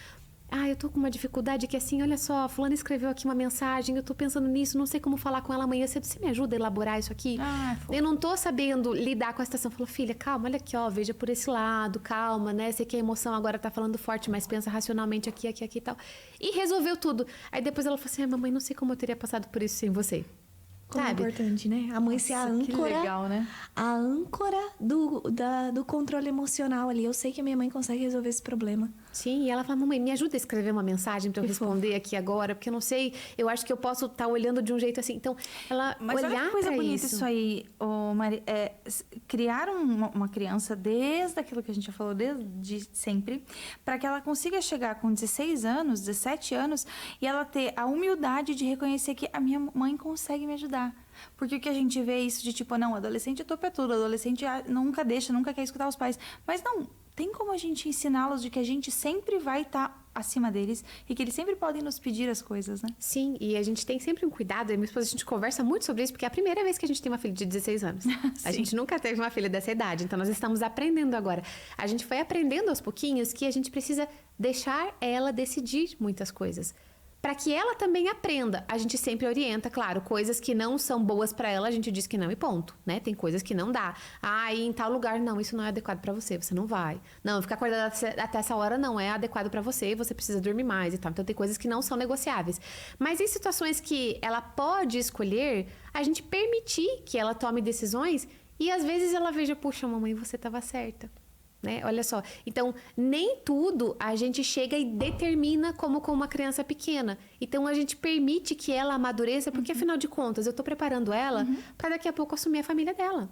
Eu tô com uma dificuldade que assim, olha só, fulana escreveu aqui uma mensagem, eu tô pensando nisso, não sei como falar com ela amanhã cedo, você me ajuda a elaborar isso aqui? Eu não tô sabendo lidar com a situação. Falou, filha, calma, olha aqui, ó, veja por esse lado, calma, né? Sei que a emoção agora tá falando forte, mas pensa racionalmente aqui e tal. E resolveu tudo. Aí depois ela falou assim, mamãe, não sei como eu teria passado por isso sem você. Como é importante, né? A mãe ser a âncora. Que legal, né? A âncora do controle emocional ali. Eu sei que a minha mãe consegue resolver esse problema. Sim, e ela fala, mamãe, me ajuda a escrever uma mensagem para eu responder aqui agora, porque eu não sei, eu acho que eu posso estar olhando de um jeito assim. Então, ela Mas olhar olha que coisa pra bonita isso aí, ô Mari. Criar uma criança desde aquilo que a gente já falou, desde sempre, para que ela consiga chegar com 16 anos, 17 anos, e ela ter a humildade de reconhecer que a minha mãe consegue me ajudar. Porque o que a gente vê é isso de tipo, não, adolescente é topetudo, adolescente nunca deixa, nunca quer escutar os pais. Mas não, tem como a gente ensiná-los de que a gente sempre vai estar acima deles e que eles sempre podem nos pedir as coisas, né? Sim, e a gente tem sempre um cuidado, eu e minha esposa, a gente conversa muito sobre isso, porque é a primeira vez que a gente tem uma filha de 16 anos. A gente nunca teve uma filha dessa idade, então nós estamos aprendendo agora. A gente foi aprendendo aos pouquinhos que a gente precisa deixar ela decidir muitas coisas. Para que ela também aprenda. A gente sempre orienta, claro, coisas que não são boas para ela, a gente diz que não e ponto, né? Tem coisas que não dá. Ah, e em tal lugar, não, isso não é adequado para você, você não vai. Não, ficar acordada até essa hora não é adequado para você, você precisa dormir mais e tal. Então tem coisas que não são negociáveis. Mas em situações que ela pode escolher, a gente permitir que ela tome decisões e às vezes ela veja, puxa, mamãe, você estava certa. Né? Olha só, então nem tudo a gente chega e determina como com uma criança pequena. Então a gente permite que ela amadureça, porque afinal de contas eu tô preparando ela para daqui a pouco assumir a família dela,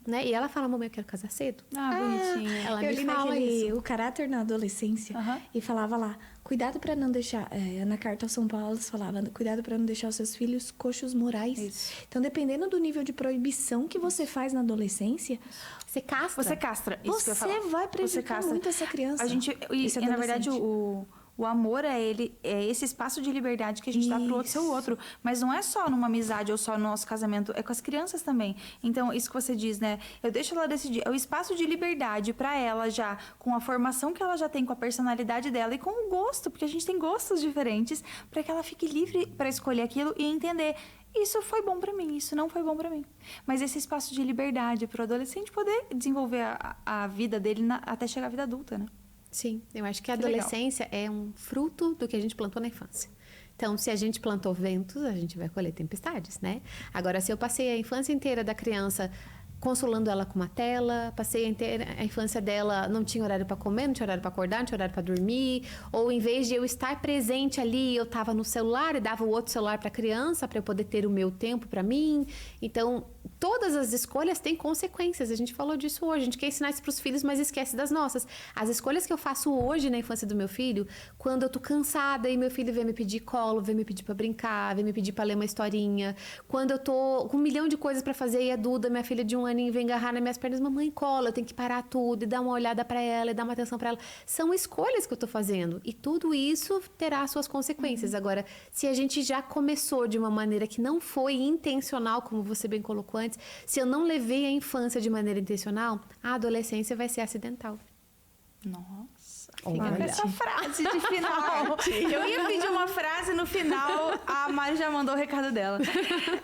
né? E ela fala, mamãe, eu quero casar cedo. Bonitinha. Ela Eu me li fala isso. o caráter na adolescência e falava lá, cuidado para não deixar, na carta aos São Paulo falava, cuidado para não deixar os seus filhos coxos morais. Isso. Então, dependendo do nível de proibição que você faz na adolescência, Você castra. Você castra. Isso que eu ia você falar. vai prejudicar muito essa criança. A gente, esse na verdade, adolescente. o amor é esse espaço de liberdade que a gente dá pro outro ser o outro. Mas não é só numa amizade ou só no nosso casamento, é com as crianças também. Então, isso que você diz, né? Eu deixo ela decidir. É o espaço de liberdade pra ela já, com a formação que ela já tem, com a personalidade dela e com o gosto, porque a gente tem gostos diferentes, pra que ela fique livre pra escolher aquilo e entender. Isso foi bom pra mim, isso não foi bom pra mim. Mas esse espaço de liberdade pro adolescente poder desenvolver a vida dele até chegar à vida adulta, né? Sim, eu acho que a Que legal. adolescência é um fruto do que a gente plantou na infância. Então, se a gente plantou ventos, a gente vai colher tempestades, né? Agora, se eu passei a infância inteira da criança consolando ela com uma tela, passei a infância dela, não tinha horário para comer, não tinha horário para acordar, não tinha horário para dormir, ou em vez de eu estar presente ali, eu estava no celular e dava o outro celular para a criança para eu poder ter o meu tempo para mim. Então, todas as escolhas têm consequências. A gente falou disso hoje. A gente quer ensinar isso para os filhos, mas esquece das nossas. As escolhas que eu faço hoje na infância do meu filho, quando eu tô cansada e meu filho vem me pedir colo, vem me pedir para brincar, vem me pedir para ler uma historinha, quando eu tô com 1 milhão de coisas para fazer e a Duda, minha filha de 1 aninho, vem agarrar nas minhas pernas, mamãe, cola, eu tenho que parar tudo e dar uma olhada para ela e dar uma atenção para ela. São escolhas que eu tô fazendo e tudo isso terá suas consequências. Agora, se a gente já começou de uma maneira que não foi intencional, como você bem colocou antes, se eu não levei a infância de maneira intencional, a adolescência vai ser acidental. Nossa, Olha. fica com essa frase de final. Eu ia pedir uma frase no final, a Mari já mandou o recado dela.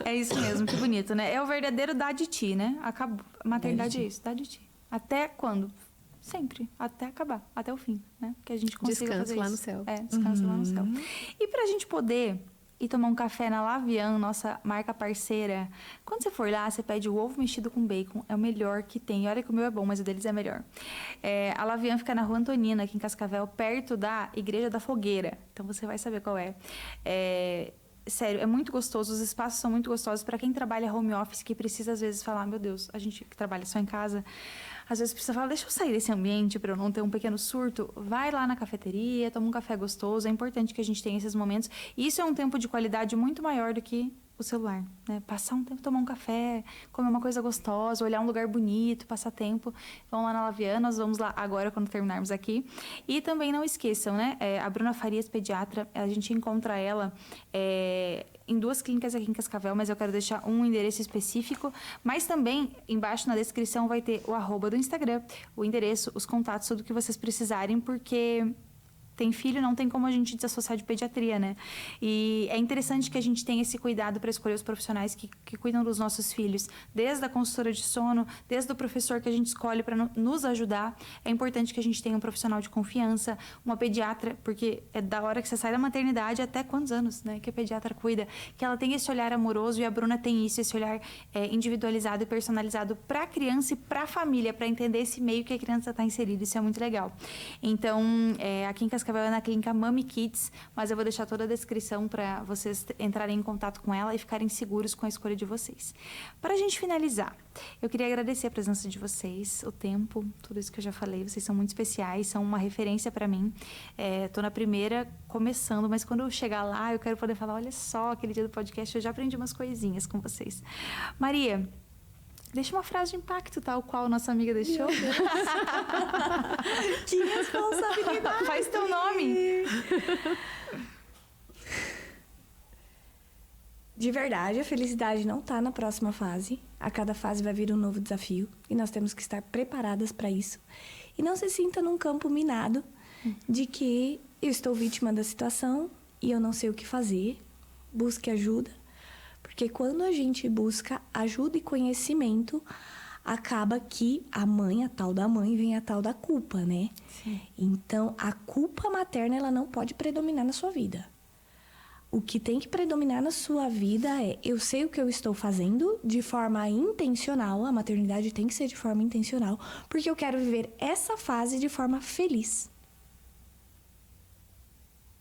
É isso mesmo, que bonito, né? É o verdadeiro dá de ti, né? Acabou. A maternidade é isso, dá de ti. Até quando? Sempre. Até acabar, até o fim, né? Que a gente consiga Descanso fazer lá isso. no céu. Descanso lá no céu. E pra gente poder ir tomar um café na Lavian, nossa marca parceira, quando você for lá, você pede o ovo mexido com bacon, é o melhor que tem. E olha que o meu é bom, mas o deles é melhor. A Lavian fica na Rua Antonina, aqui em Cascavel, perto da Igreja da Fogueira. Então você vai saber qual é. Sério, é muito gostoso, os espaços são muito gostosos. Para quem trabalha home office, que precisa às vezes falar, meu Deus, a gente que trabalha só em casa, às vezes precisa falar, deixa eu sair desse ambiente para eu não ter um pequeno surto. Vai lá na cafeteria, toma um café gostoso. É importante que a gente tenha esses momentos. E isso é um tempo de qualidade muito maior do que o celular, né? Passar um tempo, tomar um café, comer uma coisa gostosa, olhar um lugar bonito, passar tempo. Vamos lá na Lavian, nós vamos lá agora quando terminarmos aqui. E também não esqueçam, né? A Bruna Farias, pediatra, a gente encontra ela em 2 clínicas aqui em Cascavel, mas eu quero deixar um endereço específico. Mas também, embaixo na descrição, vai ter o @ do Instagram, o endereço, os contatos, tudo que vocês precisarem, porque tem filho, não tem como a gente desassociar de pediatria, né? E é interessante que a gente tenha esse cuidado para escolher os profissionais que cuidam dos nossos filhos, desde a consultora de sono, desde o professor que a gente escolhe para nos ajudar. É importante que a gente tenha um profissional de confiança, uma pediatra, porque é da hora que você sai da maternidade até quantos anos, né? Que a pediatra cuida, que ela tem esse olhar amoroso, e a Bruna tem isso, esse olhar individualizado e personalizado para a criança e para a família, para entender esse meio que a criança está inserida. Isso é muito legal. Então, aqui em Cascavel é na clínica Mami Kids, mas eu vou deixar toda a descrição para vocês entrarem em contato com ela e ficarem seguros com a escolha de vocês. Para a gente finalizar, eu queria agradecer a presença de vocês, o tempo, tudo isso que eu já falei. Vocês são muito especiais, são uma referência para mim. Tô na primeira, começando, mas quando eu chegar lá, eu quero poder falar, olha só, aquele dia do podcast, eu já aprendi umas coisinhas com vocês. Maria, deixa uma frase de impacto, tal qual nossa amiga deixou. Que responsabilidade! Faz teu nome! De verdade, a felicidade não está na próxima fase. A cada fase vai vir um novo desafio. E nós temos que estar preparadas para isso. E não se sinta num campo minado de que eu estou vítima da situação e eu não sei o que fazer. Busque ajuda. Porque quando a gente busca ajuda e conhecimento, acaba que a tal da mãe, vem a tal da culpa, né? Sim. Então, a culpa materna, ela não pode predominar na sua vida. O que tem que predominar na sua vida é, eu sei o que eu estou fazendo de forma intencional, a maternidade tem que ser de forma intencional, porque eu quero viver essa fase de forma feliz.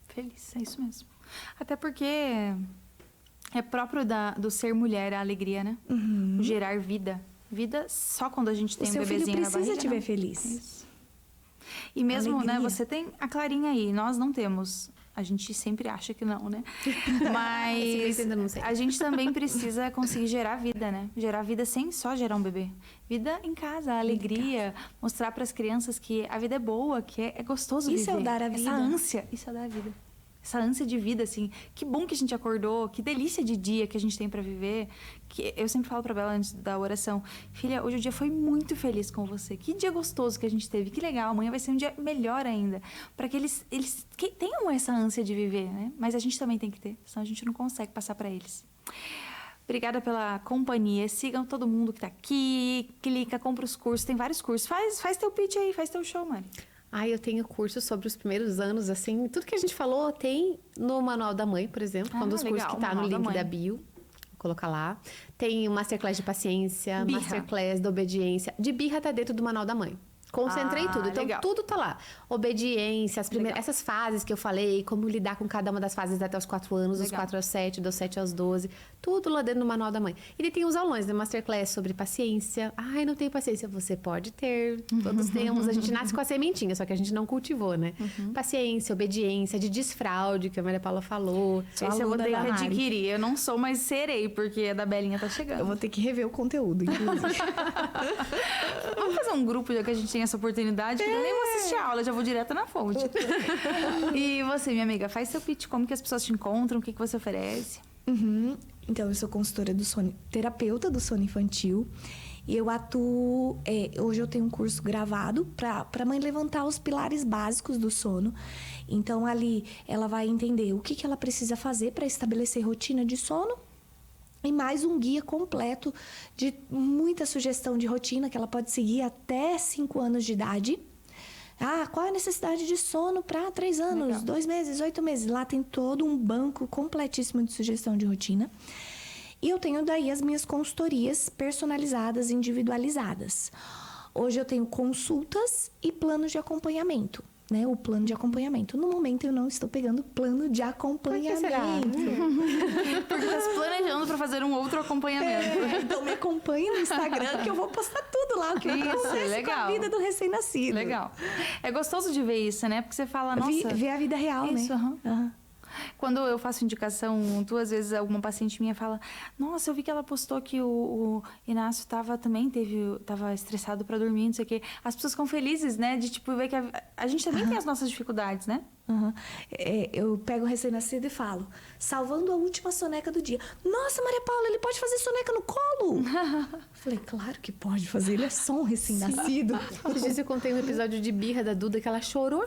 Feliz, é isso mesmo. Até porque é próprio do ser mulher a alegria, né? Uhum. Gerar vida. Vida só quando a gente tem O um seu filho bebezinho na precisa barriga. te ver não. feliz. Isso. E mesmo, né, Alegria. você tem a Clarinha aí, nós não temos. A gente sempre acha que não, né? Mas ainda não sei. a gente também precisa conseguir gerar vida, né? Gerar vida sem só gerar um bebê. Vida em casa, a alegria, mostrar para as crianças que a vida é boa, que é gostoso Isso viver. é o dar a Essa vida. ânsia, isso é o dar a vida. Essa ânsia de vida, assim, que bom que a gente acordou, que delícia de dia que a gente tem pra viver. Que eu sempre falo pra Bela antes da oração, filha, hoje o dia foi muito feliz com você. Que dia gostoso que a gente teve, que legal, amanhã vai ser um dia melhor ainda. Pra que eles que tenham essa ânsia de viver, né? Mas a gente também tem que ter, senão a gente não consegue passar pra eles. Obrigada pela companhia. Sigam todo mundo que tá aqui, clica, compra os cursos, tem vários cursos. Faz teu pitch aí, faz teu show, Mari. Eu tenho cursos sobre os primeiros anos, assim, tudo que a gente falou tem no Manual da Mãe, por exemplo, um dos cursos legal, que tá no Manual da link Mãe. da bio. Vou colocar lá. Tem o Masterclass de Paciência, Birra. Masterclass de Obediência. De birra tá dentro do Manual da Mãe. Concentrei tudo. Então, legal. tudo tá lá. Obediência, Legal. essas fases que eu falei, como lidar com cada uma das fases até os 4 anos, dos Legal. 4 aos 7, dos 7 aos 12. Tudo lá dentro do Manual da Mãe. E ele tem os aulões, né? Masterclass sobre paciência. Ai, não tenho paciência. Você pode ter. Todos temos. A gente nasce com a sementinha, só que a gente não cultivou, né? Paciência, obediência, de desfraude, que a Maria Paula falou. Sou Esse eu vou aluna ter da que Mari. adquirir. Eu não sou, mas serei, porque a da Belinha tá chegando. Eu vou ter que rever o conteúdo, inclusive. Vamos fazer um grupo, já que a gente tem essa oportunidade, que eu nem vou assistir a aula, já vou direto na fonte. E você, minha amiga, faz seu pitch, como que as pessoas te encontram, o que você oferece? Uhum. Então, eu sou consultora do sono, terapeuta do sono infantil. E eu atuo... hoje eu tenho um curso gravado para mãe levantar os pilares básicos do sono. Então, ali, ela vai entender o que ela precisa fazer para estabelecer rotina de sono. E mais um guia completo de muita sugestão de rotina que ela pode seguir até 5 anos de idade. Qual é a necessidade de sono para 3 anos, Legal. 2 meses, 8 meses? Lá tem todo um banco completíssimo de sugestão de rotina. E eu tenho daí as minhas consultorias personalizadas, individualizadas. Hoje eu tenho consultas e planos de acompanhamento. Né, o plano de acompanhamento. No momento, eu não estou pegando plano de acompanhamento. Porque tá se planejando pra fazer um outro acompanhamento. Então, me acompanhe no Instagram, que eu vou postar tudo lá. O que acontece legal. com a vida do recém-nascido. Legal. É gostoso de ver isso, né? Porque você fala, nossa... Ver a vida real, isso, né? aham. Aham. Quando eu faço indicação, 2 vezes alguma paciente minha fala, nossa, eu vi que ela postou que o Inácio tava estressado pra dormir, não sei o quê. As pessoas ficam felizes, né? De, tipo, ver que a gente também tem as nossas dificuldades, né? Aham. Eu pego o recém-nascido e falo, salvando a última soneca do dia. Nossa, Maria Paula, ele pode fazer soneca no colo? Falei, claro que pode fazer, ele é só um recém-nascido. Esses dias eu contei um episódio de birra da Duda que ela chorou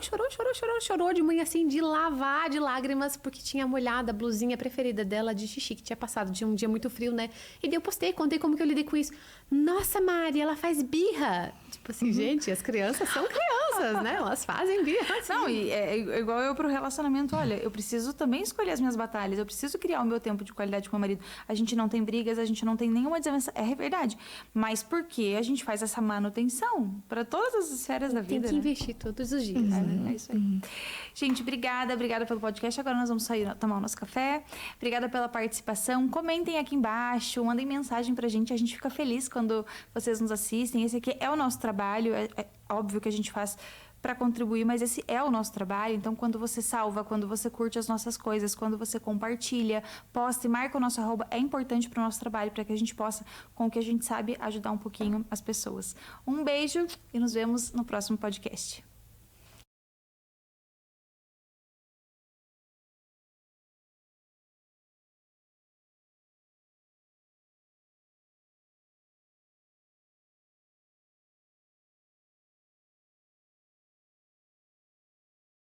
de manhã assim, de lavar de lágrimas, porque tinha molhado a blusinha preferida dela de xixi, que tinha passado de um dia muito frio, né? E daí eu postei, contei como que eu lidei com isso. Nossa, Mari, ela faz birra. Tipo assim, gente, as crianças são crianças, né? Elas fazem birra. Assim. Não, e é igual eu pro relacionamento. Olha, eu preciso também escolher as minhas batalhas. Eu preciso criar o meu tempo de qualidade com o meu marido. A gente não tem brigas, a gente não tem nenhuma desavença. É verdade. Mas por que a gente faz essa manutenção? Para todas as esferas da vida, Tem que investir todos os dias. É isso aí. Gente, obrigada pelo podcast. Agora nós vamos sair tomar o nosso café. Obrigada pela participação. Comentem aqui embaixo, mandem mensagem pra gente. A gente fica feliz quando vocês nos assistem. Esse aqui é o nosso trabalho. É óbvio que a gente faz para contribuir, mas esse é o nosso trabalho. Então, quando você salva, quando você curte as nossas coisas, quando você compartilha, posta e marca o nosso @ é importante para o nosso trabalho, para que a gente possa, com o que a gente sabe, ajudar um pouquinho as pessoas. Um beijo e nos vemos no próximo podcast.